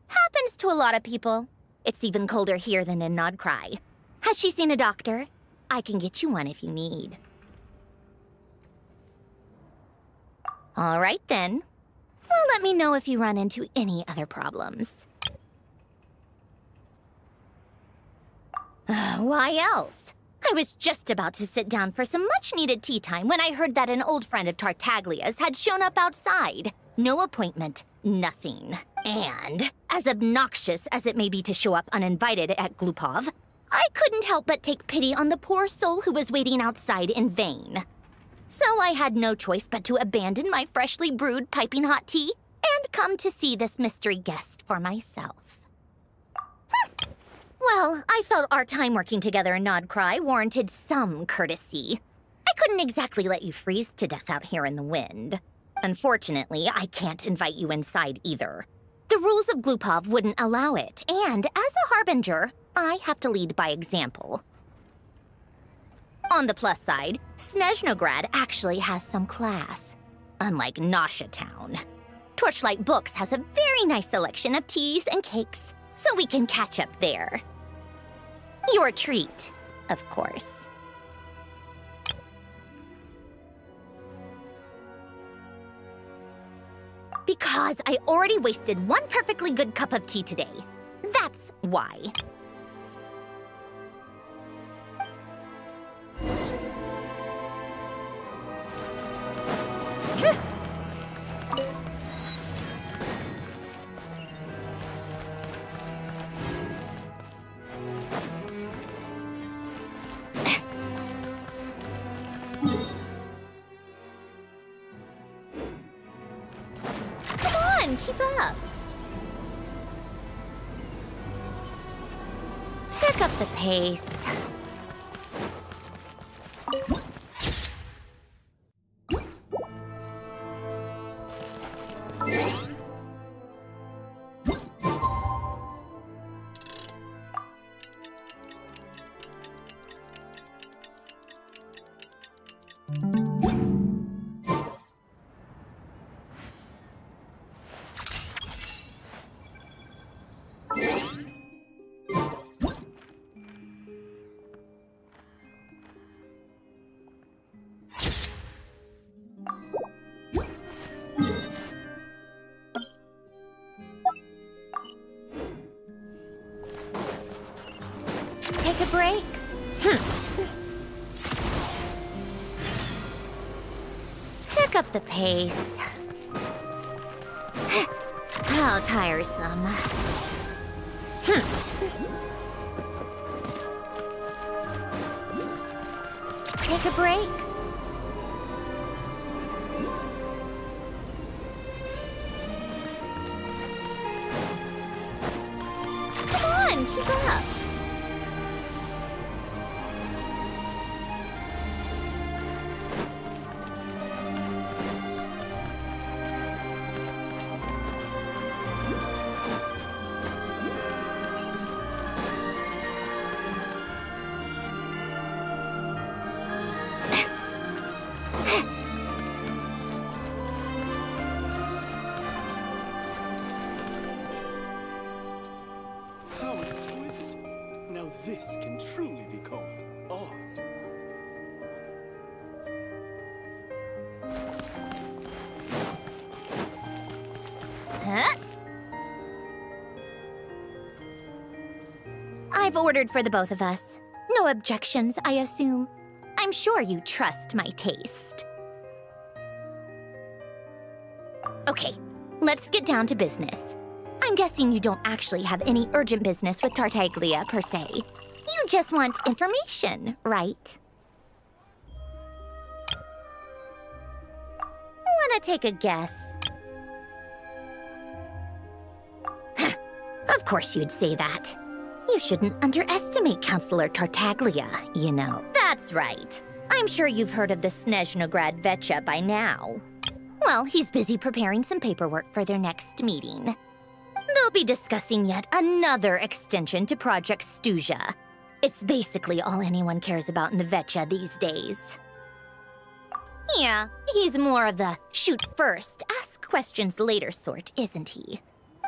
S1: Happens to a lot of people. It's even colder here than in Nodcry. Has she seen a doctor? I can get you one if you need. All right then. Well, let me know if you run into any other problems. Why else? I was just about to sit down for some much-needed tea time when I heard that an old friend of Tartaglia's had shown up outside. No appointment, nothing. And, as obnoxious as it may be to show up uninvited at Glupov, I couldn't help but take pity on the poor soul who was waiting outside in vain. So I had no choice but to abandon my freshly brewed piping hot tea and come to see this mystery guest for myself. Well, I felt our time working together in Nodcry warranted some courtesy. I couldn't exactly let you freeze to death out here in the wind. Unfortunately, I can't invite you inside either. The rules of Glupov wouldn't allow it, and as a Harbinger, I have to lead by example. On the plus side, Snezhnograd actually has some class, unlike Nosha Town. Torchlight Books has a very nice selection of teas and cakes, so we can catch up there. Your treat, of course. Because I already wasted one perfectly good cup of tea today. That's why. Keep up. Pick up the pace. Take a break? Pick up the pace. How tiresome. Take a break? Come on, keep up.
S18: How exquisite. Now this can truly be called art.
S1: Huh? I've ordered for the both of us. No objections, I assume. I'm sure you trust my taste. Okay, let's get down to business. I'm guessing you don't actually have any urgent business with Tartaglia, per se. You just want information, right? Wanna take a guess? Of course you'd say that. You shouldn't underestimate Counselor Tartaglia, you know. That's right. I'm sure you've heard of the Snezhnograd Vecha by now. Well, he's busy preparing some paperwork for their next meeting. They'll be discussing yet another extension to Project Stuzha. It's basically all anyone cares about in the Vecha these days. Yeah, he's more of the shoot first, ask questions later sort, isn't he?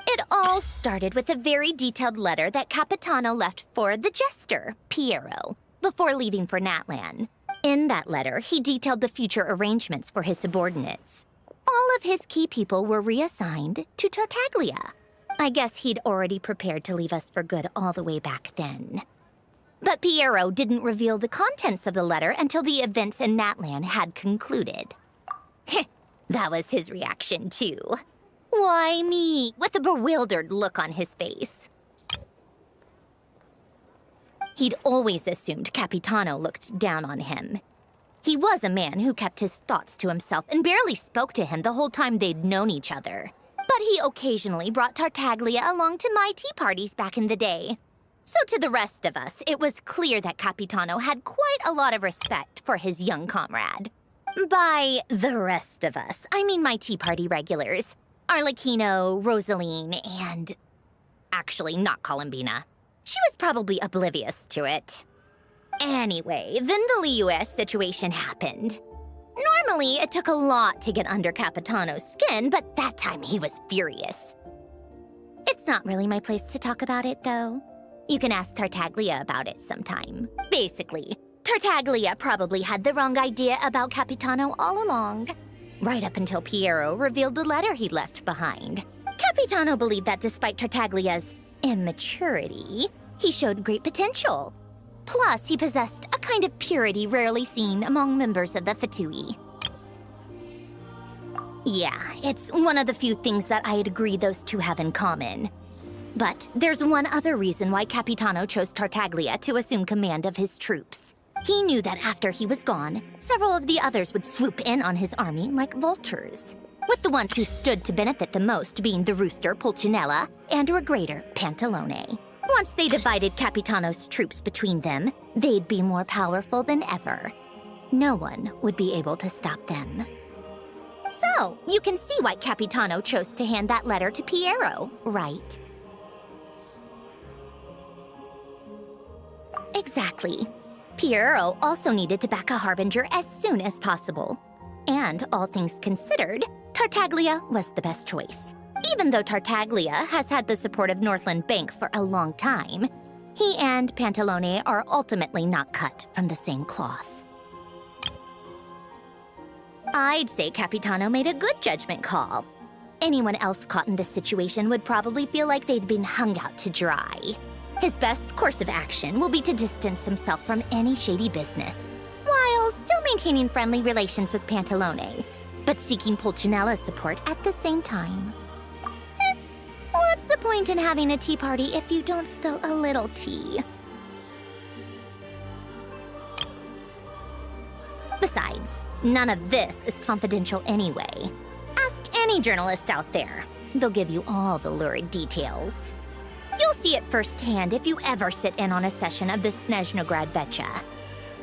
S1: It all started with a very detailed letter that Capitano left for the jester, Piero, before leaving for Natlan. In that letter, he detailed the future arrangements for his subordinates. All of his key people were reassigned to Tartaglia. I guess he'd already prepared to leave us for good all the way back then. But Piero didn't reveal the contents of the letter until the events in Natlan had concluded. That was his reaction, too. Why me? With a bewildered look on his face. He'd always assumed Capitano looked down on him. He was a man who kept his thoughts to himself and barely spoke to him the whole time they'd known each other. But he occasionally brought Tartaglia along to my tea parties back in the day. So to the rest of us, it was clear that Capitano had quite a lot of respect for his young comrade. By the rest of us, I mean my tea party regulars. Arlecchino, Rosaline, and... actually, not Columbina. She was probably oblivious to it. Anyway, then the Liues situation happened. Normally, it took a lot to get under Capitano's skin, but that time he was furious. It's not really my place to talk about it, though. You can ask Tartaglia about it sometime. Basically, Tartaglia probably had the wrong idea about Capitano all along. Right up until Piero revealed the letter he'd left behind. Capitano believed that despite Tartaglia's immaturity, he showed great potential. Plus, he possessed a kind of purity rarely seen among members of the Fatui. Yeah, it's one of the few things that I'd agree those two have in common. But there's one other reason why Capitano chose Tartaglia to assume command of his troops. He knew that after he was gone, several of the others would swoop in on his army like vultures, with the ones who stood to benefit the most being the rooster Pulcinella and Regrator Pantalone. Once they divided Capitano's troops between them, they'd be more powerful than ever. No one would be able to stop them. So, you can see why Capitano chose to hand that letter to Piero, right? Exactly. Piero also needed to back a harbinger as soon as possible. And all things considered, Tartaglia was the best choice. Even though Tartaglia has had the support of Northland Bank for a long time, he and Pantalone are ultimately not cut from the same cloth. I'd say Capitano made a good judgment call. Anyone else caught in this situation would probably feel like they'd been hung out to dry.
S20: His best course of action will be to distance himself from any shady business, while still maintaining friendly relations with Pantalone, but seeking Pulcinella's support at the same time. What's the point in having a tea party if you don't spill a little tea? Besides, none of this is confidential anyway. Ask any journalist out there. They'll give you all the lurid details. You'll see it firsthand if you ever sit in on a session of the Snezhnograd Vecha.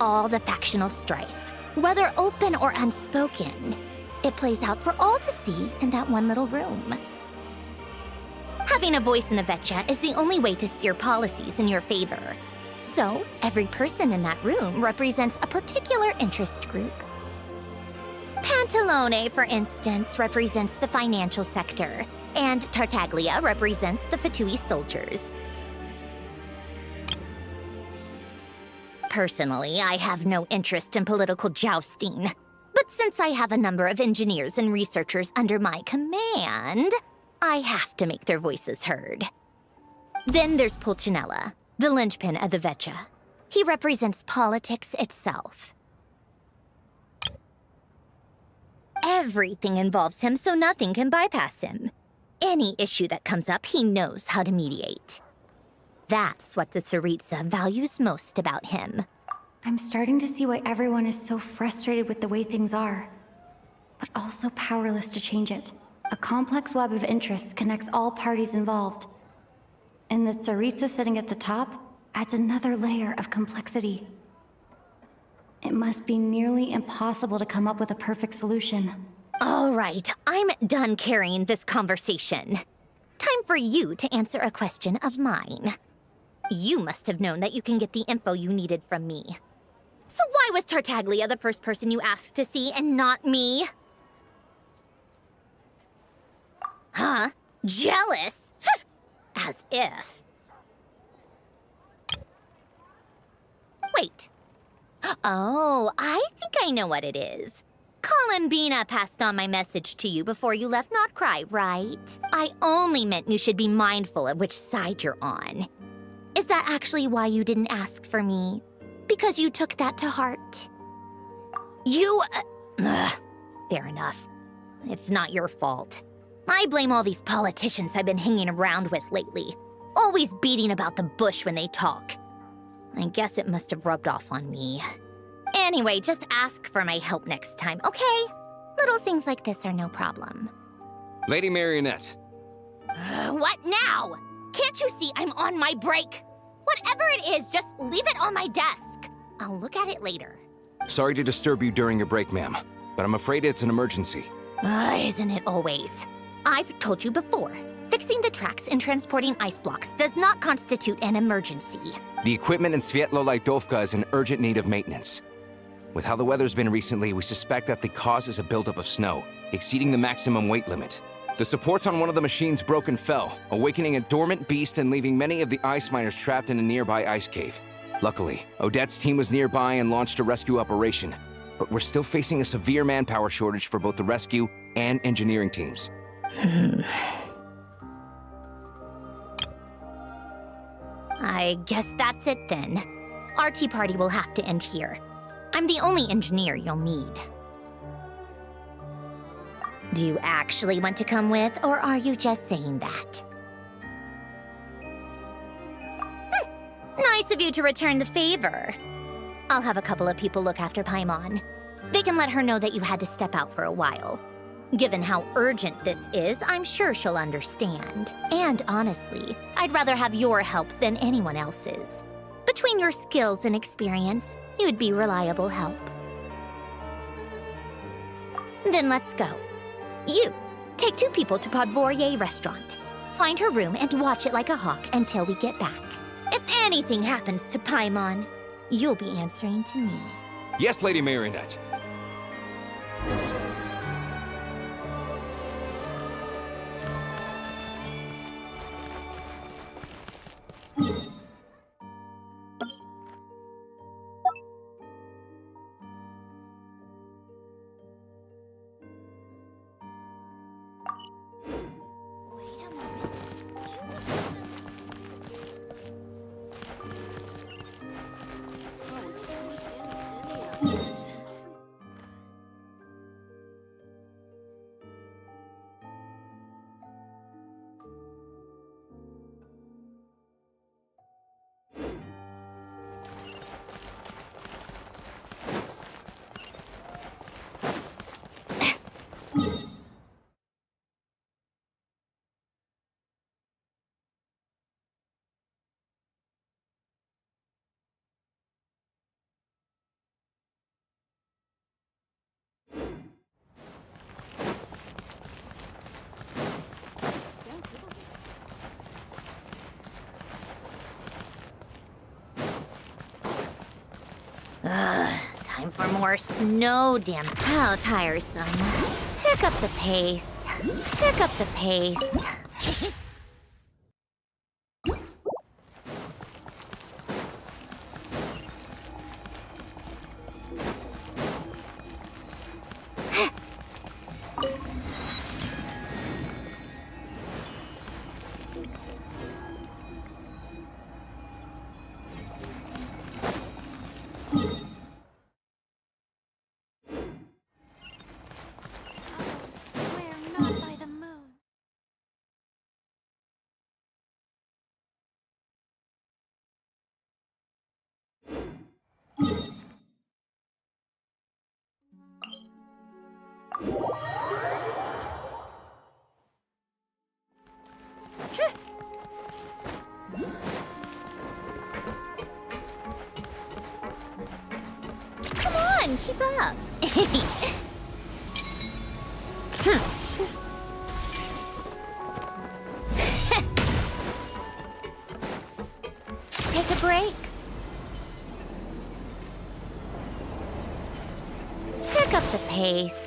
S20: All the factional strife, whether open or unspoken, it plays out for all to see in that one little room. Having a voice in the Vecha is the only way to steer policies in your favor. So, every person in that room represents a particular interest group. Pantalone, for instance, represents the financial sector, and Tartaglia represents the Fatui soldiers. Personally, I have no interest in political jousting, but since I have a number of engineers and researchers under my command, I have to make their voices heard. Then there's Pulcinella, the linchpin of the Vecha. He represents politics itself. Everything involves him, so nothing can bypass him. Any issue that comes up, he knows how to mediate. That's what the Tsaritsa values most about him.
S3: I'm starting to see why everyone is so frustrated with the way things are, but also powerless to change it. A complex web of interests connects all parties involved. And the Tsaritsa sitting at the top adds another layer of complexity. It must be nearly impossible to come up with a perfect solution.
S20: All right, I'm done carrying this conversation. Time for you to answer a question of mine. You must have known that you can get the info you needed from me. So why was Tartaglia the first person you asked to see and not me? Huh? Jealous? As if. Wait. Oh, I think I know what it is. Columbina passed on my message to you before you left Not Cry, right? I only meant you should be mindful of which side you're on. Is that actually why you didn't ask for me? Because you took that to heart? You... fair enough. It's not your fault. I blame all these politicians I've been hanging around with lately. Always beating about the bush when they talk. I guess it must have rubbed off on me. Anyway, just ask for my help next time, okay? Little things like this are no problem.
S12: Lady Marionette.
S20: What now? Can't you see I'm on my break? Whatever it is, just leave it on my desk. I'll look at it later.
S12: Sorry to disturb you during your break, ma'am, but I'm afraid it's an emergency.
S20: Isn't it always? I've told you before, fixing the tracks and transporting ice blocks does not constitute an emergency.
S12: The equipment in Svietlolaidovka is in urgent need of maintenance. With how the weather's been recently, we suspect that the cause is a buildup of snow, exceeding the maximum weight limit. The supports on one of the machines broke and fell, awakening a dormant beast and leaving many of the ice miners trapped in a nearby ice cave. Luckily, Odette's team was nearby and launched a rescue operation, but we're still facing a severe manpower shortage for both the rescue and engineering teams.
S20: I guess that's it then. Our tea party will have to end here. I'm the only engineer you'll need. Do you actually want to come with, or are you just saying that? Nice of you to return the favor. I'll have a couple of people look after Paimon. They can let her know that you had to step out for a while. Given how urgent this is, I'm sure she'll understand. And honestly, I'd rather have your help than anyone else's. Between your skills and experience, you'd be reliable help. Then let's go. You, take 2 people to Podvorye restaurant. Find her room and watch it like a hawk until we get back. If anything happens to Paimon, you'll be answering to me.
S12: Yes, Lady Marionette.
S20: time for more snow damage. How tiresome. Pick up the pace. Pick up the pace. Come on, keep up. Take a break. Pick up the pace.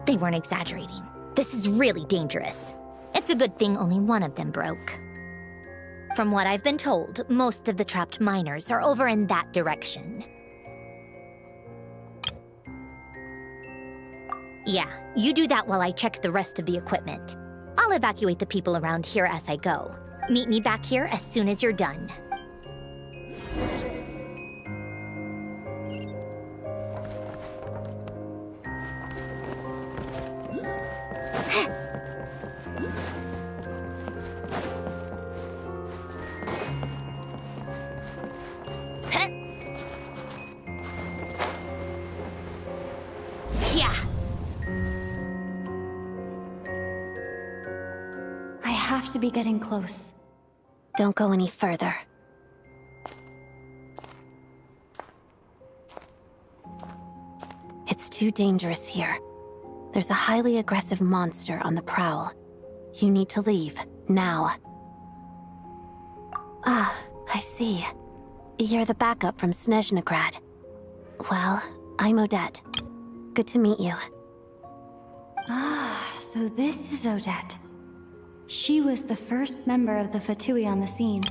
S20: They weren't exaggerating. This is really dangerous. It's a good thing only one of them broke. From what I've been told, most of the trapped miners are over in that direction. Yeah, you do that while I check the rest of the equipment. I'll evacuate the people around here as I go. Meet me back here as soon as you're done. Yeah.
S3: I have to be getting close.
S2: Don't go any further. It's too dangerous here. There's a highly aggressive monster on the prowl. You need to leave, now. Ah, I see. You're the backup from Snezhnegrad. Well, I'm Odette. Good to meet you.
S3: Ah, so this is Odette. She was the first member of the Fatui on the scene.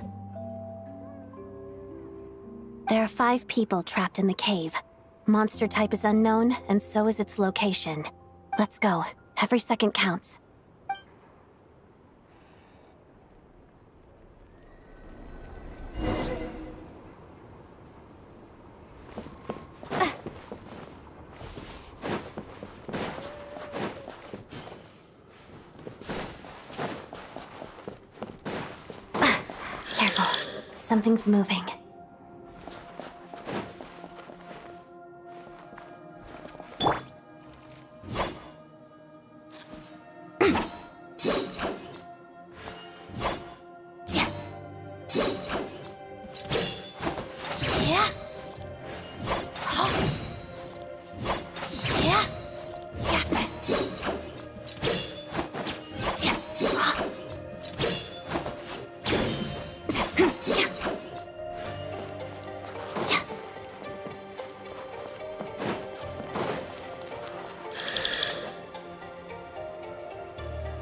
S2: There are 5 people trapped in the cave. Monster type is unknown, and so is its location. Let's go. Every second counts. Careful. Something's moving.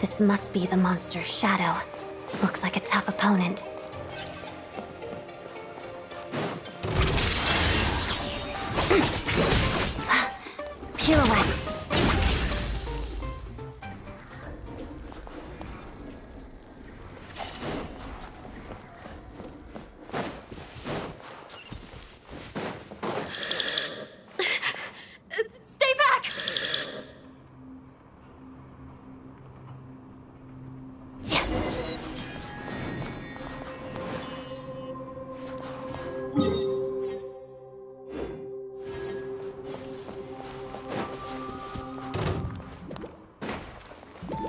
S2: This must be the monster's shadow. Looks like a tough opponent. Pirouette.
S3: Stay back!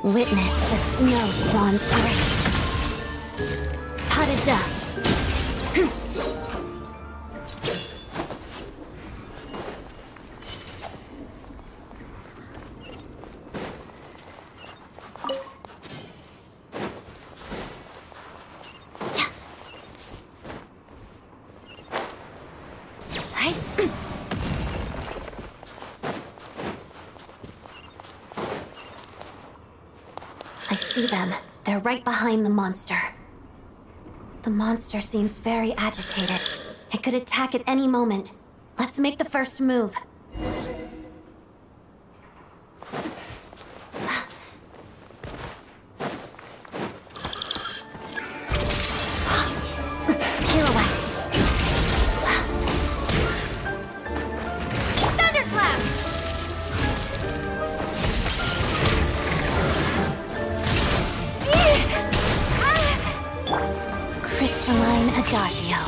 S2: Witness the snow swan's grace. Pas de deux. I see them. They're right behind the monster. The monster seems very agitated. It could attack at any moment. Let's make the first move. Crystalline Adagio.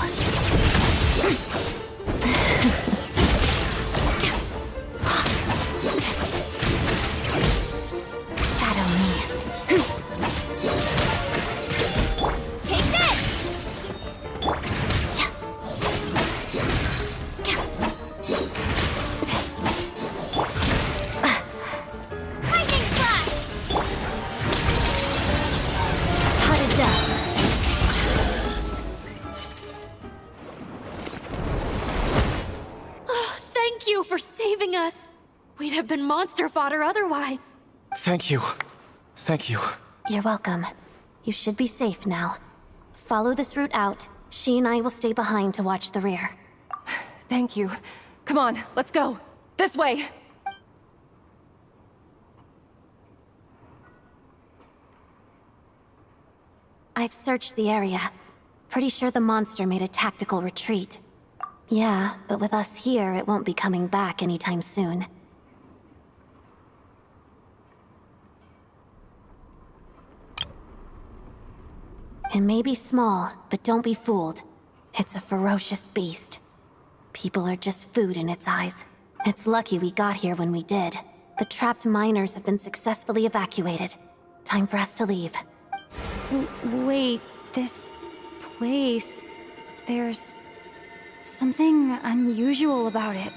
S2: Shadow me.
S3: Take this! Lightning Slash!
S2: Pas de deux.
S3: Thank you for saving us. We'd have been monster fodder otherwise.
S4: Thank you. Thank you.
S2: You're welcome. You should be safe now. Follow this route out. She and I will stay behind to watch the rear.
S3: Thank you. Come on, let's go. This way.
S2: I've searched the area. Pretty sure the monster made a tactical retreat. Yeah, but with us here, it won't be coming back anytime soon. It may be small, but don't be fooled. It's a ferocious beast. People are just food in its eyes. It's lucky we got here when we did. The trapped miners have been successfully evacuated. Time for us to leave.
S3: Wait, this place... There's... something unusual about it.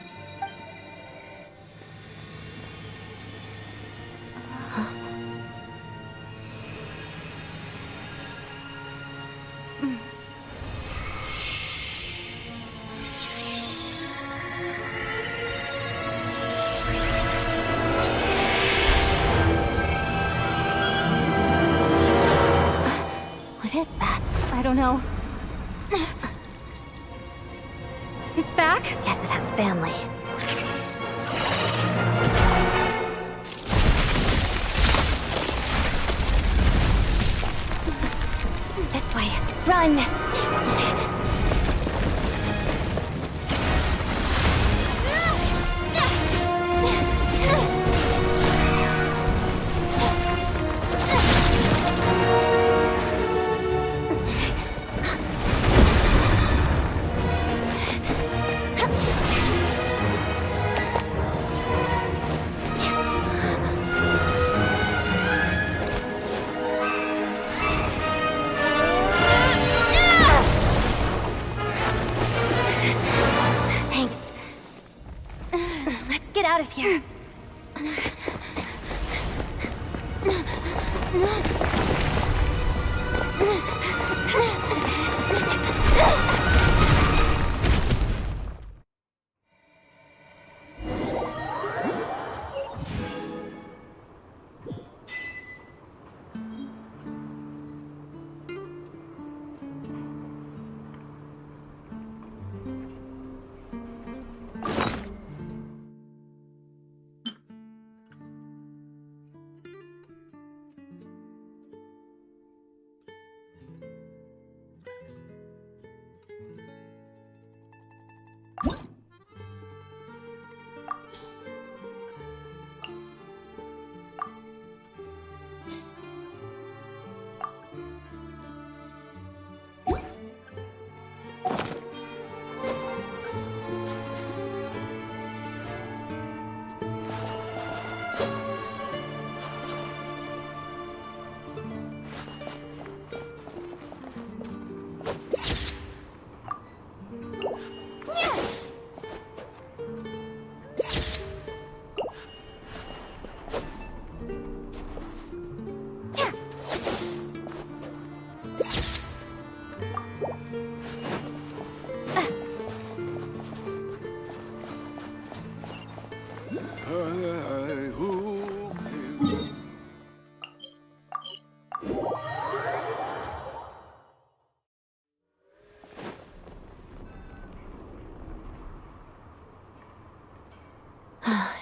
S2: What is that?
S3: I don't know.
S9: Guess it has family. This way. Run! Thanks. Let's get out of here.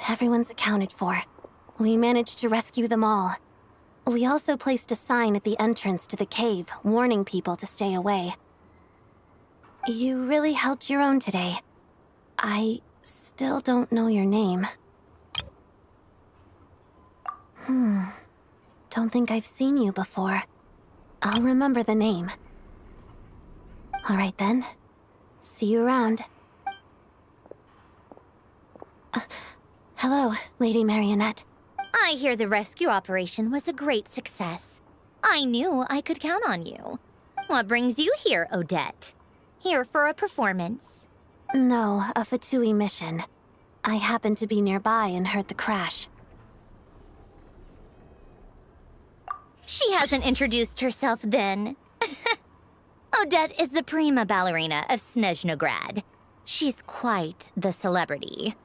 S9: Everyone's accounted for. We managed to rescue them all. We also placed a sign at the entrance to the cave, warning people to stay away. You really held your own today. I still don't know your name. Don't think I've seen you before. I'll remember the name. All right then. See you around. Hello, Lady Marionette.
S20: I hear the rescue operation was a great success. I knew I could count on you. What brings you here, Odette? Here for a performance?
S9: No, a Fatui mission. I happened to be nearby and heard the crash.
S20: She hasn't introduced herself then. Odette is the prima ballerina of Snezhnograd. She's quite the celebrity.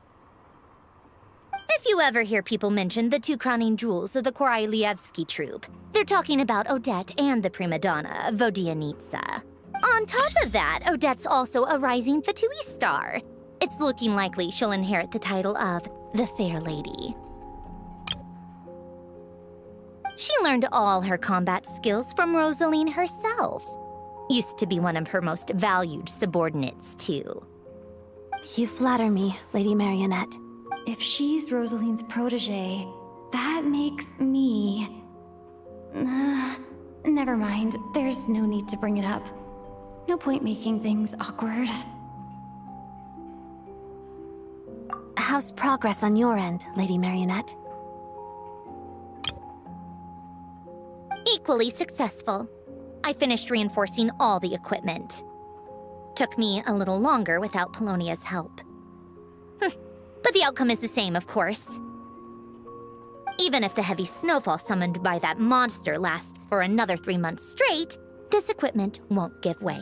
S20: If you ever hear people mention the two crowning jewels of the Korailievsky troupe, they're talking about Odette and the prima donna, Vodianitsa. On top of that, Odette's also a rising Fatui star. It's looking likely she'll inherit the title of the Fair Lady. She learned all her combat skills from Rosaline herself. Used to be one of her most valued subordinates, too.
S9: You flatter me, Lady Marionette.
S3: If she's Rosaline's protege, that makes me... never mind. There's no need to bring it up. No point making things awkward.
S9: How's progress on your end, Lady Marionette?
S20: Equally successful. I finished reinforcing all the equipment. Took me a little longer without Polonia's help. But the outcome is the same, of course. Even if the heavy snowfall summoned by that monster lasts for another 3 months straight, this equipment won't give way.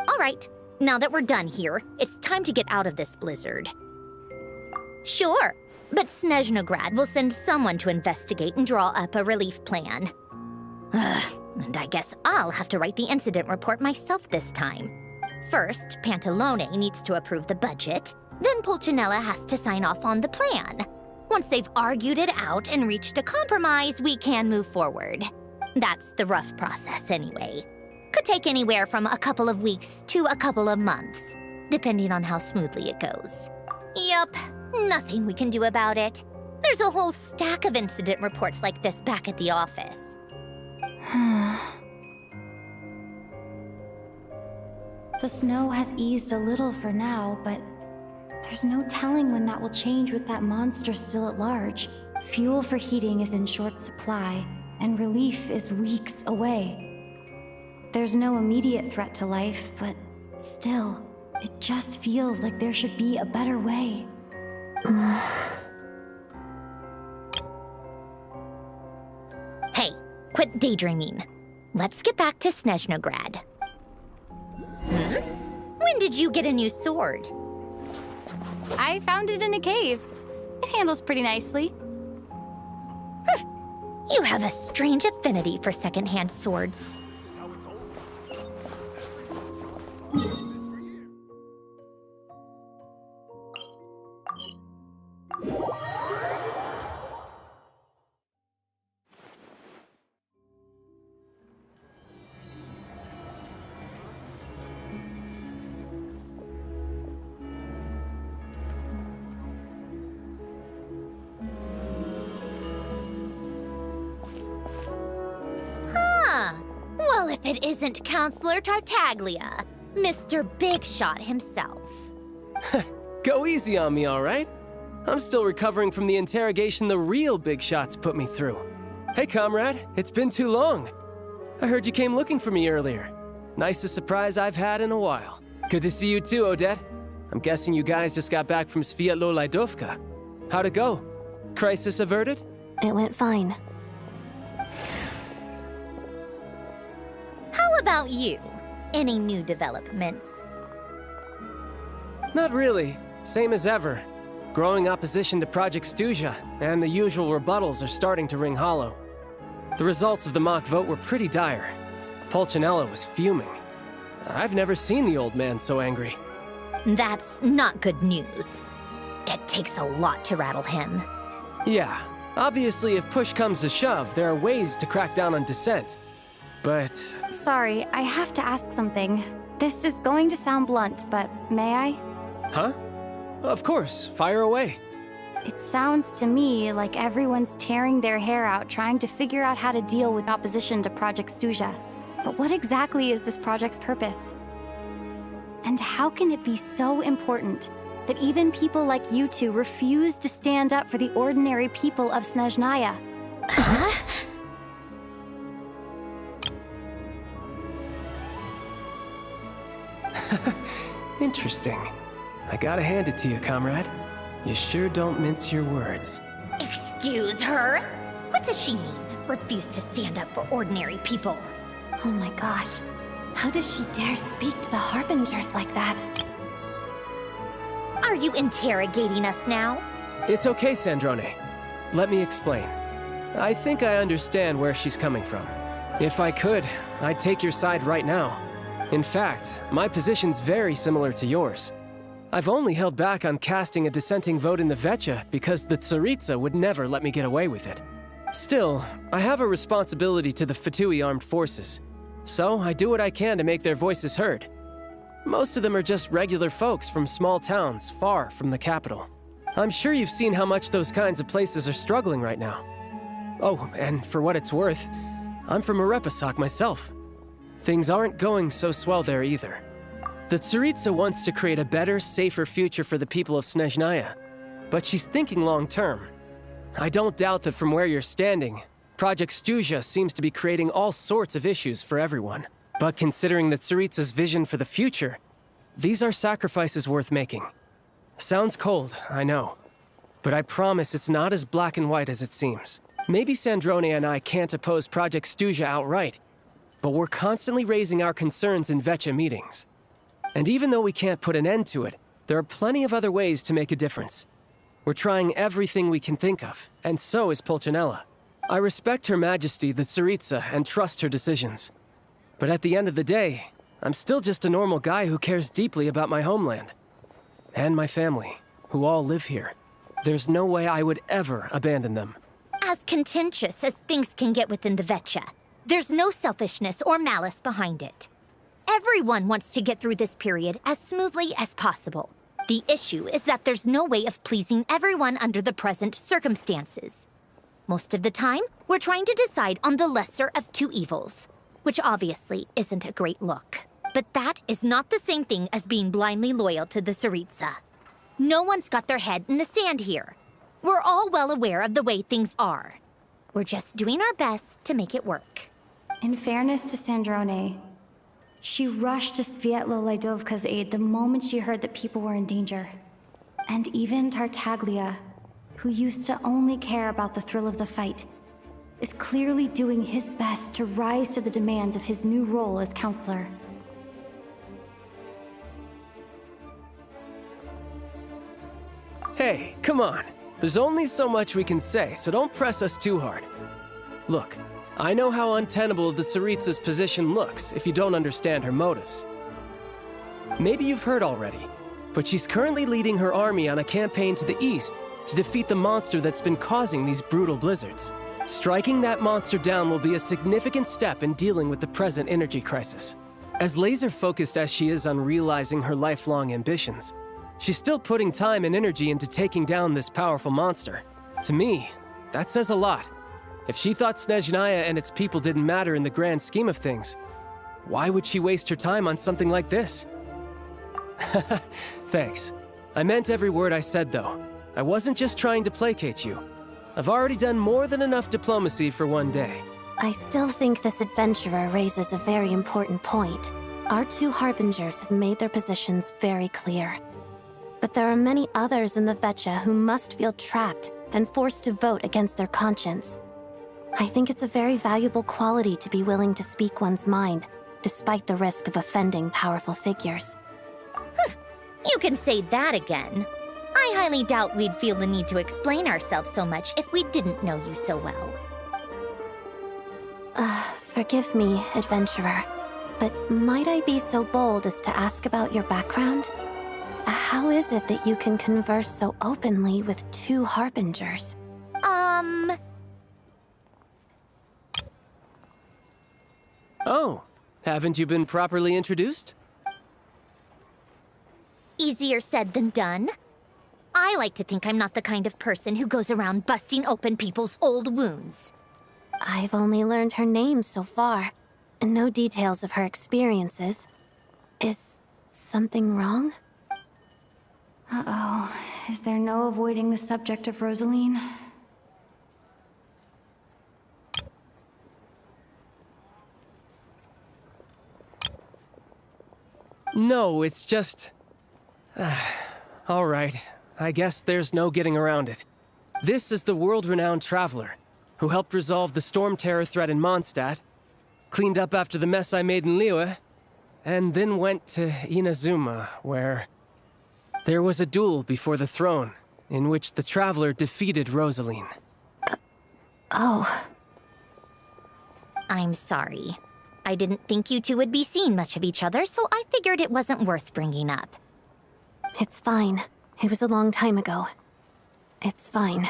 S20: All right, now that we're done here, it's time to get out of this blizzard. Sure, but Snezhnograd will send someone to investigate and draw up a relief plan. And I guess I'll have to write the incident report myself this time. First, Pantalone needs to approve the budget. Then Pulcinella has to sign off on the plan. Once they've argued it out and reached a compromise, we can move forward. That's the rough process anyway. Could take anywhere from a couple of weeks to a couple of months, depending on how smoothly it goes. Yup, nothing we can do about it. There's a whole stack of incident reports like this back at the office.
S3: The snow has eased a little for now, but there's no telling when that will change with that monster still at large. Fuel for heating is in short supply, and relief is weeks away. There's no immediate threat to life, but still, it just feels like there should be a better way.
S20: Hey, quit daydreaming. Let's get back to Snezhnograd. When did you get a new sword?
S3: I found it in a cave. It handles pretty nicely.
S20: You have a strange affinity for secondhand swords. Well, if it isn't Counselor Tartaglia, Mr. Big Shot himself.
S21: Go easy on me, all right? I'm still recovering from the interrogation the real Big Shots put me through. Hey, comrade, it's been too long. I heard you came looking for me earlier. Nicest surprise I've had in a while. Good to see you too, Odette. I'm guessing you guys just got back from Sviatlo Lajdovka. How'd it go? Crisis averted?
S9: It went fine.
S20: How about you? Any new developments?
S21: Not really. Same as ever. Growing opposition to Project Stuja, and the usual rebuttals are starting to ring hollow. The results of the mock vote were pretty dire. Pulcinella was fuming. I've never seen the old man so angry.
S20: That's not good news. It takes a lot to rattle him.
S21: Yeah, obviously if push comes to shove, there are ways to crack down on dissent. But...
S3: Sorry, I have to ask something. This is going to sound blunt, but may I?
S21: Huh? Of course, fire away.
S3: It sounds to me like everyone's tearing their hair out trying to figure out how to deal with opposition to Project Stuja. But what exactly is this project's purpose? And how can it be so important that even people like you two refuse to stand up for the ordinary people of Snezhnaya?
S21: Interesting. I gotta hand it to you, comrade. You sure don't mince your words.
S20: Excuse her? What does she mean? Refuse to stand up for ordinary people.
S9: Oh my gosh. How does she dare speak to the Harbingers like that?
S20: Are you interrogating us now?
S21: It's okay, Sandrone. Let me explain. I think I understand where she's coming from. If I could, I'd take your side right now. In fact, my position's very similar to yours. I've only held back on casting a dissenting vote in the Vecha because the Tsaritsa would never let me get away with it. Still, I have a responsibility to the Fatui armed forces, so I do what I can to make their voices heard. Most of them are just regular folks from small towns far from the capital. I'm sure you've seen how much those kinds of places are struggling right now. Oh, and for what it's worth, I'm from Arepasak myself. Things aren't going so swell there either. The Tsaritsa wants to create a better, safer future for the people of Snezhnaya, but she's thinking long-term. I don't doubt that from where you're standing, Project Stuja seems to be creating all sorts of issues for everyone. But considering the Tsaritsa's vision for the future, these are sacrifices worth making. Sounds cold, I know, but I promise it's not as black and white as it seems. Maybe Sandrone and I can't oppose Project Stuja outright, but we're constantly raising our concerns in Vecha meetings. And even though we can't put an end to it, there are plenty of other ways to make a difference. We're trying everything we can think of, and so is Pulcinella. I respect Her Majesty, the Tsaritsa, and trust her decisions. But at the end of the day, I'm still just a normal guy who cares deeply about my homeland. And my family, who all live here. There's no way I would ever abandon them.
S20: As contentious as things can get within the Vetcha, there's no selfishness or malice behind it. Everyone wants to get through this period as smoothly as possible. The issue is that there's no way of pleasing everyone under the present circumstances. Most of the time, we're trying to decide on the lesser of two evils, which obviously isn't a great look. But that is not the same thing as being blindly loyal to the Tsaritsa. No one's got their head in the sand here. We're all well aware of the way things are. We're just doing our best to make it work.
S3: In fairness to Sandrone, she rushed to Svietlo Laidovka's aid the moment she heard that people were in danger. And even Tartaglia, who used to only care about the thrill of the fight, is clearly doing his best to rise to the demands of his new role as counselor.
S21: Hey, come on. There's only so much we can say, so don't press us too hard. Look, I know how untenable the Tsaritsa's position looks if you don't understand her motives. Maybe you've heard already, but she's currently leading her army on a campaign to the east to defeat the monster that's been causing these brutal blizzards. Striking that monster down will be a significant step in dealing with the present energy crisis. As laser-focused as she is on realizing her lifelong ambitions, she's still putting time and energy into taking down this powerful monster. To me, that says a lot. If she thought Snezhnaya and its people didn't matter in the grand scheme of things, why would she waste her time on something like this? Thanks. I meant every word I said, though. I wasn't just trying to placate you. I've already done more than enough diplomacy for one day.
S9: I still think this adventurer raises a very important point. Our two harbingers have made their positions very clear. But there are many others in the Vetcha who must feel trapped and forced to vote against their conscience. I think it's a very valuable quality to be willing to speak one's mind, despite the risk of offending powerful figures.
S20: You can say that again. I highly doubt we'd feel the need to explain ourselves so much if we didn't know you so well.
S9: Forgive me, adventurer, but might I be so bold as to ask about your background? How is it that you can converse so openly with two harbingers?
S21: Oh, haven't you been properly introduced?
S20: Easier said than done. I like to think I'm not the kind of person who goes around busting open people's old wounds.
S9: I've only learned her name so far, and no details of her experiences. Is something wrong?
S3: Uh-oh. Is there no avoiding the subject of Rosaline?
S21: No, it's just... All right. I guess there's no getting around it. This is the world-renowned traveler, who helped resolve the storm terror threat in Mondstadt, cleaned up after the mess I made in Liyue, and then went to Inazuma, where... there was a duel before the throne, in which the traveler defeated Rosaline.
S9: Oh.
S20: I'm sorry. I didn't think you two would be seeing much of each other, so I figured it wasn't worth bringing up.
S9: It's fine. It was a long time ago. It's fine.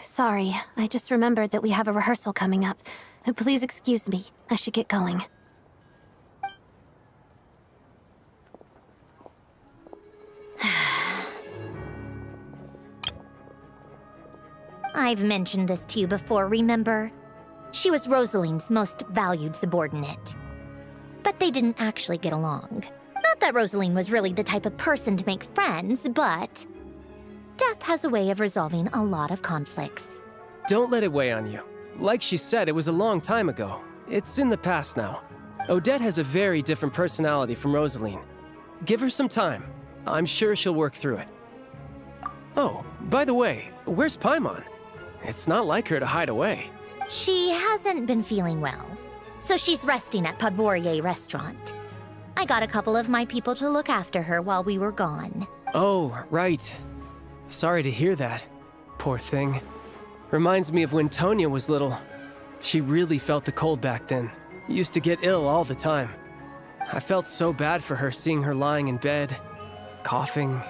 S9: Sorry. I just remembered that we have a rehearsal coming up. Please excuse me. I should get going.
S20: I've mentioned this to you before, remember? She was Rosaline's most valued subordinate. But they didn't actually get along. Not that Rosaline was really the type of person to make friends, but... death has a way of resolving a lot of conflicts.
S21: Don't let it weigh on you. Like she said, it was a long time ago. It's in the past now. Odette has a very different personality from Rosaline. Give her some time. I'm sure she'll work through it. Oh, by the way, where's Paimon? It's not like her to hide away.
S20: She hasn't been feeling well, so she's resting at Podvorier restaurant. I got a couple of my people to look after her while we were gone.
S21: Oh, right. Sorry to hear that. Poor thing. Reminds me of when Tonya was little. She really felt the cold back then. Used to get ill all the time. I felt so bad for her seeing her lying in bed, coughing.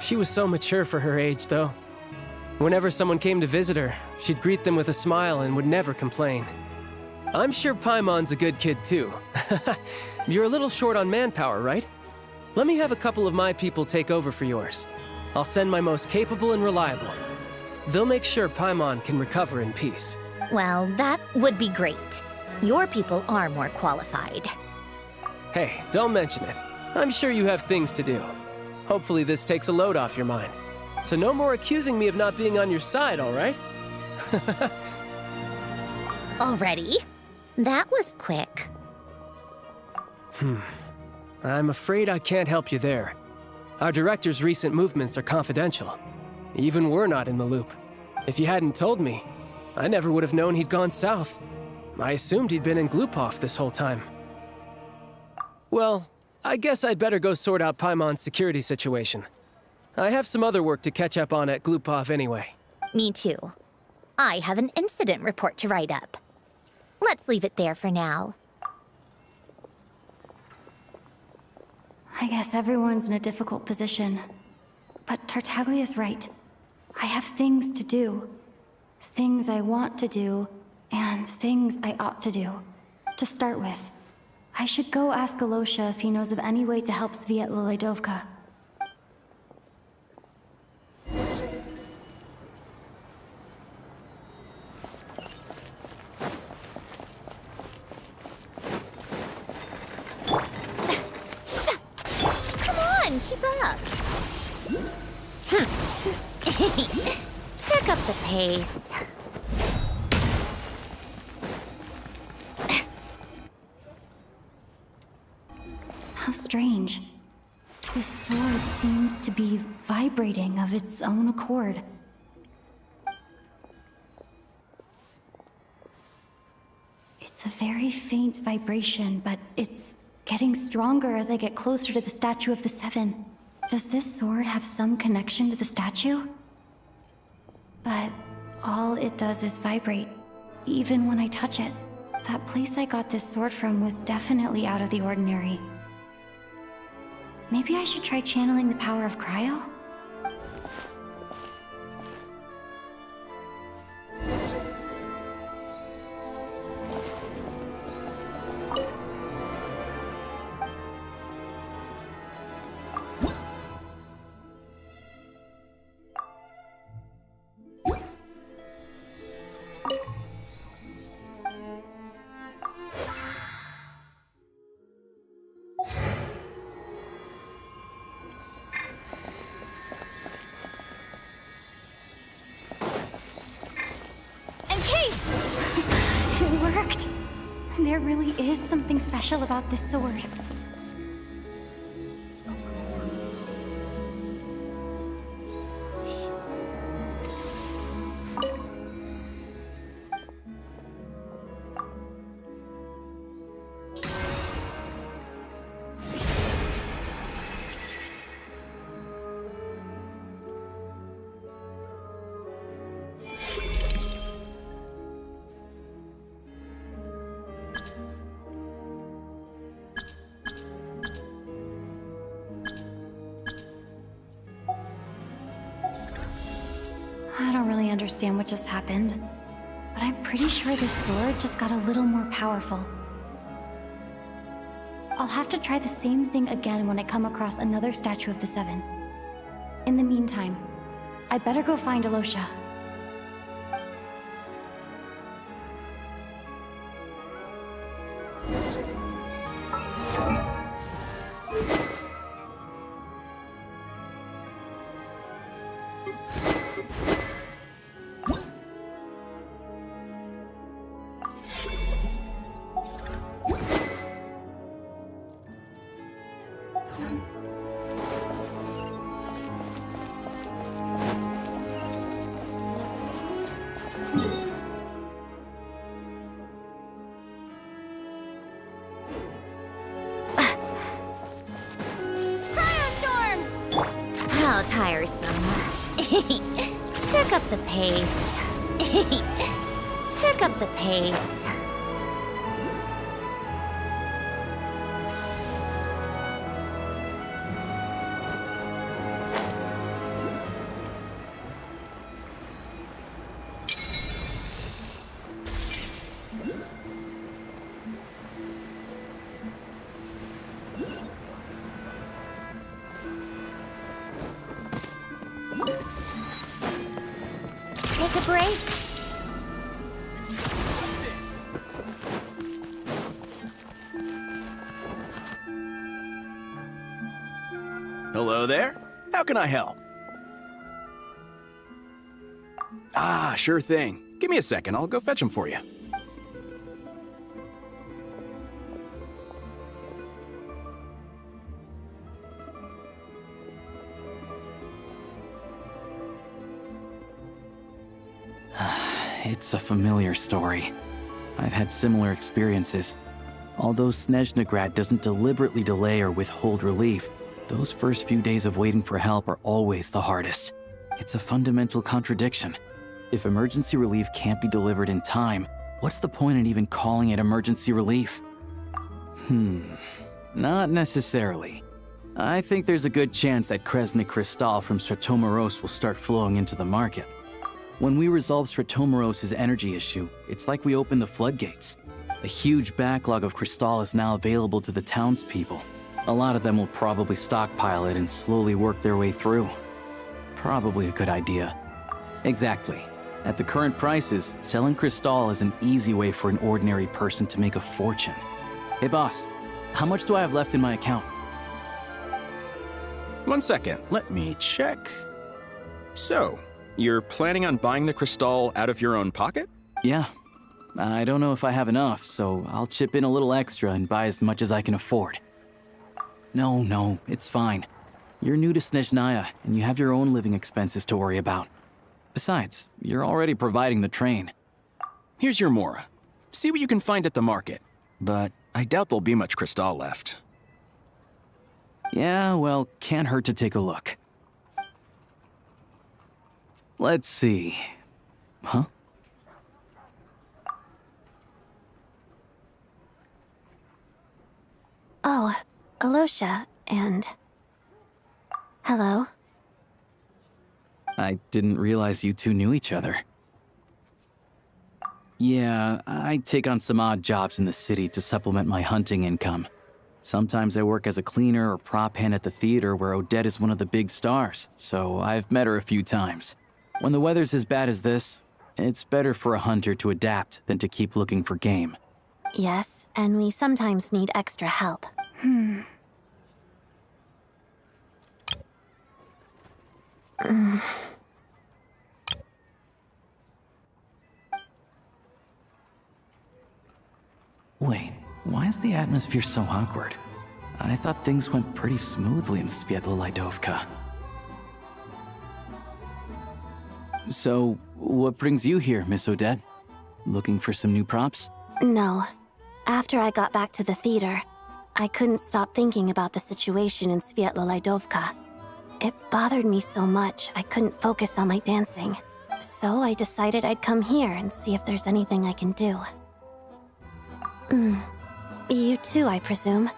S21: She was so mature for her age, though. Whenever someone came to visit her, she'd greet them with a smile and would never complain. I'm sure Paimon's a good kid, too. You're a little short on manpower, right? Let me have a couple of my people take over for yours. I'll send my most capable and reliable. They'll make sure Paimon can recover in peace.
S20: Well, that would be great. Your people are more qualified.
S21: Hey, don't mention it. I'm sure you have things to do. Hopefully this takes a load off your mind. So no more accusing me of not being on your side, all right?
S20: Already? That was quick.
S21: I'm afraid I can't help you there. Our director's recent movements are confidential. Even we're not in the loop. If you hadn't told me, I never would have known he'd gone south. I assumed he'd been in Glupov this whole time. Well, I guess I'd better go sort out Paimon's security situation. I have some other work to catch up on at Glupov anyway.
S20: Me too. I have an incident report to write up. Let's leave it there for now.
S3: I guess everyone's in a difficult position. But Tartaglia's right. I have things to do. Things I want to do, and things I ought to do. To start with, I should go ask Alosha if he knows of any way to help Sviatliledovka.
S20: Come on, keep up. Pick up the pace.
S3: How strange. This sword seems to be vibrating of its own accord. It's a very faint vibration, but it's getting stronger as I get closer to the Statue of the Seven. Does this sword have some connection to the statue? But all it does is vibrate, even when I touch it. That place I got this sword from was definitely out of the ordinary. Maybe I should try channeling the power of cryo? It worked! There really is something special about this sword. I don't really understand what just happened, but I'm pretty sure this sword just got a little more powerful. I'll have to try the same thing again when I come across another Statue of the Seven. In the meantime, I better go find Alosha.
S20: How tiresome. Pick up the pace. Pick up the pace. take a break?
S5: Hello there. How can I help? Ah, sure thing. Give me a second. I'll go fetch them for you.
S10: It's a familiar story. I've had similar experiences. Although Snezhnegrad doesn't deliberately delay or withhold relief, those first few days of waiting for help are always the hardest. It's a fundamental contradiction. If emergency relief can't be delivered in time, what's the point in even calling it emergency relief? Not necessarily. I think there's a good chance that Kresnik Crystal from Stratomoros will start flowing into the market. When we resolve Stratomoros' energy issue, it's like we open the floodgates. A huge backlog of crystal is now available to the townspeople. A lot of them will probably stockpile it and slowly work their way through. Probably a good idea. Exactly. At the current prices, selling crystal is an easy way for an ordinary person to make a fortune. Hey boss, how much do I have left in my account?
S5: 1 second. Let me check. So, you're planning on buying the crystal out of your own pocket?
S10: Yeah. I don't know if I have enough, so I'll chip in a little extra and buy as much as I can afford. No, it's fine. You're new to Snezhnaya, and you have your own living expenses to worry about. Besides, you're already providing the train.
S5: Here's your Mora. See what you can find at the market. But I doubt there'll be much crystal left.
S10: Yeah, well, can't hurt to take a look. Let's see. Huh?
S9: Oh, Alosha, and... Hello?
S10: I didn't realize you two knew each other. Yeah, I take on some odd jobs in the city to supplement my hunting income. Sometimes I work as a cleaner or prop hand at the theater where Odette is one of the big stars, so I've met her a few times. When the weather's as bad as this, it's better for a hunter to adapt than to keep looking for game.
S9: Yes, and we sometimes need extra help.
S10: Wait, why is the atmosphere so awkward? I thought things went pretty smoothly in Svietlolaidovka. So, what brings you here, Miss Odette? Looking for some new props?
S9: No. After I got back to the theater, I couldn't stop thinking about the situation in Svietlolaidovka. It bothered me so much I couldn't focus on my dancing. So I decided I'd come here and see if there's anything I can do. You too, I presume.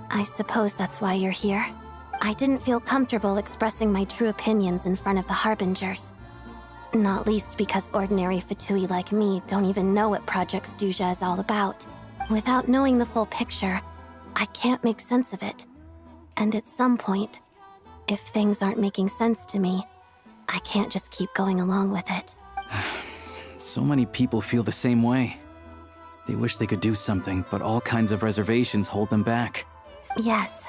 S9: I suppose that's why you're here. I didn't feel comfortable expressing my true opinions in front of the Harbingers. Not least because ordinary Fatui like me don't even know what Project Stuja is all about. Without knowing the full picture, I can't make sense of it. And at some point, if things aren't making sense to me, I can't just keep going along with it.
S10: So many people feel the same way. They wish they could do something, but all kinds of reservations hold them back.
S9: Yes.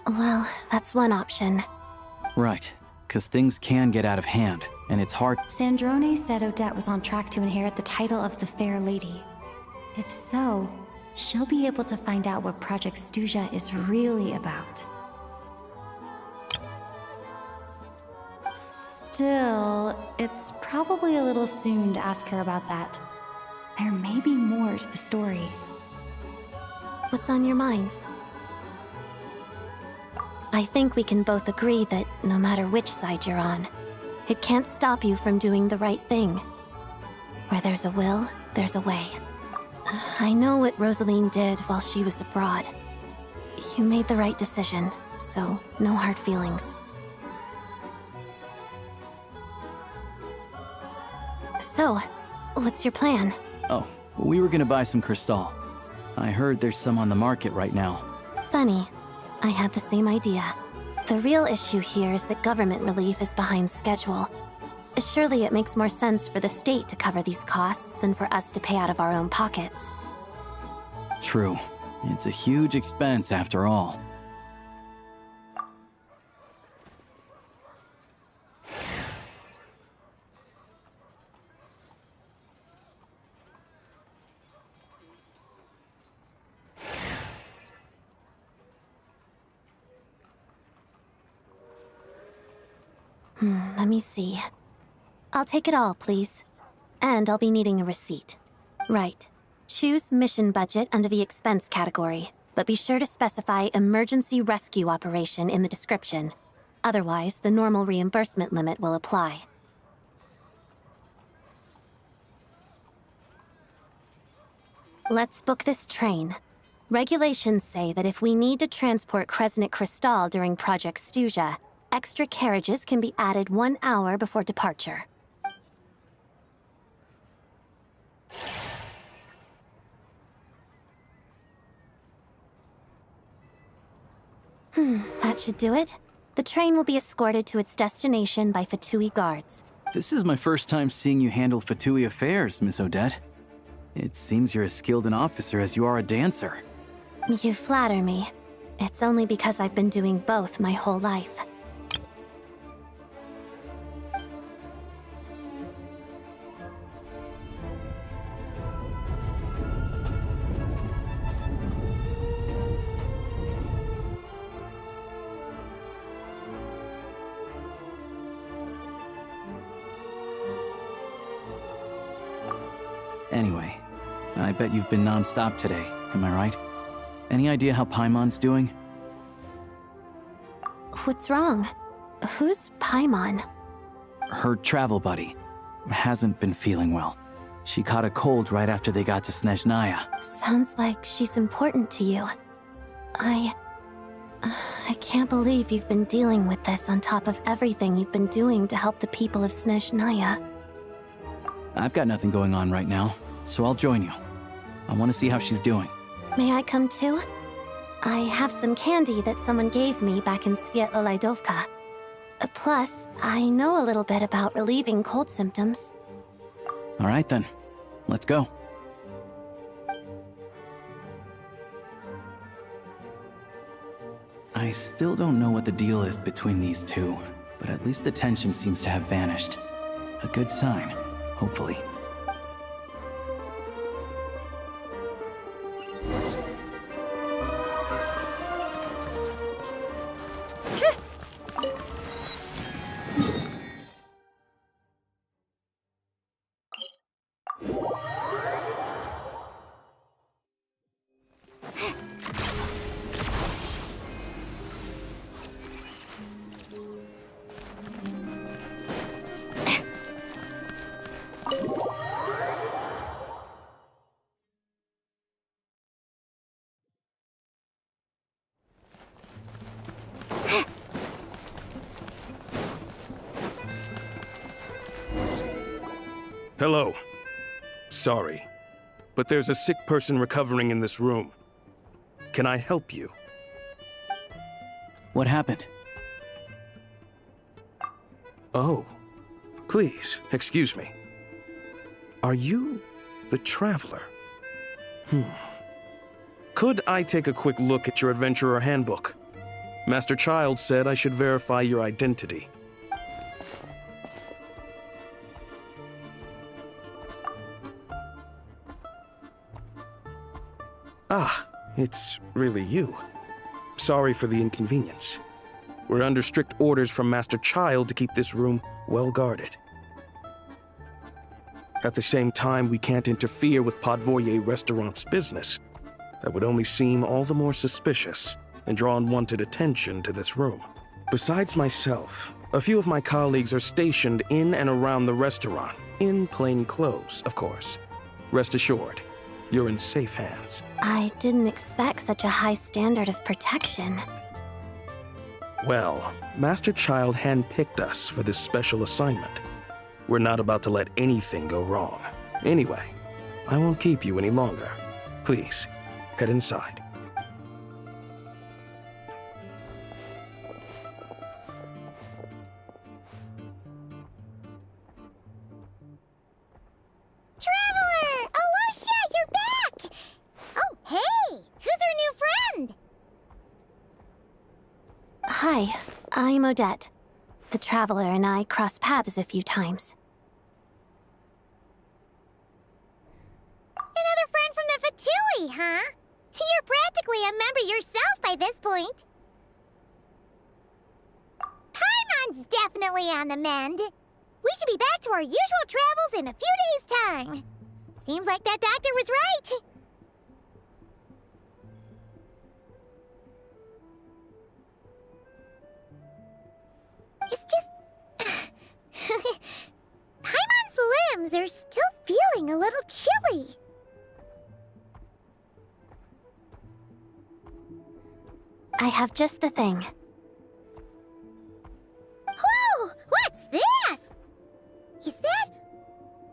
S9: Well, that's one option.
S10: Right, because things can get out of hand, and it's hard.
S3: Sandrone said Odette was on track to inherit the title of the Fair Lady. If so, she'll be able to find out what Project Stuja is really about. Still, it's probably a little soon to ask her about that. There may be more to the story.
S9: What's on your mind? I think we can both agree that no matter which side you're on, it can't stop you from doing the right thing. Where there's a will, there's a way. I know what Rosaline did while she was abroad. You made the right decision, so no hard feelings. So, what's your plan?
S10: Oh, we were gonna buy some crystal. I heard there's some on the market right now.
S9: Funny. I had the same idea. The real issue here is that government relief is behind schedule. Surely it makes more sense for the state to cover these costs than for us to pay out of our own pockets.
S10: True. It's a huge expense after all.
S9: Let me see. I'll take it all, please. And I'll be needing a receipt. Right. Choose mission budget under the expense category, but be sure to specify emergency rescue operation in the description. Otherwise, the normal reimbursement limit will apply. Let's book this train. Regulations say that if we need to transport Kresnik Crystal during Project Stuja, extra carriages can be added 1 hour before departure. That should do it. The train will be escorted to its destination by Fatui guards.
S10: This is my first time seeing you handle Fatui affairs, Miss Odette. It seems you're as skilled an officer as you are a dancer.
S9: You flatter me. It's only because I've been doing both my whole life.
S10: Anyway, I bet you've been non-stop today, am I right? Any idea how Paimon's doing?
S9: What's wrong? Who's Paimon?
S10: Her travel buddy hasn't been feeling well. She caught a cold right after they got to Snezhnaya.
S9: Sounds like she's important to you. I can't believe you've been dealing with this on top of everything you've been doing to help the people of Snezhnaya.
S10: I've got nothing going on right now, so I'll join you. I want to see how she's doing.
S9: May I come too? I have some candy that someone gave me back in Svietloleidovka. Plus, I know a little bit about relieving cold symptoms.
S10: All right then, let's go. I still don't know what the deal is between these two, but at least the tension seems to have vanished. A good sign, hopefully.
S13: Hello. Sorry, but there's a sick person recovering in this room. Can I help you?
S10: What happened?
S13: Oh, please, excuse me. Are you the Traveler? Could I take a quick look at your Adventurer Handbook? Master Child said I should verify your identity. Ah, it's really you. Sorry for the inconvenience. We're under strict orders from Master Child to keep this room well guarded. At the same time, we can't interfere with Podvoye Restaurant's business. That would only seem all the more suspicious and draw unwanted attention to this room. Besides myself, a few of my colleagues are stationed in and around the restaurant, in plain clothes, of course. Rest assured, you're in safe hands.
S9: I didn't expect such a high standard of protection.
S13: Well, Master Child handpicked us for this special assignment. We're not about to let anything go wrong. Anyway, I won't keep you any longer. Please, head inside.
S9: Hi, I'm Odette. The Traveler and I crossed paths a few times.
S1: Another friend from the Fatui, huh? You're practically a member yourself by this point. Paimon's definitely on the mend. We should be back to our usual travels in a few days' time. Seems like that doctor was right. It's just... Paimon's limbs are still feeling a little chilly.
S9: I have just the thing.
S1: Whoa! What's this? Is that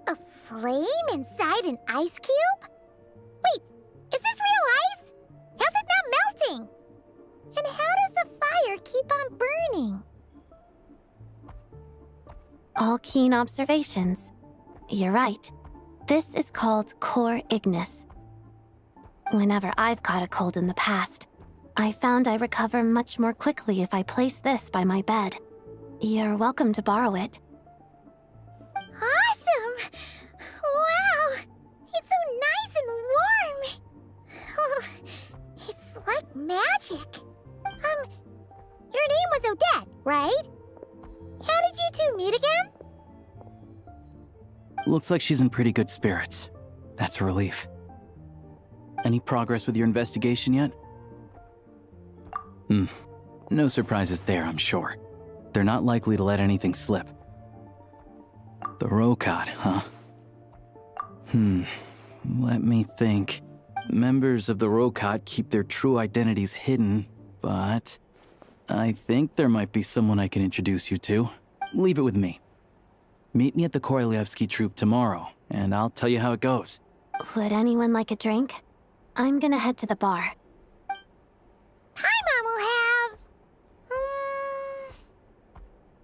S1: a flame inside an ice cube? Wait, is this real ice? How's it not melting? And how does the fire keep on burning?
S9: All keen observations. You're right. This is called core ignis. Whenever I've caught a cold in the past, I found I recover much more quickly if I place this by my bed. You're welcome to borrow it.
S1: Awesome! Wow! It's so nice and warm! Oh, it's like magic. Your name was Odette, right? How did you two meet again?
S10: Looks like she's in pretty good spirits. That's a relief. Any progress with your investigation yet? No surprises there, I'm sure. They're not likely to let anything slip. The Rokot, huh? Let me think. Members of the Rokot keep their true identities hidden, but I think there might be someone I can introduce you to. Leave it with me. Meet me at the Korolyevsky Troop tomorrow, and I'll tell you how it goes.
S9: Would anyone like a drink? I'm gonna head to the bar.
S1: Paimon will have...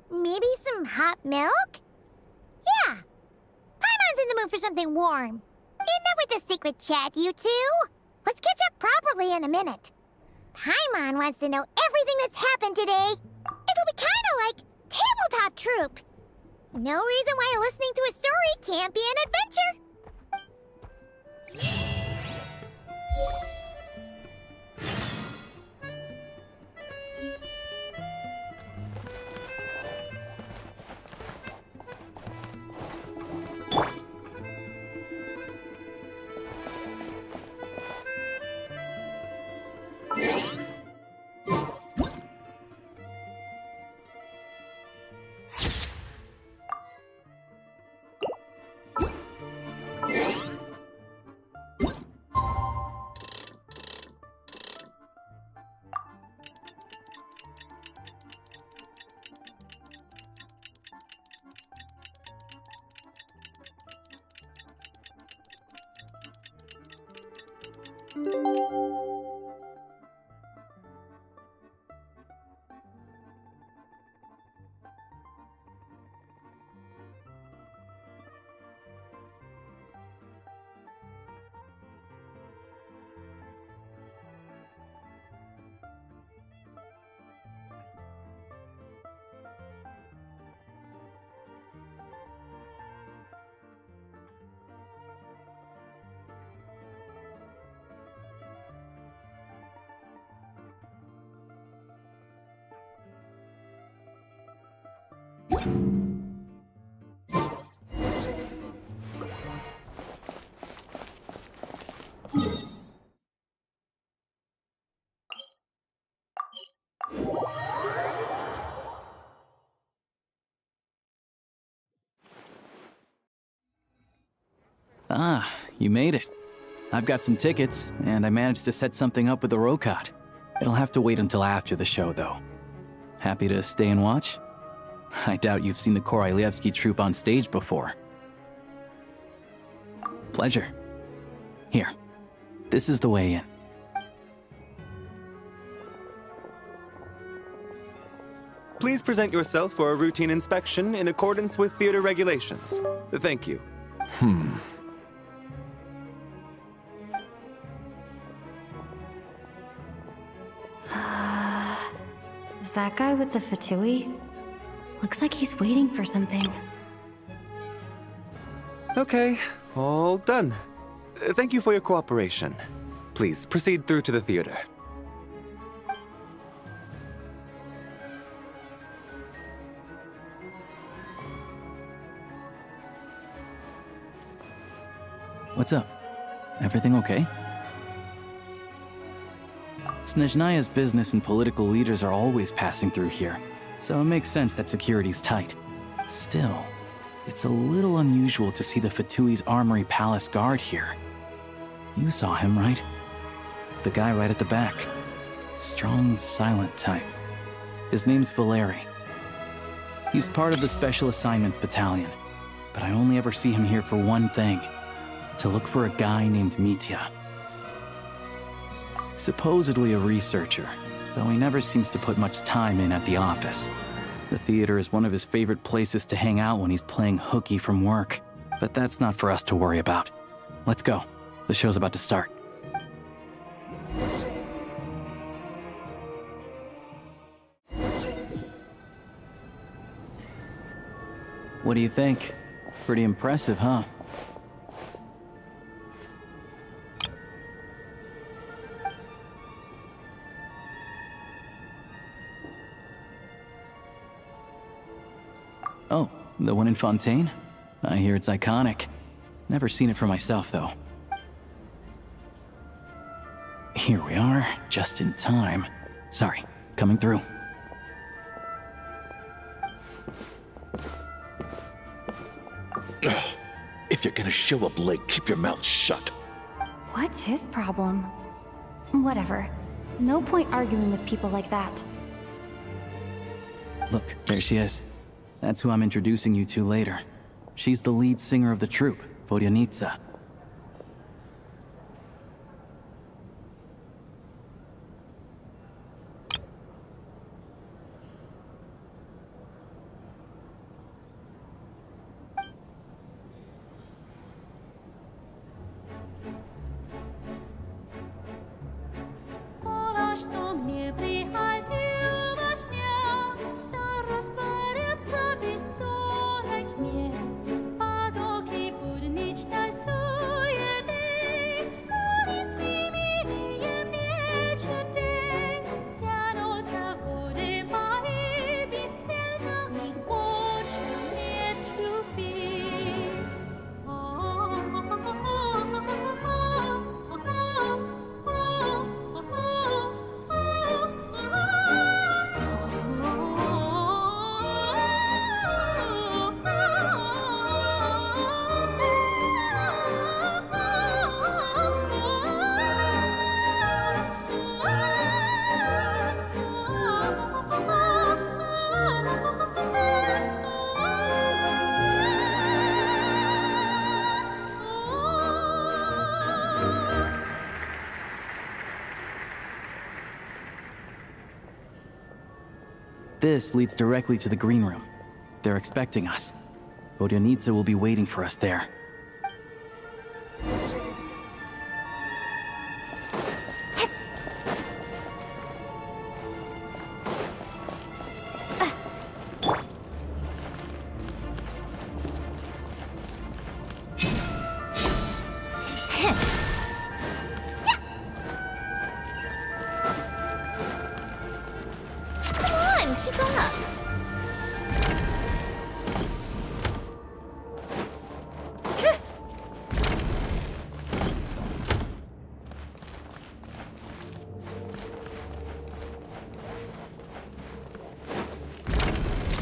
S1: maybe some hot milk? Yeah. Paimon's in the mood for something warm. Enough with the secret chat, you two. Let's catch up properly in a minute. Paimon wants to know everything that's happened today. It'll be kinda like Tabletop Troop. No reason why listening to a story can't be an adventure.
S10: Ah, you made it. I've got some tickets, and I managed to set something up with the Rokot. It'll have to wait until after the show, though. Happy to stay and watch? I doubt you've seen the Korolyevsky Troop on stage before. Pleasure. Here, this is the way in.
S15: Please present yourself for a routine inspection in accordance with theater regulations. Thank you.
S8: Is
S3: that guy with the fatui? Looks like he's waiting for something.
S15: Okay, all done. Thank you for your cooperation. Please proceed through to the theater.
S10: What's up? Everything okay? Snezhnaya's business and political leaders are always passing through here, so it makes sense that security's tight. Still, it's a little unusual to see the Fatui's Armory Palace guard here. You saw him, right? The guy right at the back. Strong, silent type. His name's Valeri. He's part of the Special Assignments Battalion, but I only ever see him here for one thing. To look for a guy named Mitya. Supposedly a researcher, though he never seems to put much time in at the office. The theater is one of his favorite places to hang out when he's playing hooky from work. But that's not for us to worry about. Let's go. The show's about to start. What do you think? Pretty impressive, huh? Oh, the one in Fontaine? I hear it's iconic. Never seen it for myself, though. Here we are, just in time. Sorry, coming through.
S19: If you're gonna show up late, keep your mouth shut.
S3: What's his problem? Whatever. No point arguing with people like that.
S10: Look, there she is. That's who I'm introducing you to later. She's the lead singer of the troupe, Vodyanitsa. This leads directly to the green room. They're expecting us. Vodyanitsa will be waiting for us there.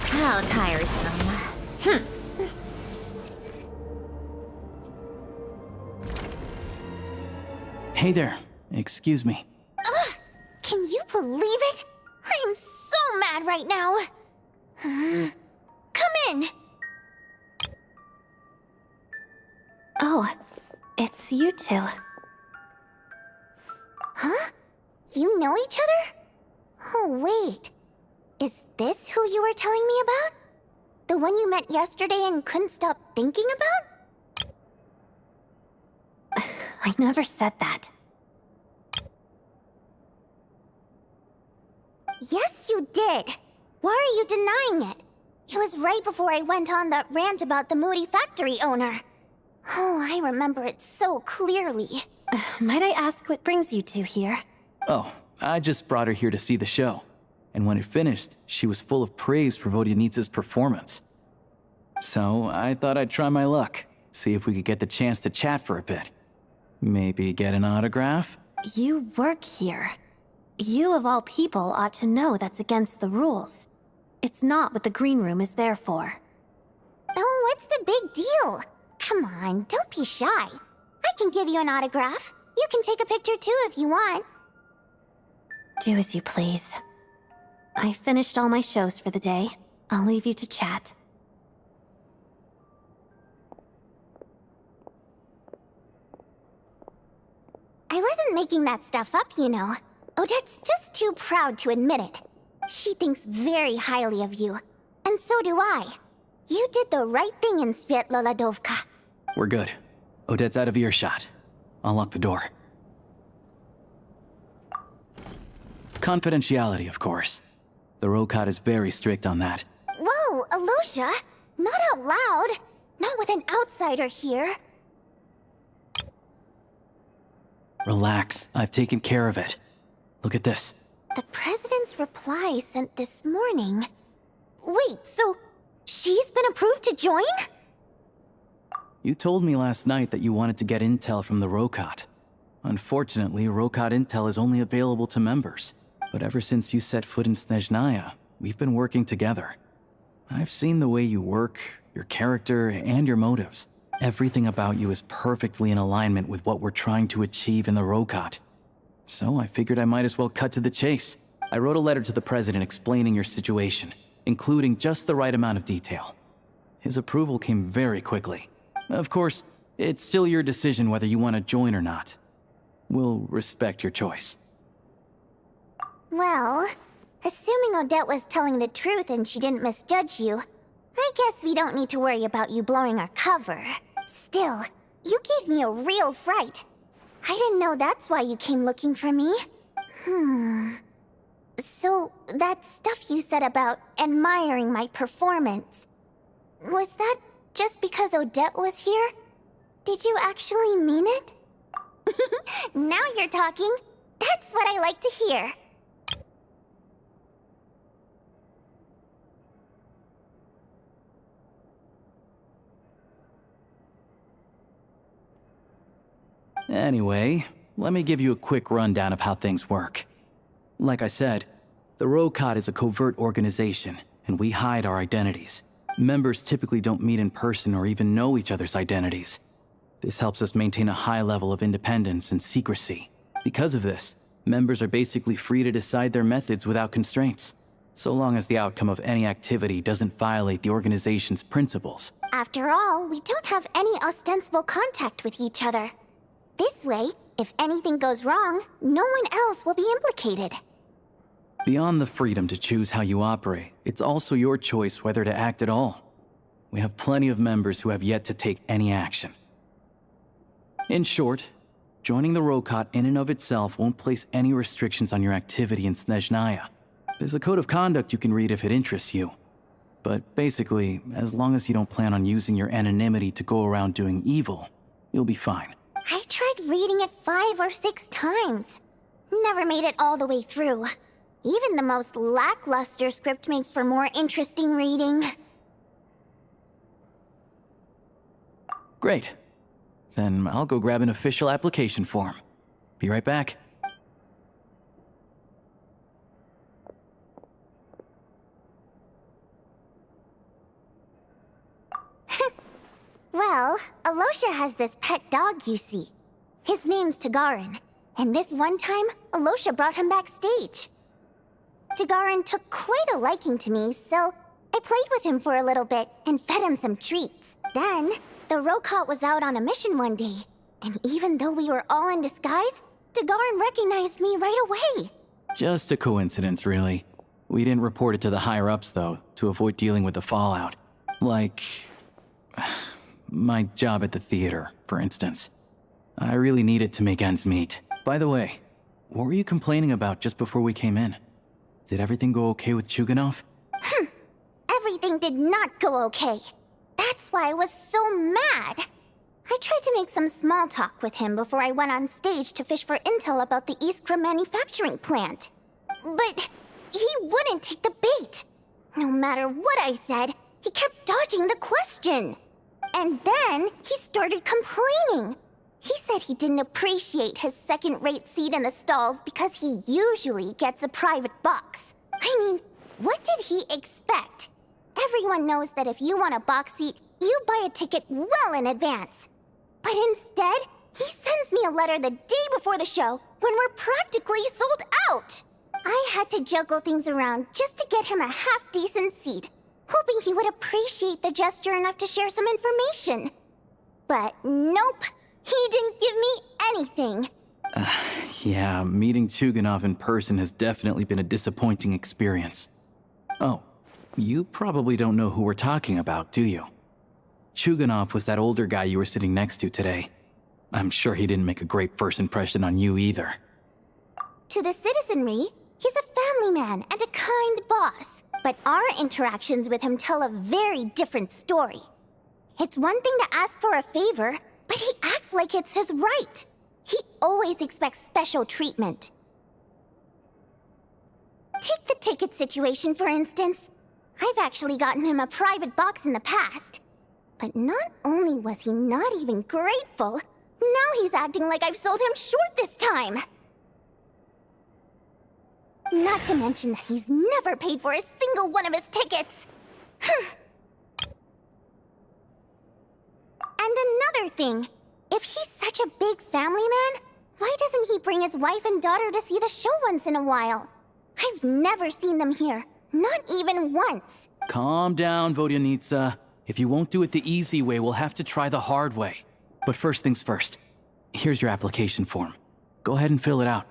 S20: How tiresome.
S10: Hey there. Excuse me.
S1: Ugh! Can you believe it? I am so mad right now. Come in.
S9: Oh, it's you two.
S1: Huh? You know each other? Oh, wait. Is this who you were telling me about? The one you met yesterday and couldn't stop thinking about?
S9: I never said that.
S1: Yes, you did. Why are you denying it? It was right before I went on that rant about the moody factory owner. Oh, I remember it so clearly.
S9: Might I ask what brings you two here?
S10: Oh, I just brought her here to see the show. And when it finished, she was full of praise for Vodyanitsa's performance. So I thought I'd try my luck, see if we could get the chance to chat for a bit. Maybe get an autograph?
S9: You work here. You of all people ought to know that's against the rules. It's not what the green room is there for.
S1: Oh, what's the big deal? Come on, don't be shy. I can give you an autograph. You can take a picture too if you want.
S9: Do as you please. I finished all my shows for the day. I'll leave you to chat.
S1: I wasn't making that stuff up, you know. Odette's just too proud to admit it. She thinks very highly of you. And so do I. You did the right thing in Svietloladovka.
S10: We're good. Odette's out of earshot. I'll lock the door. Confidentiality, of course. The Rokat is very strict on that.
S1: Whoa, Alosha! Not out loud! Not with an outsider here.
S10: Relax, I've taken care of it. Look at this.
S1: The president's reply sent this morning. Wait, so she's been approved to join?
S10: You told me last night that you wanted to get intel from the Rokat. Unfortunately, Rokat intel is only available to members. But ever since you set foot in Snezhnaya, we've been working together. I've seen the way you work, your character, and your motives. Everything about you is perfectly in alignment with what we're trying to achieve in the Rokat. So I figured I might as well cut to the chase. I wrote a letter to the president explaining your situation, including just the right amount of detail. His approval came very quickly. Of course, it's still your decision whether you want to join or not. We'll respect your choice.
S1: Well, assuming Odette was telling the truth and she didn't misjudge you, I guess we don't need to worry about you blowing our cover. Still, you gave me a real fright. I didn't know that's why you came looking for me. So, that stuff you said about admiring my performance, was that just because Odette was here? Did you actually mean it? Now you're talking. That's what I like to hear.
S10: Anyway, let me give you a quick rundown of how things work. Like I said, the Rokat is a covert organization, and we hide our identities. Members typically don't meet in person or even know each other's identities. This helps us maintain a high level of independence and secrecy. Because of this, members are basically free to decide their methods without constraints, so long as the outcome of any activity doesn't violate the organization's principles.
S1: After all, we don't have any ostensible contact with each other. This way, if anything goes wrong, no one else will be implicated.
S10: Beyond the freedom to choose how you operate, it's also your choice whether to act at all. We have plenty of members who have yet to take any action. In short, joining the Rokat in and of itself won't place any restrictions on your activity in Snezhnaya. There's a code of conduct you can read if it interests you. But basically, as long as you don't plan on using your anonymity to go around doing evil, you'll be fine.
S1: I tried reading it 5 or 6 times. Never made it all the way through. Even the most lackluster script makes for more interesting reading.
S10: Great. Then I'll go grab an official application form. Be right back.
S1: Well, Alosha has this pet dog, you see. His name's Tagarin, and this one time, Alosha brought him backstage. Tagarin took quite a liking to me, so I played with him for a little bit and fed him some treats. Then, the Rokat was out on a mission one day, and even though we were all in disguise, Tagarin recognized me right away.
S10: Just a coincidence, really. We didn't report it to the higher-ups, though, to avoid dealing with the fallout. Like my job at the theater, for instance. I really needed to make ends meet. By the way, what were you complaining about just before we came in? Did everything go okay with Chuganov?
S1: Everything did not go okay. That's why I was so mad. I tried to make some small talk with him before I went on stage to fish for intel about the Iskra manufacturing plant. But he wouldn't take the bait. No matter what I said, he kept dodging the question. And then he started complaining. He said he didn't appreciate his second-rate seat in the stalls because he usually gets a private box. I mean, what did he expect? Everyone knows that if you want a box seat, you buy a ticket well in advance. But instead, he sends me a letter the day before the show when we're practically sold out. I had to juggle things around just to get him a half-decent seat, hoping he would appreciate the gesture enough to share some information. But nope, he didn't give me anything.
S10: Yeah, meeting Chuganov in person has definitely been a disappointing experience. Oh, you probably don't know who we're talking about, do you? Chuganov was that older guy you were sitting next to today. I'm sure he didn't make a great first impression on you either.
S1: To the citizenry, he's a family man and a kind boss. But our interactions with him tell a very different story. It's one thing to ask for a favor, but he acts like it's his right. He always expects special treatment. Take the ticket situation, for instance. I've actually gotten him a private box in the past. But not only was he not even grateful, now he's acting like I've sold him short this time. Not to mention that he's never paid for a single one of his tickets. And another thing, if he's such a big family man, why doesn't he bring his wife and daughter to see the show once in a while? I've never seen them here, not even once.
S10: Calm down, Vodyanitsa. If you won't do it the easy way, we'll have to try the hard way. But first things first. Here's your application form. Go ahead and fill it out.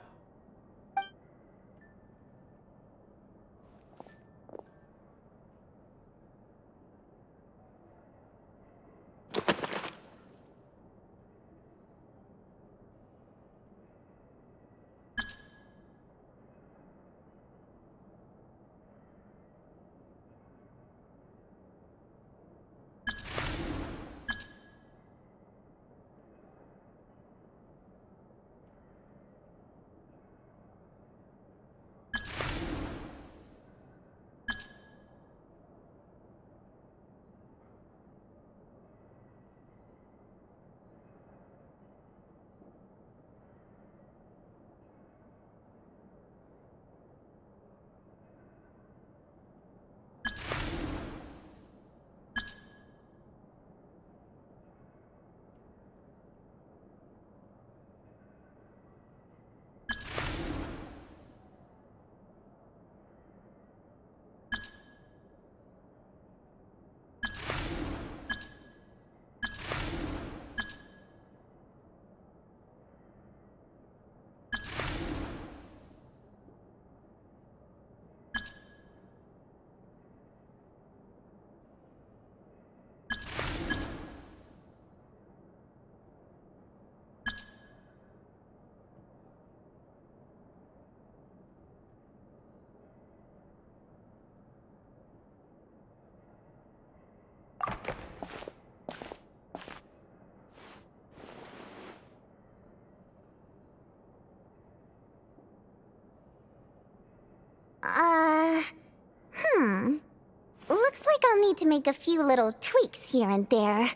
S1: Looks like I'll need to make a few little tweaks here and there.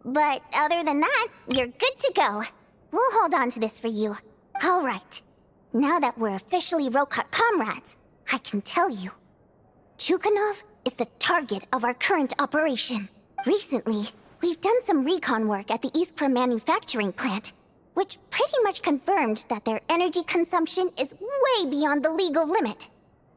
S1: But other than that, you're good to go. We'll hold on to this for you. All right. Now that we're officially Rokot comrades, I can tell you. Chuganov is the target of our current operation. Recently, we've done some recon work at the Iskra manufacturing plant, which pretty much confirmed that their energy consumption is way beyond the legal limit.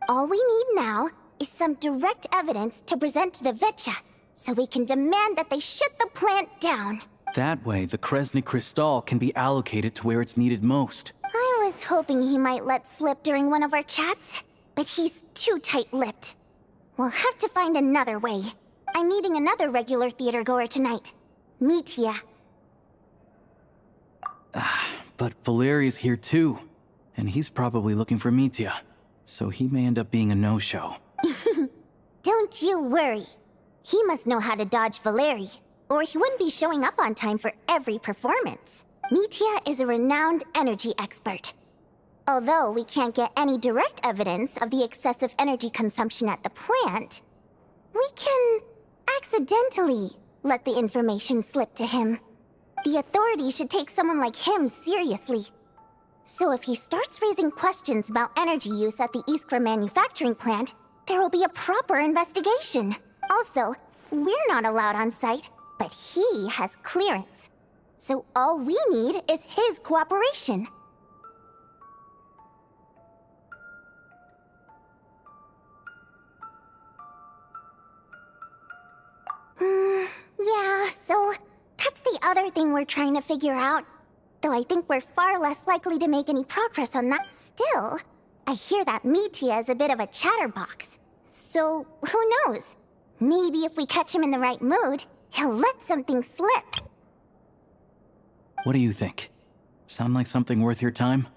S1: All we need now is some direct evidence to present to the Vetcha, so we can demand that they shut the plant down.
S10: That way, the Kresny Crystal can be allocated to where it's needed most.
S1: I was hoping he might let slip during one of our chats, but he's too tight-lipped. We'll have to find another way. I'm meeting another regular theater-goer tonight, Mitya.
S10: But Valeri's here too, and he's probably looking for Mitya. so he may end up being a no-show.
S1: Don't you worry. He must know how to dodge Valeri, or he wouldn't be showing up on time for every performance. Mitya is a renowned energy expert. Although we can't get any direct evidence of the excessive energy consumption at the plant, we can accidentally let the information slip to him. The authorities should take someone like him seriously. So if he starts raising questions about energy use at the Iskra manufacturing plant, there will be a proper investigation. Also, we're not allowed on site, but he has clearance. So all we need is his cooperation. Yeah, so that's the other thing we're trying to figure out. Though I think we're far less likely to make any progress on that. Still, I hear that Mitya is a bit of a chatterbox. So, who knows? Maybe if we catch him in the right mood, he'll let something slip.
S10: What do you think? Sound like something worth your time?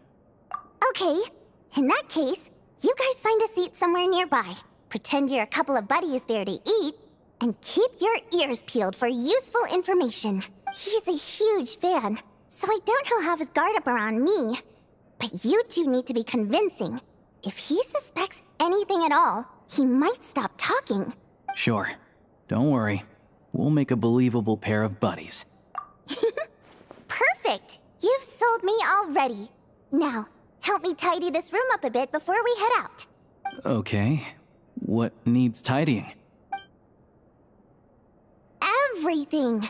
S1: Okay, in that case, you guys find a seat somewhere nearby. Pretend you're a couple of buddies there to eat, and keep your ears peeled for useful information. He's a huge fan, so I doubt he'll have his guard up around me. But you two need to be convincing. If he suspects anything at all, he might stop talking.
S10: Sure. Don't worry. We'll make a believable pair of buddies.
S1: Perfect! You've sold me already. Now, help me tidy this room up a bit before we head out.
S10: Okay. What needs tidying?
S1: Everything!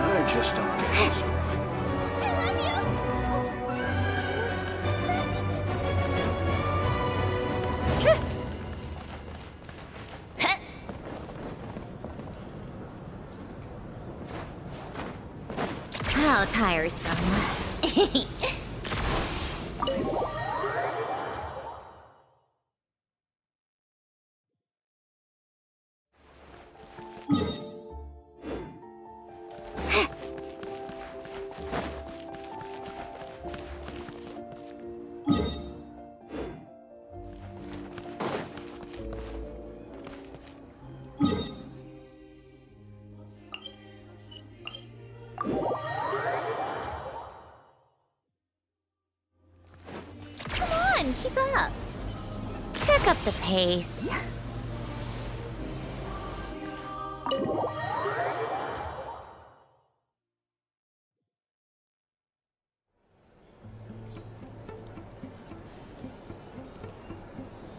S17: I just don't get this.
S20: How tiresome. Keep up. Pick up the pace.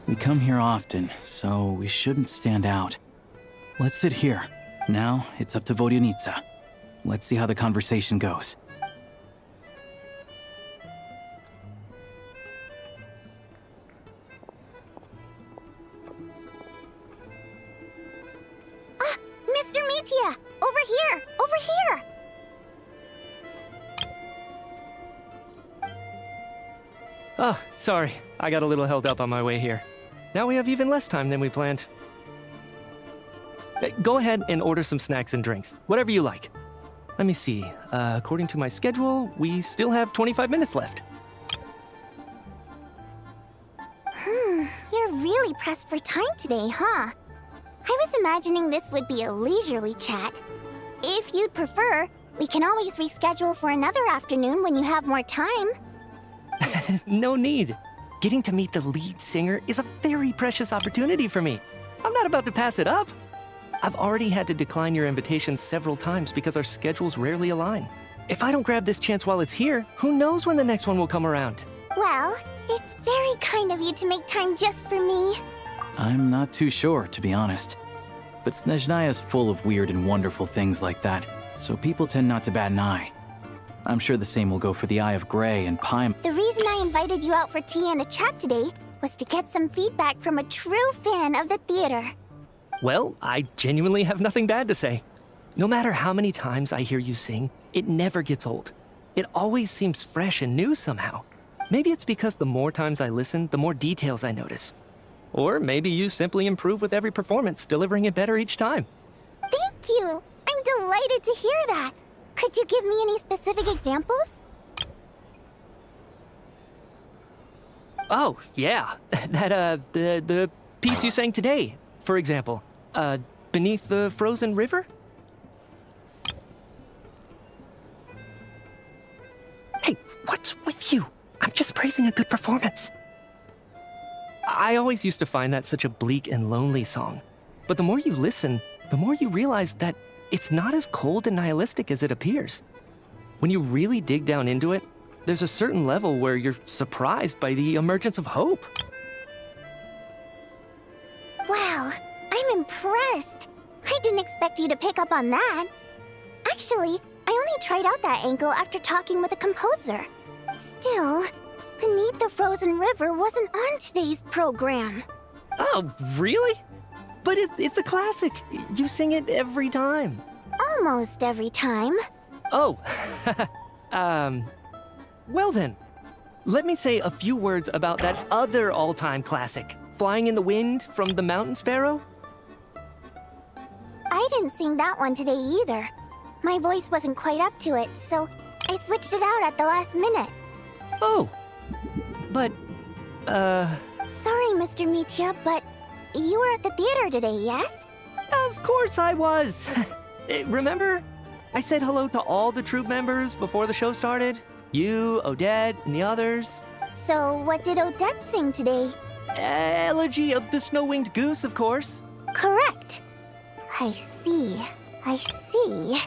S10: We come here often, so we shouldn't stand out. Let's sit here. Now, it's up to Vodyanitsa. Let's see how the conversation goes.
S1: Mr. Mitya! Over here! Over here!
S21: Oh, sorry. I got a little held up on my way here. Now we have even less time than we planned. Go ahead and order some snacks and drinks, whatever you like. Let me see. According to my schedule, we still have 25 minutes left.
S1: You're really pressed for time today, huh? I was imagining this would be a leisurely chat. If you'd prefer, we can always reschedule for another afternoon when you have more time.
S7: No need. Getting to meet the lead singer is a very precious opportunity for me. I'm not about to pass it up. I've already had to decline your invitation several times because our schedules rarely align. If I don't grab this chance while it's here, who knows when the next one will come around?
S1: Well, it's very kind of you to make time just for me.
S10: I'm not too sure, to be honest. But Snezhnaya is full of weird and wonderful things like that, so people tend not to bat an eye. I'm sure the same will go for the Eye of Grey and Paimon.
S1: The reason I invited you out for tea and a chat today was to get some feedback from a true fan of the theater.
S7: Well, I genuinely have nothing bad to say. No matter how many times I hear you sing, it never gets old. It always seems fresh and new somehow. Maybe it's because the more times I listen, the more details I notice. Or maybe you simply improve with every performance, delivering it better each time.
S1: Thank you! I'm delighted to hear that! Could you give me any specific examples?
S7: Oh, yeah. The piece you sang today, for example. Beneath the Frozen River? Hey, what's with you? I'm just praising a good performance. I always used to find that such a bleak and lonely song. But the more you listen, the more you realize that it's not as cold and nihilistic as it appears. When you really dig down into it, there's a certain level where you're surprised by the emergence of hope.
S1: Wow, I'm impressed. I didn't expect you to pick up on that. Actually, I only tried out that angle after talking with a composer. Still, Beneath the Frozen River wasn't on today's program.
S7: Oh, really? But it's a classic. You sing it every time.
S1: Almost every time.
S7: Oh, well then. Let me say a few words about that other all-time classic, Flying in the Wind from the Mountain Sparrow.
S1: I didn't sing that one today either. My voice wasn't quite up to it, so I switched it out at the last minute.
S7: Oh, but,
S1: Sorry, Mr. Mitya, but you were at the theater today, yes?
S7: Of course I was. Remember? I said hello to all the troupe members before the show started. You, Odette, and the others.
S1: So what did Odette sing today?
S7: Elegy of the Snow-Winged Goose, of course.
S1: Correct. I see. I see.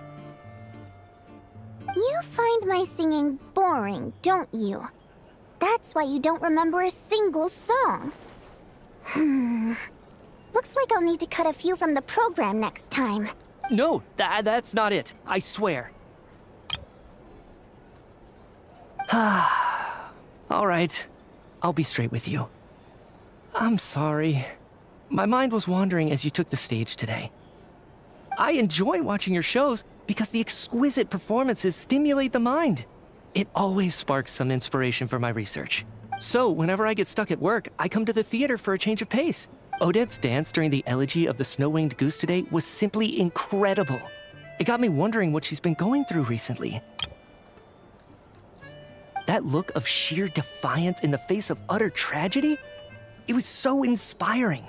S1: You find my singing boring, don't you? That's why you don't remember a single song. Looks like I'll need to cut a few from the program next time.
S7: No, that's not it. I swear. All right. I'll be straight with you. I'm sorry. My mind was wandering as you took the stage today. I enjoy watching your shows because the exquisite performances stimulate the mind. It always sparks some inspiration for my research. So whenever I get stuck at work, I come to the theater for a change of pace. Odette's dance during the Elegy of the Snow-Winged Goose today was simply incredible. It got me wondering what she's been going through recently. That look of sheer defiance in the face of utter tragedy? It was so inspiring.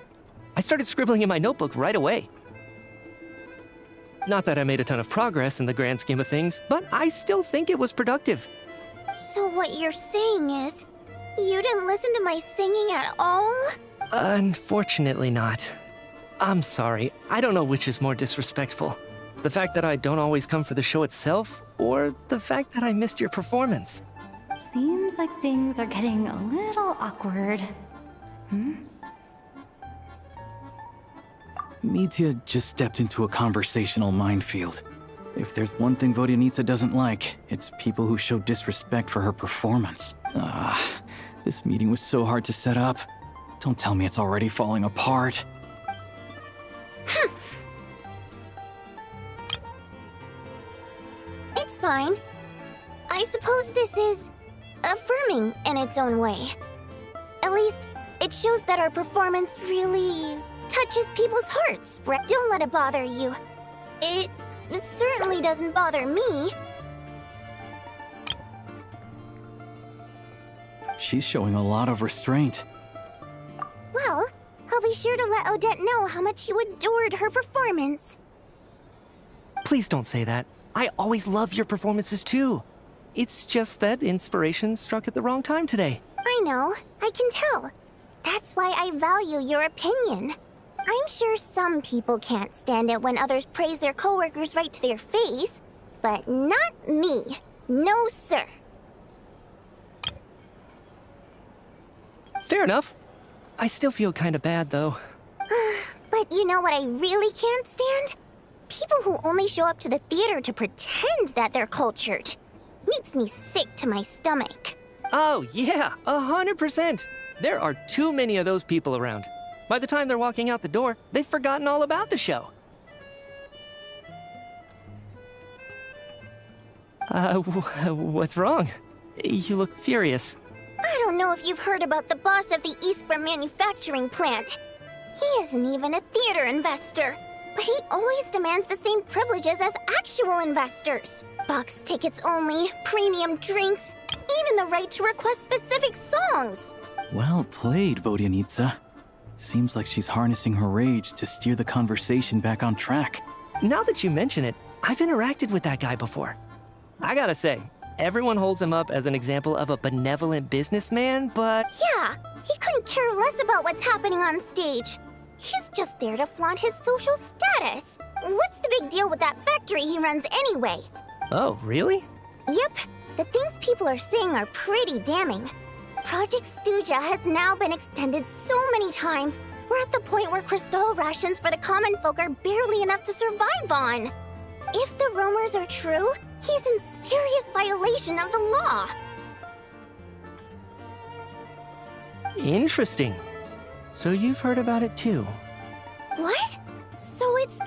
S7: I started scribbling in my notebook right away. Not that I made a ton of progress in the grand scheme of things, but I still think it was productive.
S1: So what you're saying is, you didn't listen to my singing at all?
S7: Unfortunately not. I'm sorry, I don't know which is more disrespectful. The fact that I don't always come for the show itself, or the fact that I missed your performance.
S3: Seems like things are getting a little awkward.
S10: Mitya just stepped into a conversational minefield. If there's one thing Vodyanitsa doesn't like, it's people who show disrespect for her performance. This meeting was so hard to set up. Don't tell me it's already falling apart.
S1: It's fine. I suppose this is affirming in its own way. At least, it shows that our performance really touches people's hearts. Don't let it bother you. It certainly doesn't bother me.
S10: She's showing a lot of restraint.
S1: Well, sure to let Odette know how much you adored her performance.
S7: Please don't say that. I always love your performances too. It's just that inspiration struck at the wrong time today.
S1: I know, I can tell. That's why I value your opinion. I'm sure some people can't stand it when others praise their coworkers right to their face, but not me. No, sir.
S7: Fair enough. I still feel kinda bad though.
S1: But you know what I really can't stand? People who only show up to the theater to pretend that they're cultured. Makes me sick to my stomach.
S7: Oh yeah, 100%. There are too many of those people around. By the time they're walking out the door, they've forgotten all about the show. What's wrong? You look furious.
S1: I don't know if you've heard about the boss of the Iskra manufacturing plant. He isn't even a theater investor, but he always demands the same privileges as actual investors. Box tickets only, premium drinks, even the right to request specific songs.
S10: Well played, Vodyanitsa. Seems like she's harnessing her rage to steer the conversation back on track.
S7: Now that you mention it, I've interacted with that guy before. I gotta say, everyone holds him up as an example of a benevolent businessman, but...
S1: Yeah, he couldn't care less about what's happening on stage. He's just there to flaunt his social status. What's the big deal with that factory he runs anyway?
S7: Oh, really?
S1: Yep, the things people are saying are pretty damning. Project Stuja has now been extended so many times, we're at the point where crystal rations for the common folk are barely enough to survive on. If the rumors are true, he's in serious violation of the law.
S7: Interesting. So you've heard about it too?
S1: What? So it's...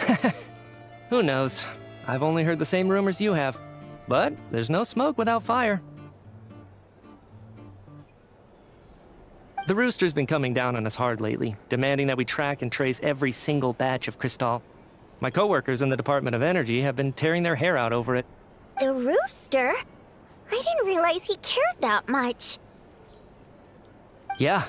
S7: Who knows? I've only heard the same rumors you have. But there's no smoke without fire. The Rooster's been coming down on us hard lately, demanding that we track and trace every single batch of Crystal. My coworkers in the Department of Energy have been tearing their hair out over it.
S1: The Rooster? I didn't realize he cared that much.
S7: Yeah.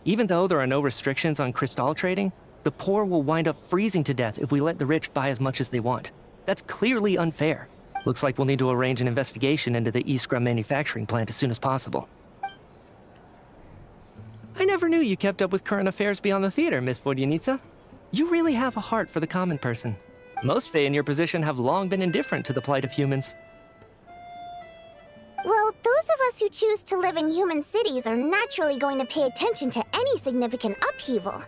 S7: Even though there are no restrictions on Crystal trading, the poor will wind up freezing to death if we let the rich buy as much as they want. That's clearly unfair. Looks like we'll need to arrange an investigation into the Iskra manufacturing plant as soon as possible. I never knew you kept up with current affairs beyond the theater, Miss Vodyanitsa. You really have a heart for the common person. Most Fae in your position have long been indifferent to the plight of humans.
S1: Well, those of us who choose to live in human cities are naturally going to pay attention to any significant upheaval.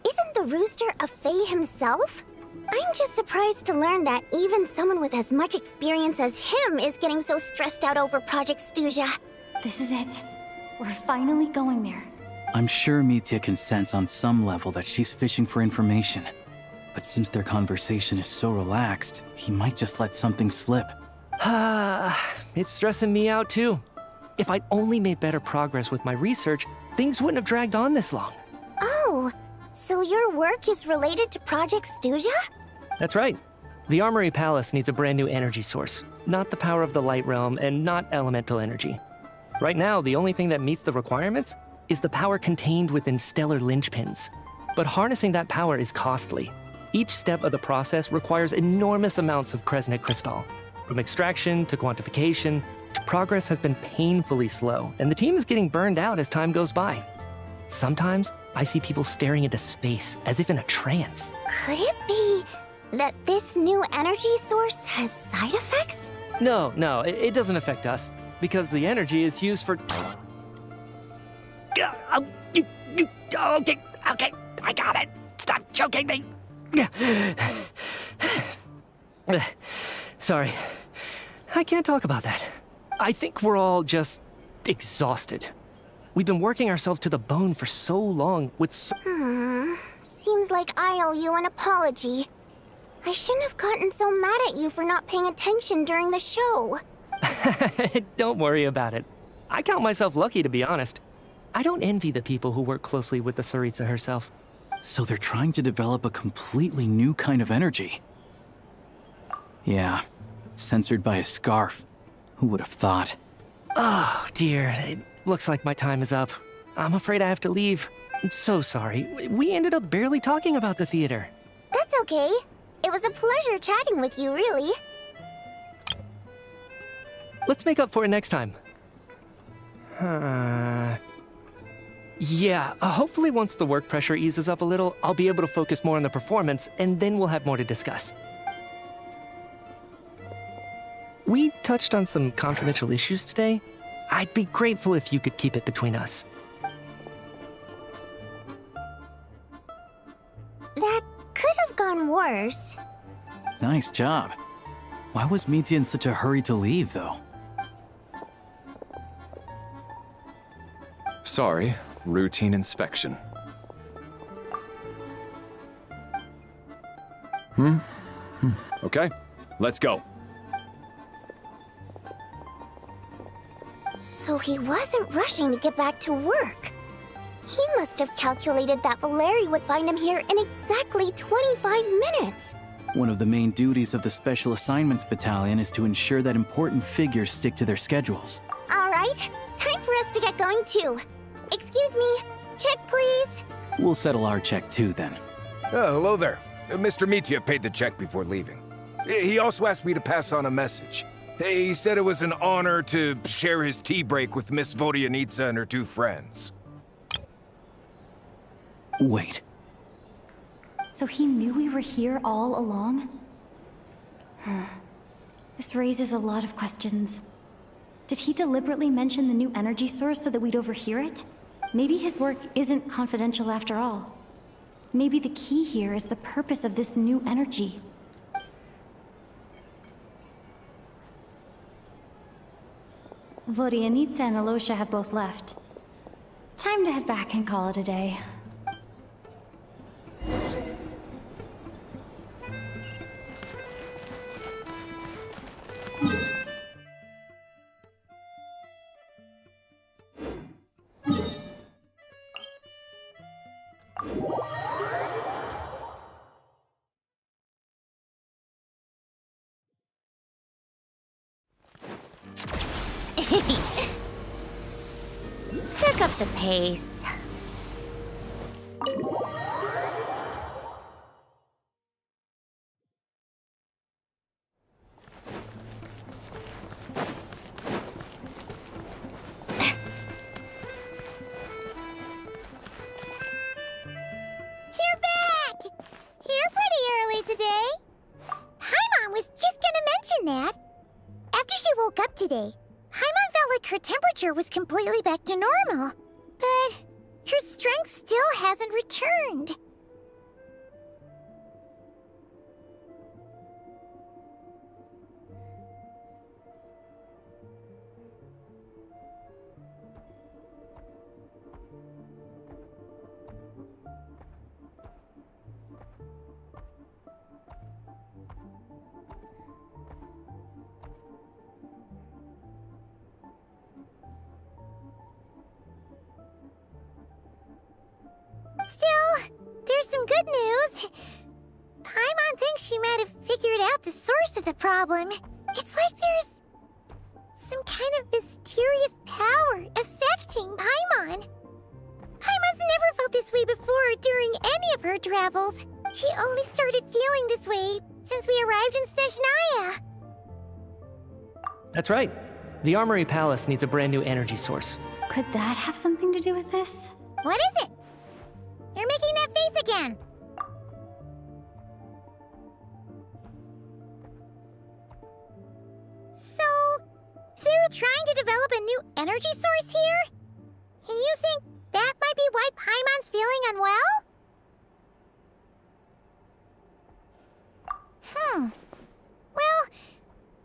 S1: Isn't the Rooster a Fae himself? I'm just surprised to learn that even someone with as much experience as him is getting so stressed out over Project Stuja.
S3: This is it. We're finally going there.
S10: I'm sure Mitya can sense on some level that she's fishing for information. But since their conversation is so relaxed, he might just let something slip.
S7: It's stressing me out too. If I'd only made better progress with my research, things wouldn't have dragged on this long.
S1: Oh, so your work is related to Project Stuja?
S7: That's right. The Armory Palace needs a brand new energy source. Not the power of the Light Realm and not elemental energy. Right now, the only thing that meets the requirements is the power contained within stellar linchpins. But harnessing that power is costly. Each step of the process requires enormous amounts of Kresnik crystal. From extraction to quantification, progress has been painfully slow, and the team is getting burned out as time goes by. Sometimes, I see people staring into space as if in a trance.
S1: Could it be that this new energy source has side effects?
S7: No, it doesn't affect us, because the energy is used for... Okay, I got it. Stop choking me. Sorry, I can't talk about that. I think we're all just exhausted. We've been working ourselves to the bone for so long with
S1: Seems like I owe you an apology. I shouldn't have gotten so mad at you for not paying attention during the show.
S7: Don't worry about it. I count myself lucky, to be honest. I don't envy the people who work closely with the Tsaritsa herself.
S10: So they're trying to develop a completely new kind of energy. Yeah, censored by a scarf. Who would have thought?
S7: Oh, dear. It looks like my time is up. I'm afraid I have to leave. I'm so sorry. We ended up barely talking about the theater.
S1: That's okay. It was a pleasure chatting with you, really.
S7: Let's make up for it next time. Yeah, hopefully once the work pressure eases up a little, I'll be able to focus more on the performance, and then we'll have more to discuss. We touched on some confidential issues today. I'd be grateful if you could keep it between us.
S1: That could have gone worse.
S10: Nice job. Why was Mitya in such a hurry to leave, though?
S5: Sorry, routine inspection. Okay, let's go.
S1: So he wasn't rushing to get back to work. He must have calculated that Valeri would find him here in exactly 25 minutes.
S10: One of the main duties of the Special Assignments Battalion is to ensure that important figures stick to their schedules.
S1: All right, time for us to get going too. Excuse me, check please.
S10: We'll settle our check too, then.
S11: Hello there. Mr. Mitya paid the check before leaving. He also asked me to pass on a message. He said it was an honor to share his tea break with Miss Vodyanitsa and her two friends.
S10: Wait.
S3: So he knew we were here all along? This raises a lot of questions. Did he deliberately mention the new energy source so that we'd overhear it? Maybe his work isn't confidential after all. Maybe the key here is the purpose of this new energy. Vodyanitsa and Alosha have both left. Time to head back and call it a day.
S20: Pick up the pace.
S1: You're back! You're pretty early today. Paimon was just gonna mention that. After she woke up today, Paimon felt like her temperature was completely back to normal. But her strength still hasn't returned. Still, there's some good news. Paimon thinks she might have figured out the source of the problem. It's like there's some kind of mysterious power affecting Paimon. Paimon's never felt this way before during any of her travels. She only started feeling this way since we arrived in Snezhnaya.
S7: That's right. The Armory Palace needs a brand new energy source.
S3: Could that have something to do with this?
S1: What is it? You're making that face again. So, they're trying to develop a new energy source here? And you think that might be why Paimon's feeling unwell? Well,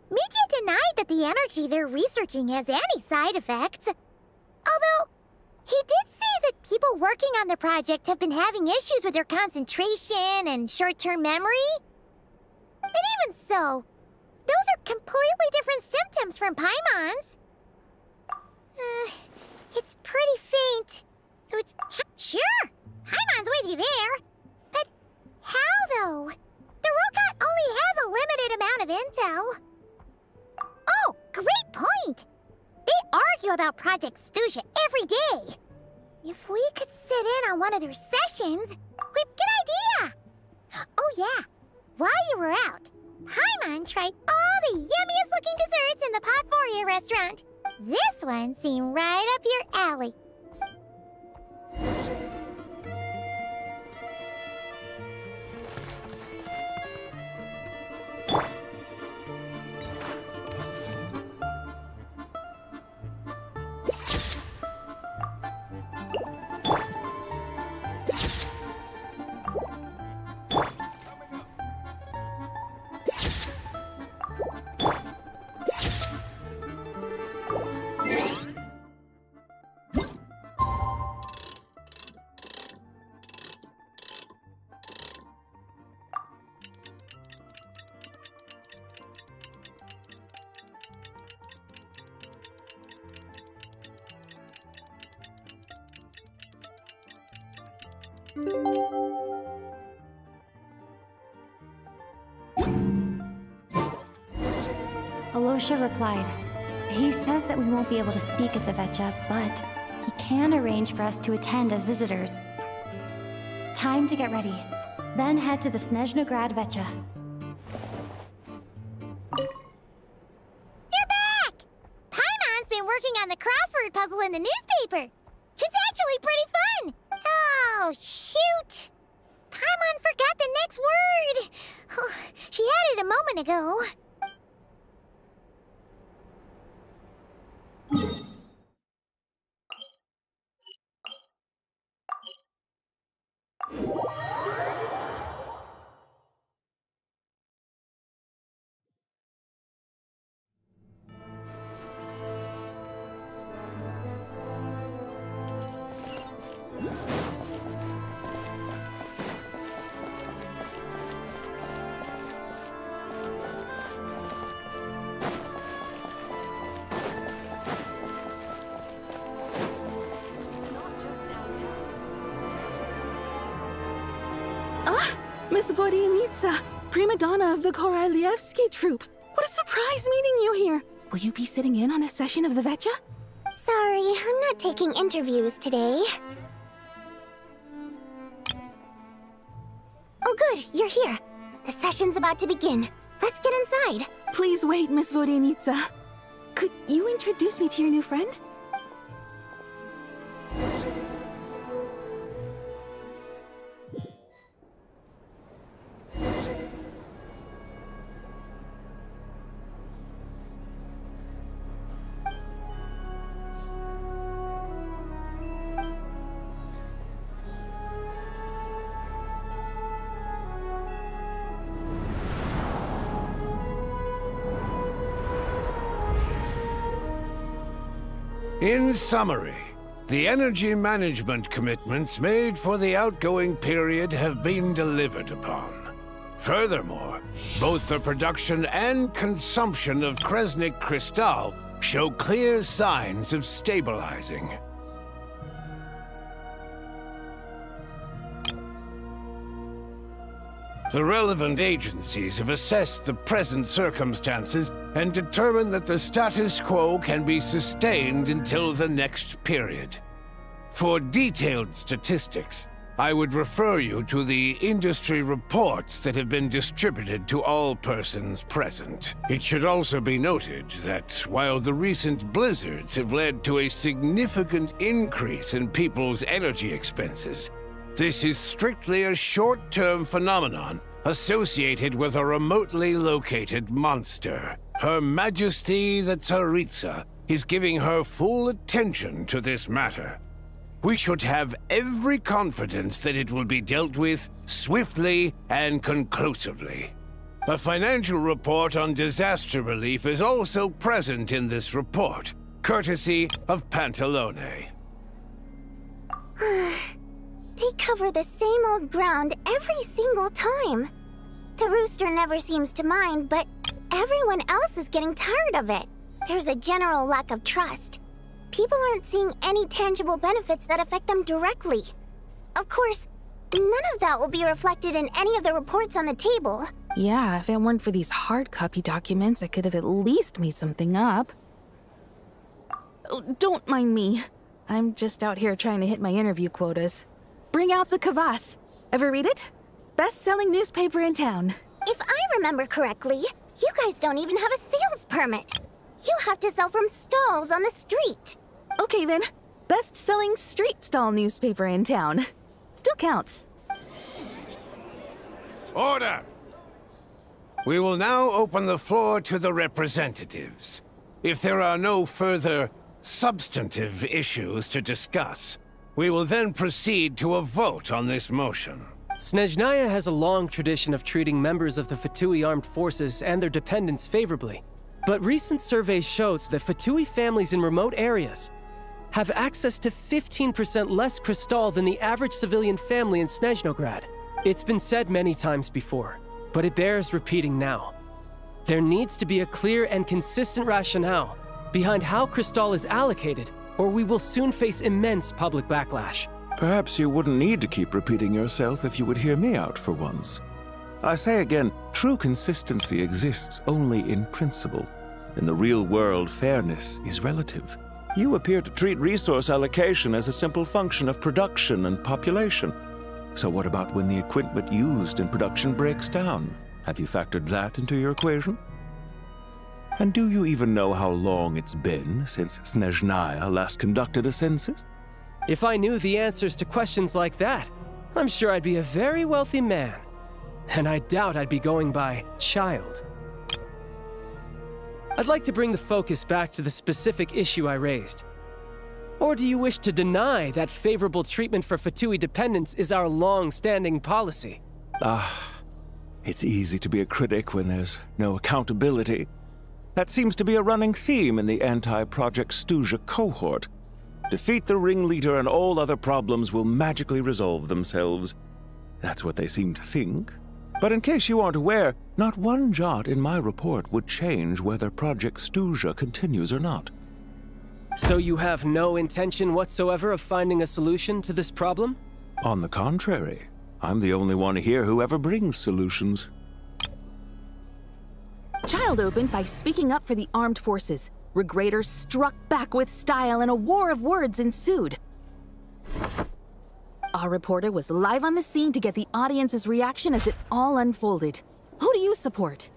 S1: Mitya denied that the energy they're researching has any side effects. Although, he did say that people working on the project have been having issues with their concentration and short-term memory. But even so, those are completely different symptoms from Paimon's. It's pretty faint, so it's... Sure, Paimon's with you there. But how, though? The robot only has a limited amount of intel. Oh, great point! They argue about Project Stuja every day. If we could sit in on one of their sessions, good idea! Oh yeah, while you were out, Paimon tried all the yummiest looking desserts in the Potforia restaurant. This one seemed right up your alley.
S3: Alosha replied. He says that we won't be able to speak at the Vetcha, but he can arrange for us to attend as visitors. Time to get ready. Then head to the Snezhnograd Vetcha.
S1: You're back! Paimon's been working on the crossword puzzle in the newspaper. It's actually pretty fun! Oh, shoot! Paimon forgot the next word! Oh, she had it a moment ago.
S16: Miss Vodyanitsa, prima donna of the Korolievsky troupe. What a surprise meeting you here. Will you be sitting in on a session of the Vetcha?
S1: Sorry, I'm not taking interviews today. Oh good, you're here. The session's about to begin. Let's get inside.
S16: Please wait, Miss Vodyanitsa. Could you introduce me to your new friend?
S22: In summary, the energy management commitments made for the outgoing period have been delivered upon. Furthermore, both the production and consumption of Kresnik Crystal show clear signs of stabilizing. The relevant agencies have assessed the present circumstances and determined that the status quo can be sustained until the next period. For detailed statistics, I would refer you to the industry reports that have been distributed to all persons present. It should also be noted that while the recent blizzards have led to a significant increase in people's energy expenses, this is strictly a short-term phenomenon associated with a remotely located monster. Her Majesty the Tsaritsa is giving her full attention to this matter. We should have every confidence that it will be dealt with swiftly and conclusively. A financial report on disaster relief is also present in this report, courtesy of Pantalone.
S1: They cover the same old ground every single time. The rooster never seems to mind, but everyone else is getting tired of it. There's a general lack of trust. People aren't seeing any tangible benefits that affect them directly. Of course, none of that will be reflected in any of the reports on the table.
S16: Yeah, if it weren't for these hard copy documents, I could have at least made something up. Oh, don't mind me. I'm just out here trying to hit my interview quotas. Bring out the kvass. Ever read it? Best-selling newspaper in town.
S1: If I remember correctly, you guys don't even have a sales permit. You have to sell from stalls on the street.
S16: Okay then, best-selling street stall newspaper in town. Still counts.
S22: Order! We will now open the floor to the representatives. If there are no further substantive issues to discuss, we will then proceed to a vote on this motion.
S21: Snezhnaya has a long tradition of treating members of the Fatui armed forces and their dependents favorably. But recent surveys shows that Fatui families in remote areas have access to 15% less crystal than the average civilian family in Snezhnograd. It's been said many times before, but it bears repeating now. There needs to be a clear and consistent rationale behind how crystal is allocated, or we will soon face immense public backlash.
S6: Perhaps you wouldn't need to keep repeating yourself if you would hear me out for once. I say again, true consistency exists only in principle. In the real world, fairness is relative. You appear to treat resource allocation as a simple function of production and population. So what about when the equipment used in production breaks down? Have you factored that into your equation? And do you even know how long it's been since Snezhnaya last conducted a census?
S21: If I knew the answers to questions like that, I'm sure I'd be a very wealthy man. And I doubt I'd be going by child. I'd like to bring the focus back to the specific issue I raised. Or do you wish to deny that favorable treatment for Fatui dependents is our long-standing policy?
S6: It's easy to be a critic when there's no accountability. That seems to be a running theme in the anti-Project Stuja cohort. Defeat the ringleader and all other problems will magically resolve themselves. That's what they seem to think. But in case you aren't aware, not one jot in my report would change whether Project Stuja continues or not.
S21: So you have no intention whatsoever of finding a solution to this problem?
S6: On the contrary, I'm the only one here who ever brings solutions.
S16: Child opened by speaking up for the armed forces. Regrader struck back with style and a war of words ensued. Our reporter was live on the scene to get the audience's reaction as it all unfolded. Who do you support?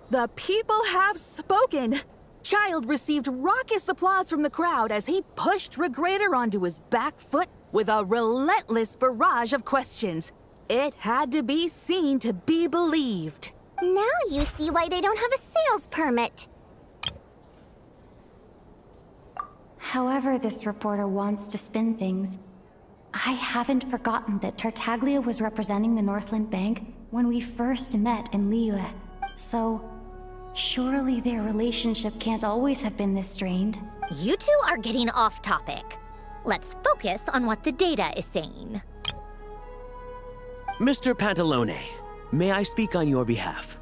S16: The people have spoken! Child received raucous applause from the crowd as he pushed Regrader onto his back foot with a relentless barrage of questions. It had to be seen to be believed.
S1: Now you see why they don't have a sales permit.
S3: However this reporter wants to spin things, I haven't forgotten that Tartaglia was representing the Northland Bank when we first met in Liyue. So, surely their relationship can't always have been this strained.
S20: You two are getting off topic. Let's focus on what the data is saying.
S14: Mr. Pantalone, may I speak on your behalf?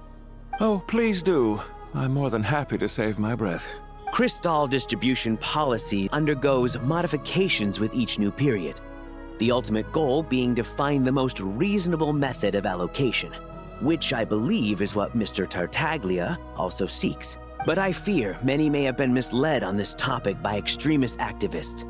S6: Oh, please do. I'm more than happy to save my breath.
S14: Crystal distribution policy undergoes modifications with each new period. The ultimate goal being to find the most reasonable method of allocation, which I believe is what Mr. Tartaglia also seeks. But I fear many may have been misled on this topic by extremist activists.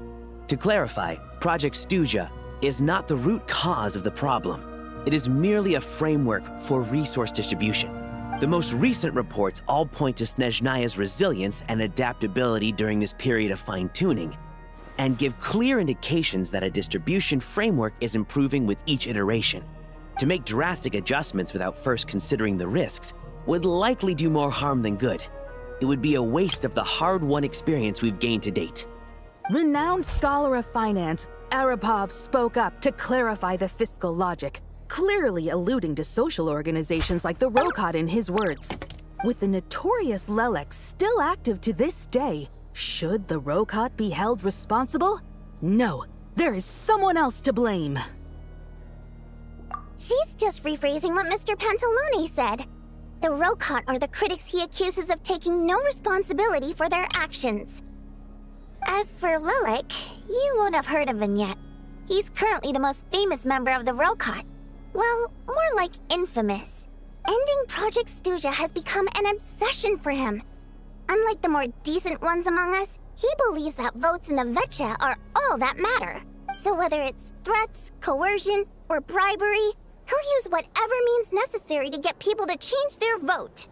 S14: To clarify, Project Stuja is not the root cause of the problem. It is merely a framework for resource distribution. The most recent reports all point to Snezhnaya's resilience and adaptability during this period of fine-tuning, and give clear indications that a distribution framework is improving with each iteration. To make drastic adjustments without first considering the risks would likely do more harm than good. It would be a waste of the hard-won experience we've gained to date.
S16: Renowned scholar of finance, Arapov spoke up to clarify the fiscal logic, clearly alluding to social organizations like the Rokot in his words. With the notorious Lelek still active to this day, should the Rokot be held responsible? No, there is someone else to blame.
S1: She's just rephrasing what Mr. Pantalone said. The Rokot are the critics he accuses of taking no responsibility for their actions. As for Lelek, you won't have heard of him yet. He's currently the most famous member of the Rokot. Well, more like infamous. Ending Project Stuja has become an obsession for him. Unlike the more decent ones among us, he believes that votes in the Vetcha are all that matter. So whether it's threats, coercion, or bribery, he'll use whatever means necessary to get people to change their vote.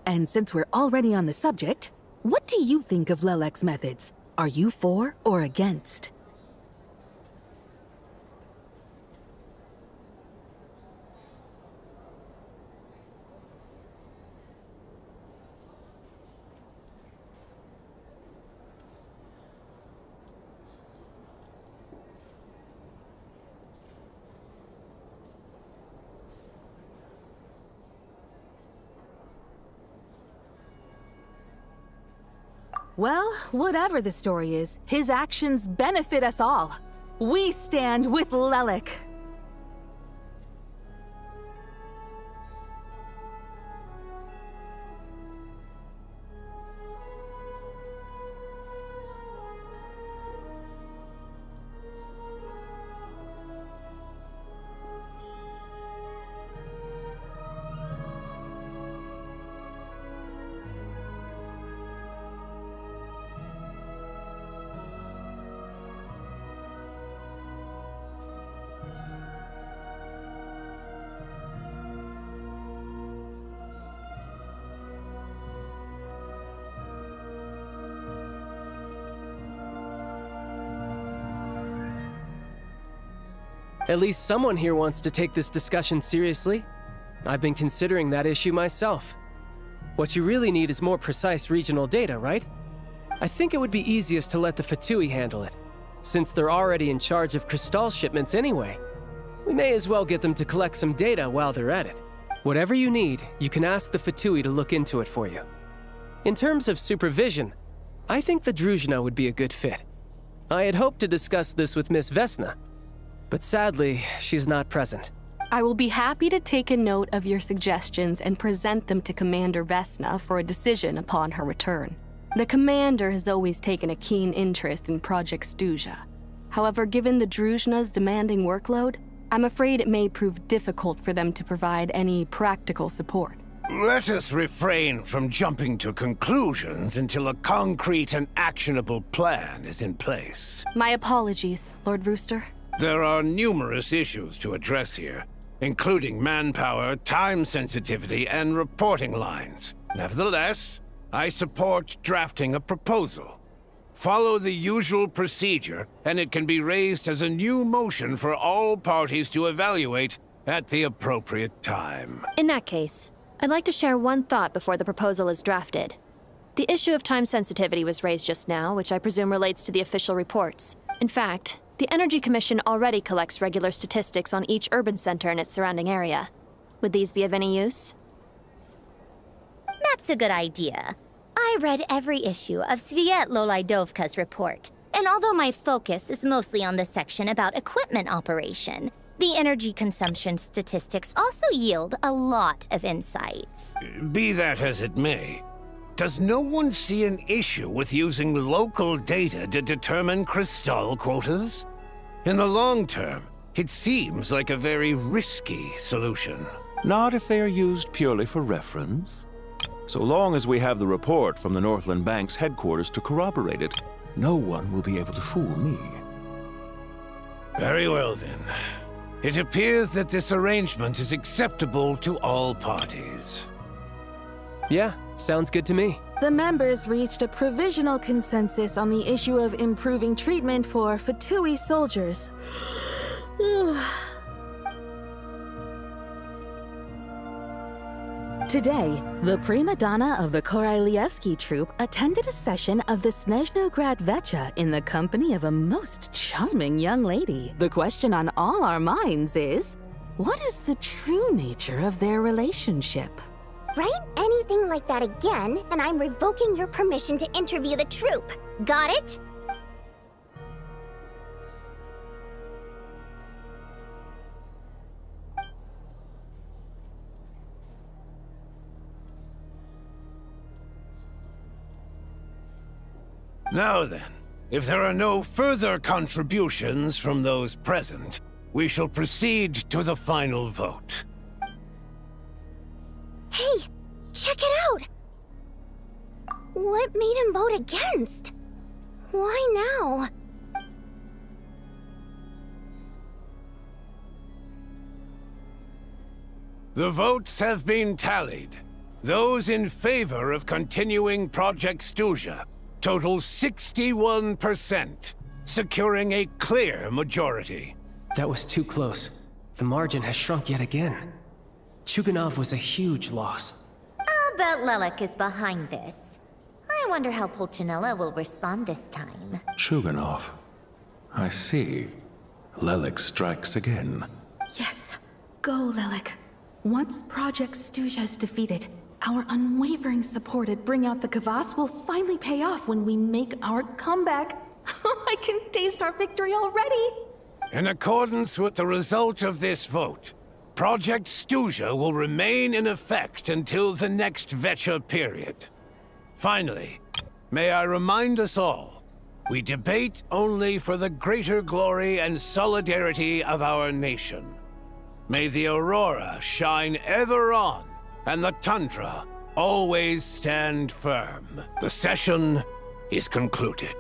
S16: And since we're already on the subject, what do you think of Lelek's methods? Are you for or against? Well, whatever the story is, his actions benefit us all. We stand with Lelek.
S21: At least someone here wants to take this discussion seriously. I've been considering that issue myself. What you really need is more precise regional data, right? I think it would be easiest to let the Fatui handle it, since they're already in charge of Crystal shipments anyway. We may as well get them to collect some data while they're at it. Whatever you need, you can ask the Fatui to look into it for you. In terms of supervision, I think the Druzhna would be a good fit. I had hoped to discuss this with Miss Vesna, but sadly, she's not present.
S12: I will be happy to take a note of your suggestions and present them to Commander Vesna for a decision upon her return. The Commander has always taken a keen interest in Project Stuja. However, given the Druzhna's demanding workload, I'm afraid it may prove difficult for them to provide any practical support.
S22: Let us refrain from jumping to conclusions until a concrete and actionable plan is in place.
S12: My apologies, Lord Rooster.
S22: There are numerous issues to address here, including manpower, time sensitivity, and reporting lines. Nevertheless, I support drafting a proposal. Follow the usual procedure, and it can be raised as a new motion for all parties to evaluate at the appropriate time.
S18: In that case, I'd like to share one thought before the proposal is drafted. The issue of time sensitivity was raised just now, which I presume relates to the official reports. In fact, the Energy Commission already collects regular statistics on each urban center and its surrounding area. Would these be of any use?
S20: That's a good idea. I read every issue of Sviet Lolaidovka's report, and although my focus is mostly on the section about equipment operation, the energy consumption statistics also yield a lot of insights.
S22: Be that as it may, does no one see an issue with using local data to determine Crystal quotas? In the long term, it seems like a very risky solution.
S6: Not if they are used purely for reference. So long as we have the report from the Northland Bank's headquarters to corroborate it, no one will be able to fool me.
S22: Very well then. It appears that this arrangement is acceptable to all parties.
S21: Yeah, sounds good to me.
S16: The members reached a provisional consensus on the issue of improving treatment for Fatui soldiers. Today, the prima donna of the Korailievsky troupe attended a session of the Snezhnograd Vetcha in the company of a most charming young lady. The question on all our minds is, what is the true nature of their relationship?
S1: Write anything like that again, and I'm revoking your permission to interview the troupe. Got it?
S22: Now then, if there are no further contributions from those present, we shall proceed to the final vote.
S1: Check it out! What made him vote against? Why now?
S22: The votes have been tallied. Those in favor of continuing Project Stuja total 61%, securing a clear majority.
S21: That was too close. The margin has shrunk yet again. Chuganov was a huge loss.
S20: I'll bet Lelek is behind this. I wonder how Pulcinella will respond this time.
S6: Chuganov. I see. Lelek strikes again.
S16: Yes. Go, Lelek. Once Project Stuja is defeated, our unwavering support at Bring Out the Kvass will finally pay off when we make our comeback. I can taste our victory already!
S22: In accordance with the result of this vote, Project Stuja will remain in effect until the next Vecha period. Finally, may I remind us all, we debate only for the greater glory and solidarity of our nation. May the aurora shine ever on, and the tundra always stand firm. The session is concluded.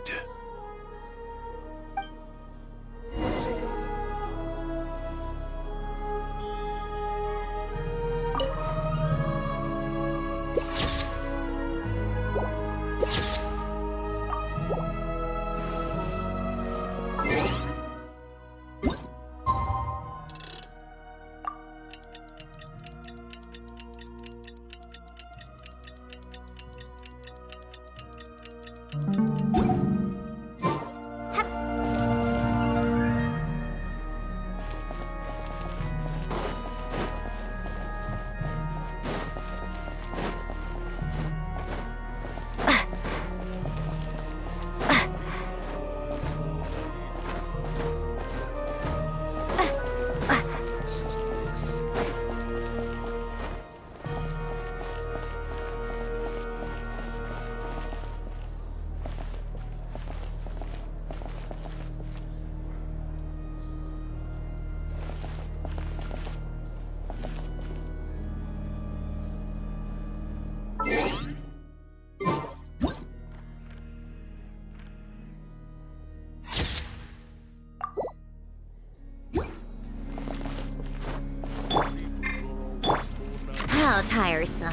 S20: How tiresome.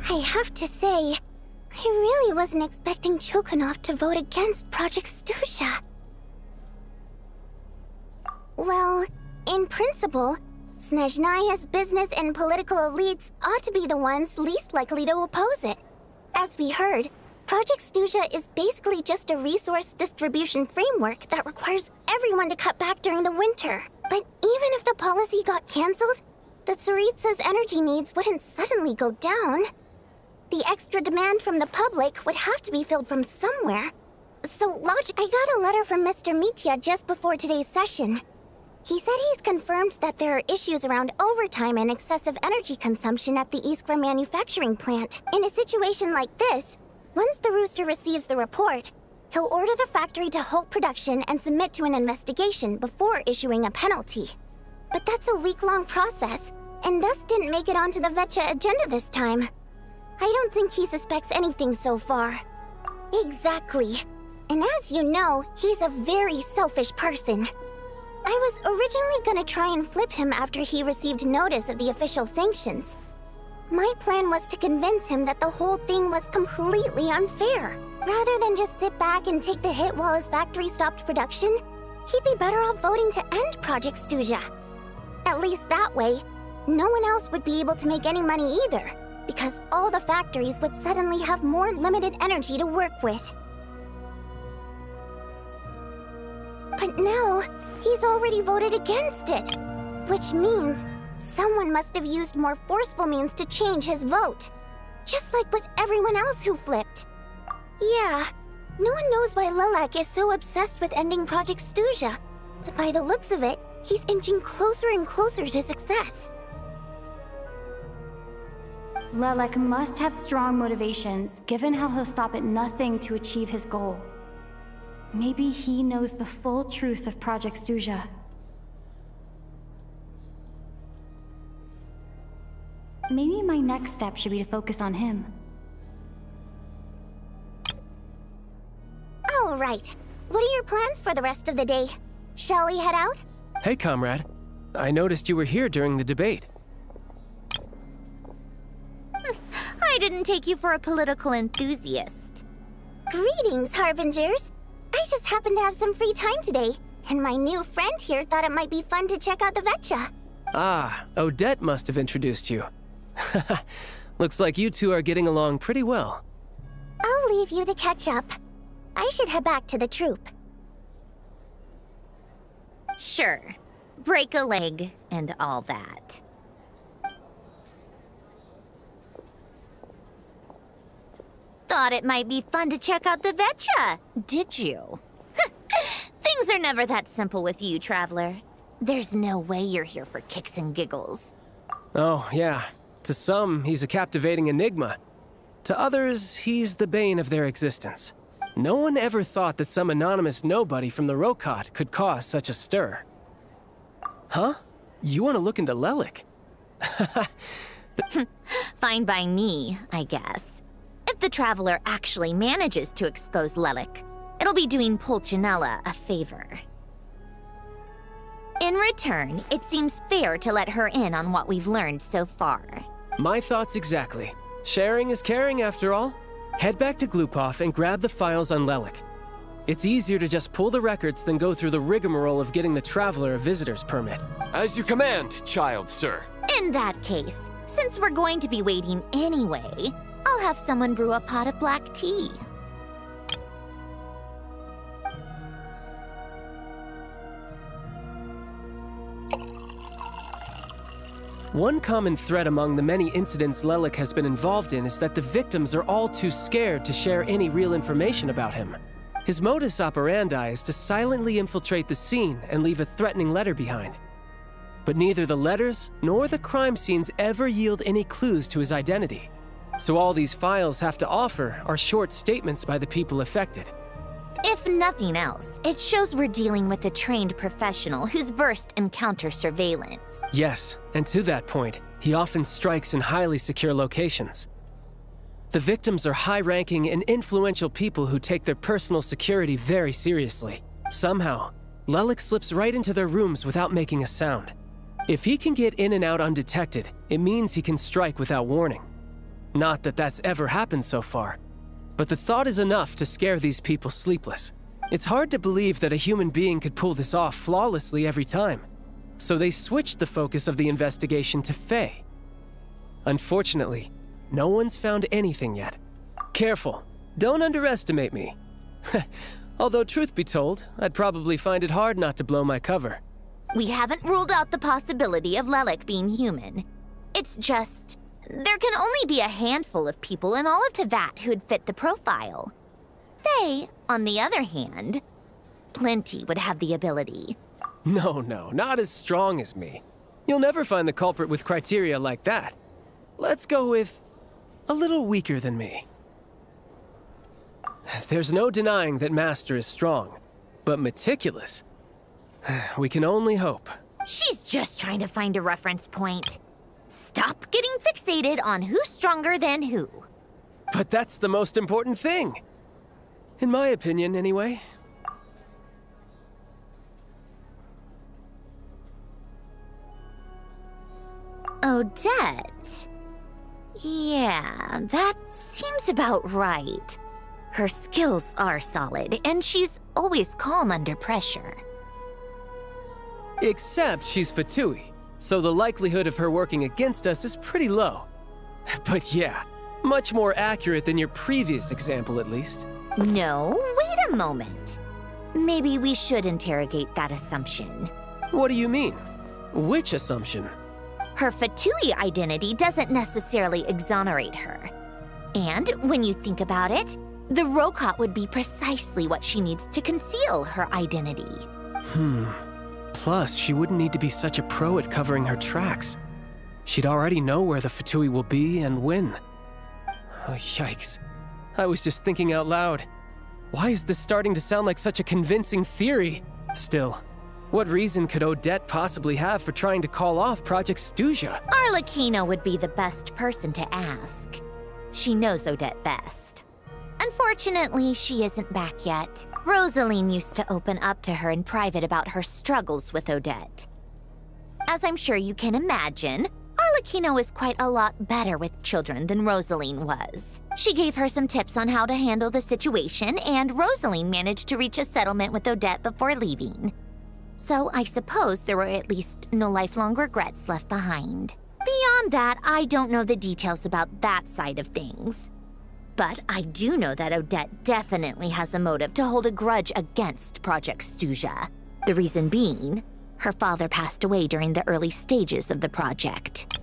S1: I have to say, I really wasn't expecting Chuganov to vote against Project Stuja. Well, in principle, Snezhnaya's business and political elites ought to be the ones least likely to oppose it. As we heard, Project Stuja is basically just a resource distribution framework that requires everyone to cut back during the winter. But even if the policy got cancelled, the Tsaritsa's energy needs wouldn't suddenly go down. The extra demand from the public would have to be filled from somewhere. So I got a letter from Mr. Mitya just before today's session. He said he's confirmed that there are issues around overtime and excessive energy consumption at the Iskra manufacturing plant. In a situation like this, once the Rooster receives the report, he'll order the factory to halt production and submit to an investigation before issuing a penalty. But that's a week-long process, and thus didn't make it onto the Vecha agenda this time. I don't think he suspects anything so far. Exactly. And as you know, he's a very selfish person. I was originally gonna try and flip him after he received notice of the official sanctions. My plan was to convince him that the whole thing was completely unfair. Rather than just sit back and take the hit while his factory stopped production, he'd be better off voting to end Project Stuja. At least that way, no one else would be able to make any money either, because all the factories would suddenly have more limited energy to work with. But now, he's already voted against it, which means someone must have used more forceful means to change his vote, just like with everyone else who flipped. Yeah, no one knows why Lelek is so obsessed with ending Project Stuja, but by the looks of it, he's inching closer and closer to success.
S3: Lelek must have strong motivations, given how he'll stop at nothing to achieve his goal. Maybe he knows the full truth of Project Stuja. maybe my next step should be to focus on him.
S1: Oh, right. What are your plans for the rest of the day? Shall we head out?
S21: Hey, comrade. I noticed you were here during the debate.
S20: I didn't take you for a political enthusiast.
S1: Greetings, Harbingers. I just happened to have some free time today, and my new friend here thought it might be fun to check out the Vetcha.
S21: Ah, Odette must have introduced you. Looks like you two are getting along pretty well.
S1: I'll leave you to catch up. I should head back to the troop.
S20: Sure. Break a leg and all that. Thought it might be fun to check out the Vetcha, did you? Things are never that simple with you, Traveler. There's no way you're here for kicks and giggles.
S21: Oh, yeah. To some, he's a captivating enigma. To others, he's the bane of their existence. No one ever thought that some anonymous nobody from the Rokot could cause such a stir. Huh? You want to look into Lelik?
S20: Fine by me, I guess. If the Traveler actually manages to expose Lelik, it'll be doing Pulcinella a favor. In return, it seems fair to let her in on what we've learned so far.
S21: My thoughts exactly. Sharing is caring, after all. Head back to Glupov and grab the files on Lelik. It's easier to just pull the records than go through the rigmarole of getting the Traveler a visitor's permit.
S5: As you command, child, sir.
S20: In that case, since we're going to be waiting anyway, I'll have someone brew a pot of black tea.
S21: One common thread among the many incidents Lelik has been involved in is that the victims are all too scared to share any real information about him. His modus operandi is to silently infiltrate the scene and leave a threatening letter behind. But neither the letters nor the crime scenes ever yield any clues to his identity. So all these files have to offer are short statements by the people affected.
S20: If nothing else, it shows we're dealing with a trained professional who's versed in counter-surveillance.
S21: Yes, and to that point, he often strikes in highly secure locations. The victims are high-ranking and influential people who take their personal security very seriously. Somehow, Lelik slips right into their rooms without making a sound. If he can get in and out undetected, it means he can strike without warning. Not that that's ever happened so far, but the thought is enough to scare these people sleepless. It's hard to believe that a human being could pull this off flawlessly every time. So they switched the focus of the investigation to Faye. Unfortunately, no one's found anything yet. Careful, don't underestimate me. Although truth be told, I'd probably find it hard not to blow my cover.
S20: We haven't ruled out the possibility of Lelik being human. It's just, there can only be a handful of people in all of Teyvat who'd fit the profile. Faye, on the other hand, plenty would have the ability.
S21: No, not as strong as me. You'll never find the culprit with criteria like that. Let's go with a little weaker than me. There's no denying that Master is strong, but meticulous. We can only hope.
S20: She's just trying to find a reference point. Stop getting fixated on who's stronger than who.
S21: But that's the most important thing. In my opinion, anyway.
S20: Odette? Yeah, that seems about right. Her skills are solid, and she's always calm under pressure.
S21: Except she's Fatui, so the likelihood of her working against us is pretty low. But yeah, much more accurate than your previous example, at least.
S20: No, wait a moment. Maybe we should interrogate that assumption.
S21: What do you mean? Which assumption?
S20: Her Fatui identity doesn't necessarily exonerate her. And when you think about it, the Rokot would be precisely what she needs to conceal her identity.
S21: Plus, she wouldn't need to be such a pro at covering her tracks. She'd already know where the Fatui will be and when. Oh, yikes. I was just thinking out loud. Why is this starting to sound like such a convincing theory? Still, What reason could Odette possibly have for trying to call off Project Stuja?
S20: Arlecchino would be the best person to ask. She knows Odette best. Unfortunately, she isn't back yet. Rosaline used to open up to her in private about her struggles with Odette. As I'm sure you can imagine, Arlecchino is quite a lot better with children than Rosaline was. She gave her some tips on how to handle the situation, and Rosaline managed to reach a settlement with Odette before leaving. So I suppose there were at least no lifelong regrets left behind. Beyond that, I don't know the details about that side of things. But I do know that Odette definitely has a motive to hold a grudge against Project Stuja. The reason being, her father passed away during the early stages of the project.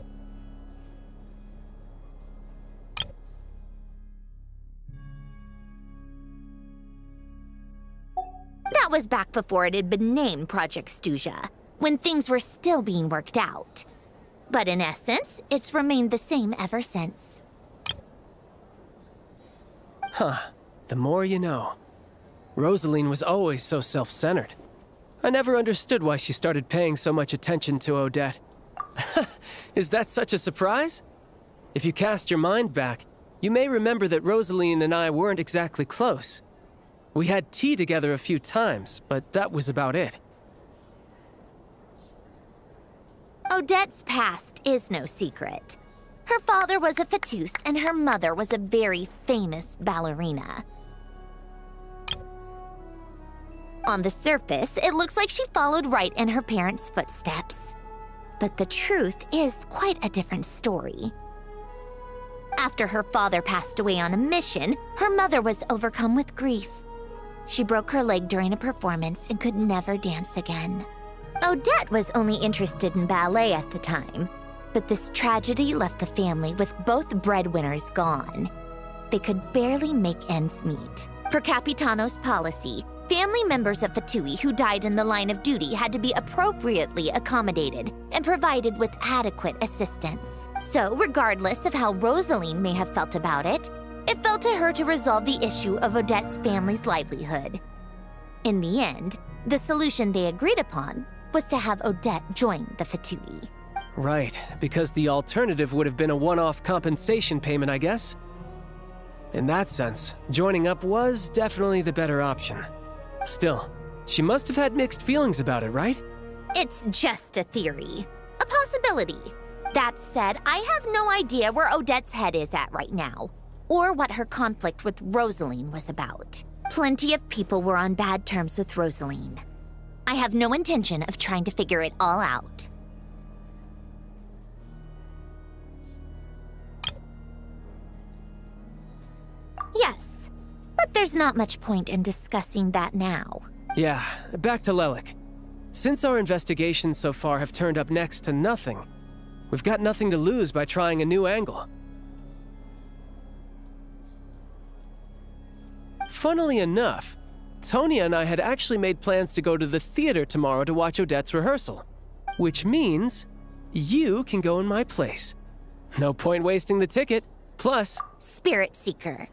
S20: That was back before it had been named Project Stuja, when things were still being worked out. But in essence, it's remained the same ever since.
S21: Huh. The more you know. Rosaline was always so self-centered. I never understood why she started paying so much attention to Odette. Is that such a surprise? If you cast your mind back, you may remember that Rosaline and I weren't exactly close. We had tea together a few times, but that was about it.
S20: Odette's past is no secret. Her father was a fatus and her mother was a very famous ballerina. On the surface, it looks like she followed right in her parents' footsteps. But the truth is quite a different story. After her father passed away on a mission, her mother was overcome with grief. She broke her leg during a performance and could never dance again. Odette was only interested in ballet at the time, but this tragedy left the family with both breadwinners gone. They could barely make ends meet. Per Capitano's policy, family members of Fatui who died in the line of duty had to be appropriately accommodated and provided with adequate assistance. So, regardless of how Rosaline may have felt about it, it fell to her to resolve the issue of Odette's family's livelihood. In the end, the solution they agreed upon was to have Odette join the Fatui.
S21: Right, because the alternative would have been a one-off compensation payment, I guess. In that sense, joining up was definitely the better option. Still, she must have had mixed feelings about it, right?
S20: It's just a theory. A possibility. That said, I have no idea where Odette's head is at right now, or what her conflict with Rosaline was about. Plenty of people were on bad terms with Rosaline. I have no intention of trying to figure it all out. Yes, but there's not much point in discussing that now.
S21: Yeah, back to Lelik. Since our investigations so far have turned up next to nothing, we've got nothing to lose by trying a new angle. Funnily enough, Tonya and I had actually made plans to go to the theater tomorrow to watch Odette's rehearsal. Which means you can go in my place. No point wasting the ticket. Plus...
S20: Spirit Seeker.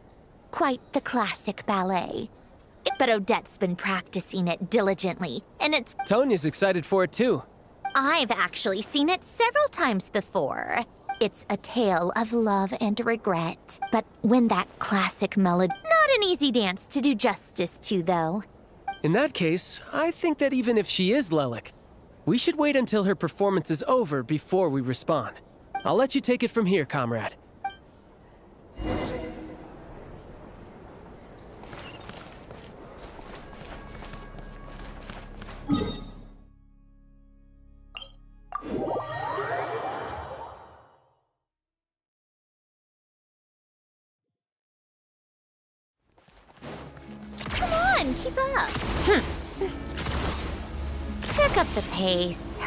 S20: Quite the classic ballet. But Odette's been practicing it diligently, and it's...
S21: Tonya's excited for it too.
S20: I've actually seen it several times before. It's a tale of love and regret. But when that classic melody... Not an easy dance to do justice to, though.
S21: In that case, I think that even if she is Lelik, we should wait until her performance is over before we respond. I'll let you take it from here, comrade.
S20: Come on, keep up. Pick up the pace.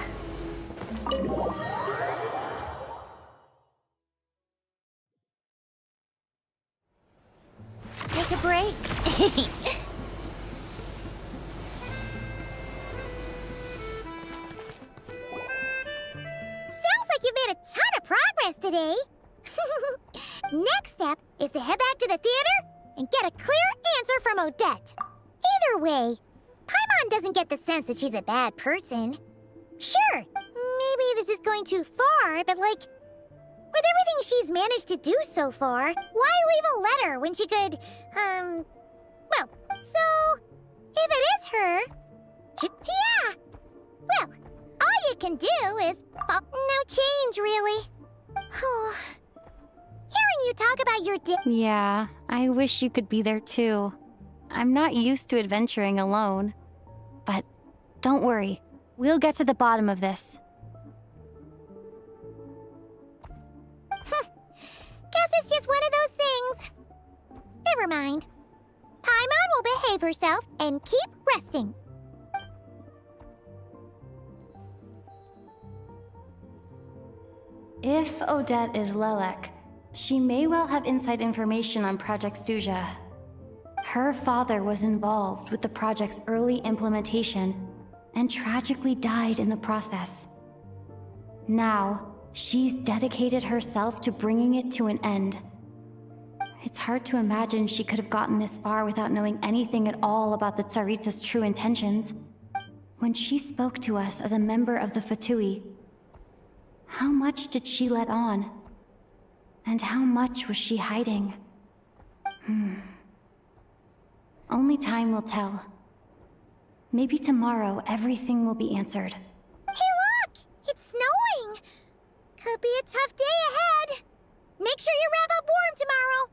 S20: Take a break.
S1: Sounds like you made a ton of progress today. Next step is to head back to the theater and get a clear answer from Odette. Either way, Paimon doesn't get the sense that she's a bad person. Sure, maybe this is going too far, but like, with everything she's managed to do so far, why leave a letter when she could, well, so, if it is her, just, yeah! Well, all you can do is, well, no change, really. Hearing you talk about your
S3: Yeah, I wish you could be there too. I'm not used to adventuring alone. But don't worry, we'll get to the bottom of this.
S1: Guess it's just one of those things. Never mind. Paimon will behave herself and keep resting.
S3: If Odette is Lelek, she may well have inside information on Project Stuja. Her father was involved with the project's early implementation and tragically died in the process. Now, she's dedicated herself to bringing it to an end. It's hard to imagine she could have gotten this far without knowing anything at all about the Tsaritsa's true intentions. When she spoke to us as a member of the Fatui, how much did she let on? And how much was she hiding? Only time will tell. Maybe tomorrow everything will be answered.
S1: Hey look! It's snowing! Could be a tough day ahead. Make sure you wrap up warm tomorrow.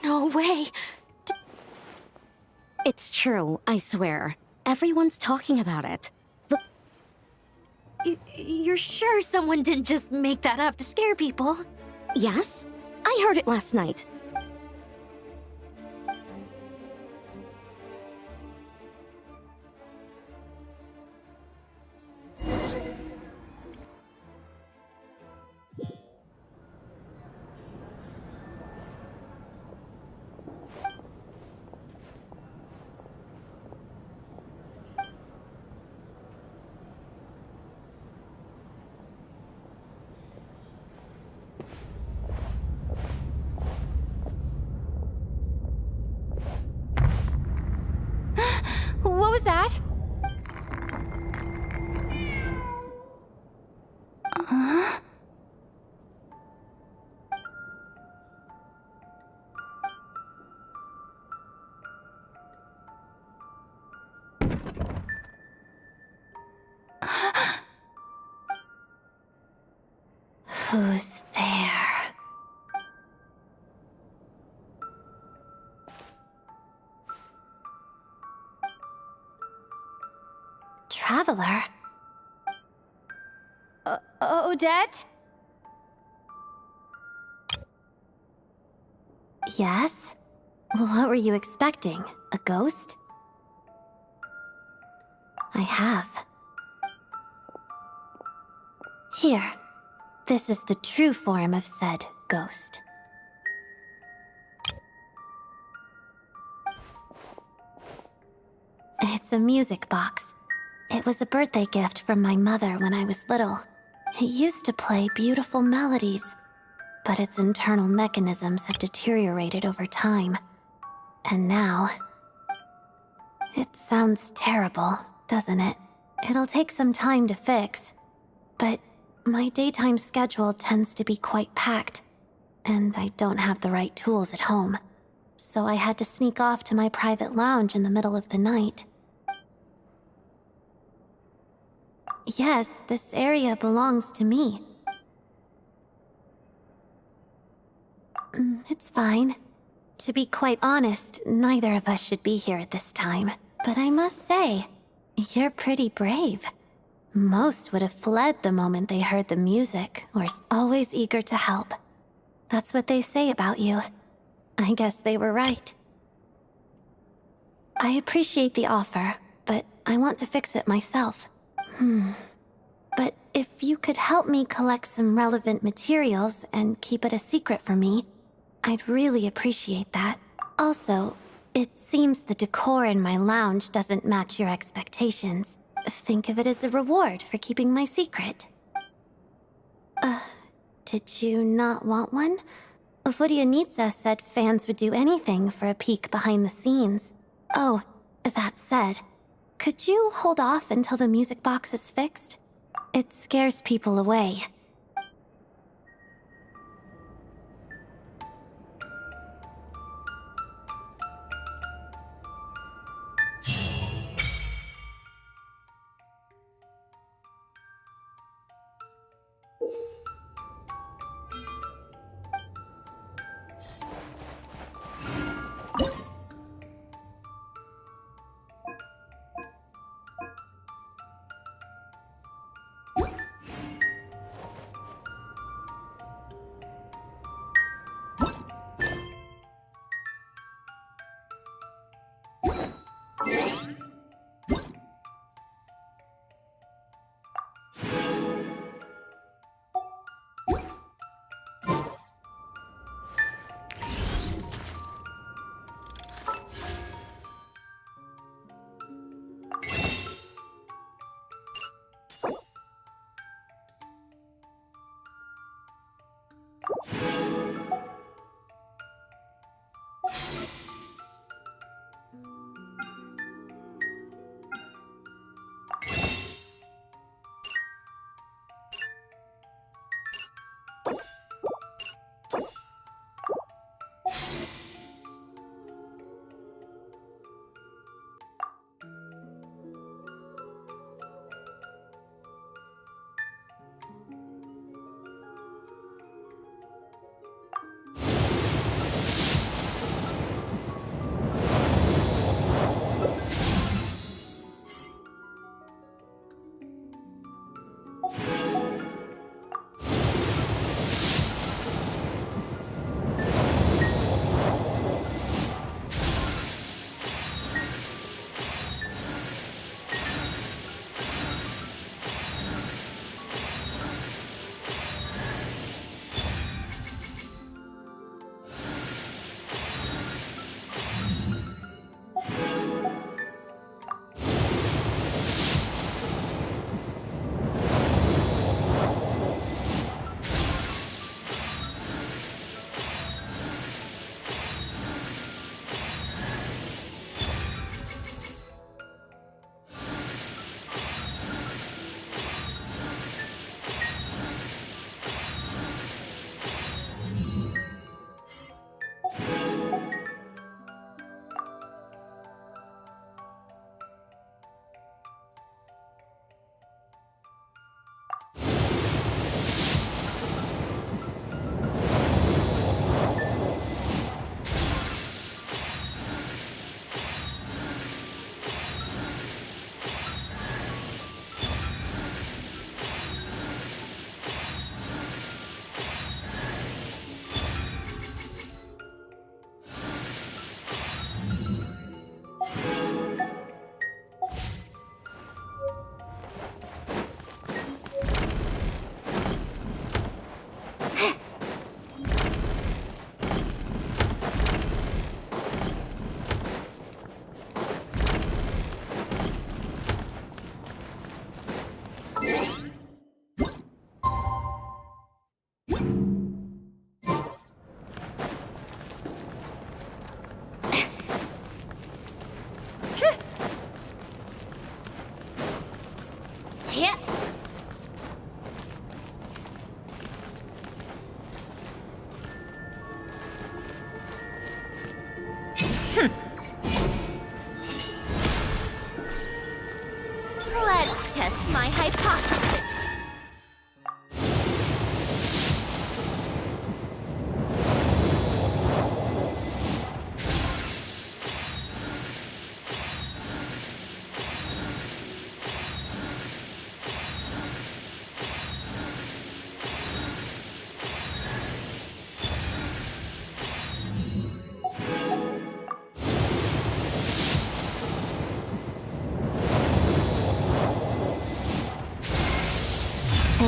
S2: No way! It's true, I swear. Everyone's talking about it.
S9: You're sure someone didn't just make that up to scare people?
S2: Yes? I heard it last night.
S3: What was that?
S9: Who's there? Traveler?
S3: Odette?
S9: Yes? What were you expecting? A ghost? I have. Here. This is the true form of said ghost. It's a music box. It was a birthday gift from my mother when I was little. It used to play beautiful melodies, but its internal mechanisms have deteriorated over time. And now... it sounds terrible, doesn't it? It'll take some time to fix, but my daytime schedule tends to be quite packed, and I don't have the right tools at home, so I had to sneak off to my private lounge in the middle of the night. Yes, this area belongs to me. It's fine. To be quite honest, neither of us should be here at this time. But I must say, you're pretty brave. Most would have fled the moment they heard the music, or always eager to help. That's what they say about you. I guess they were right. I appreciate the offer, but I want to fix it myself. But if you could help me collect some relevant materials and keep it a secret from me, I'd really appreciate that. Also, it seems the decor in my lounge doesn't match your expectations. Think of it as a reward for keeping my secret. Did you not want one? Vodyanitsa said fans would do anything for a peek behind the scenes. Oh, that said, could you hold off until the music box is fixed? It scares people away.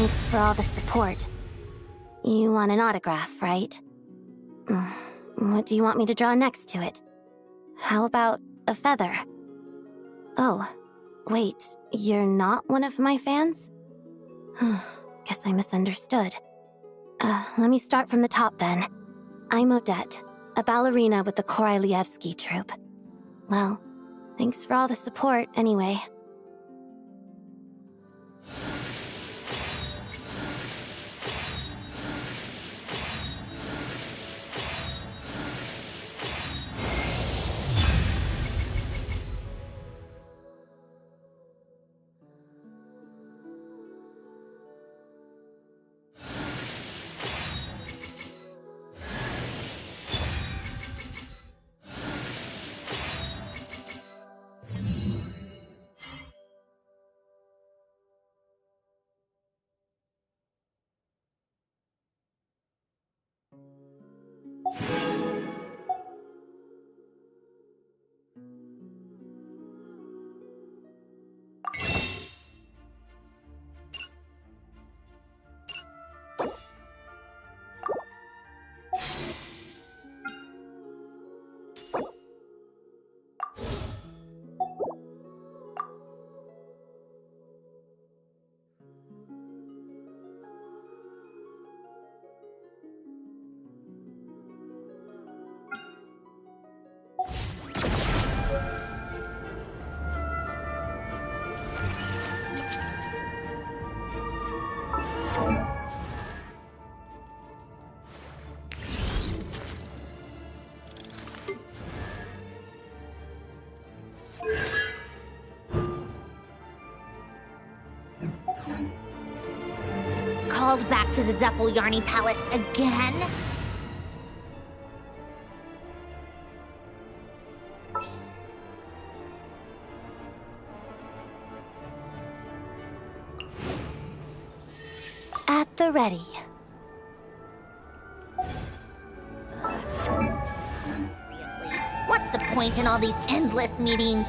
S9: Thanks for all the support. You want an autograph, right? What do you want me to draw next to it? How about a feather? Oh, wait, you're not one of my fans? Guess I misunderstood. Let me start from the top then. I'm Odette, a ballerina with the Korylevsky troupe. Well, thanks for all the support, anyway.
S20: Called back to the Zeppeljärny Palace again?
S9: At the ready.
S20: What's the point in all these endless meetings?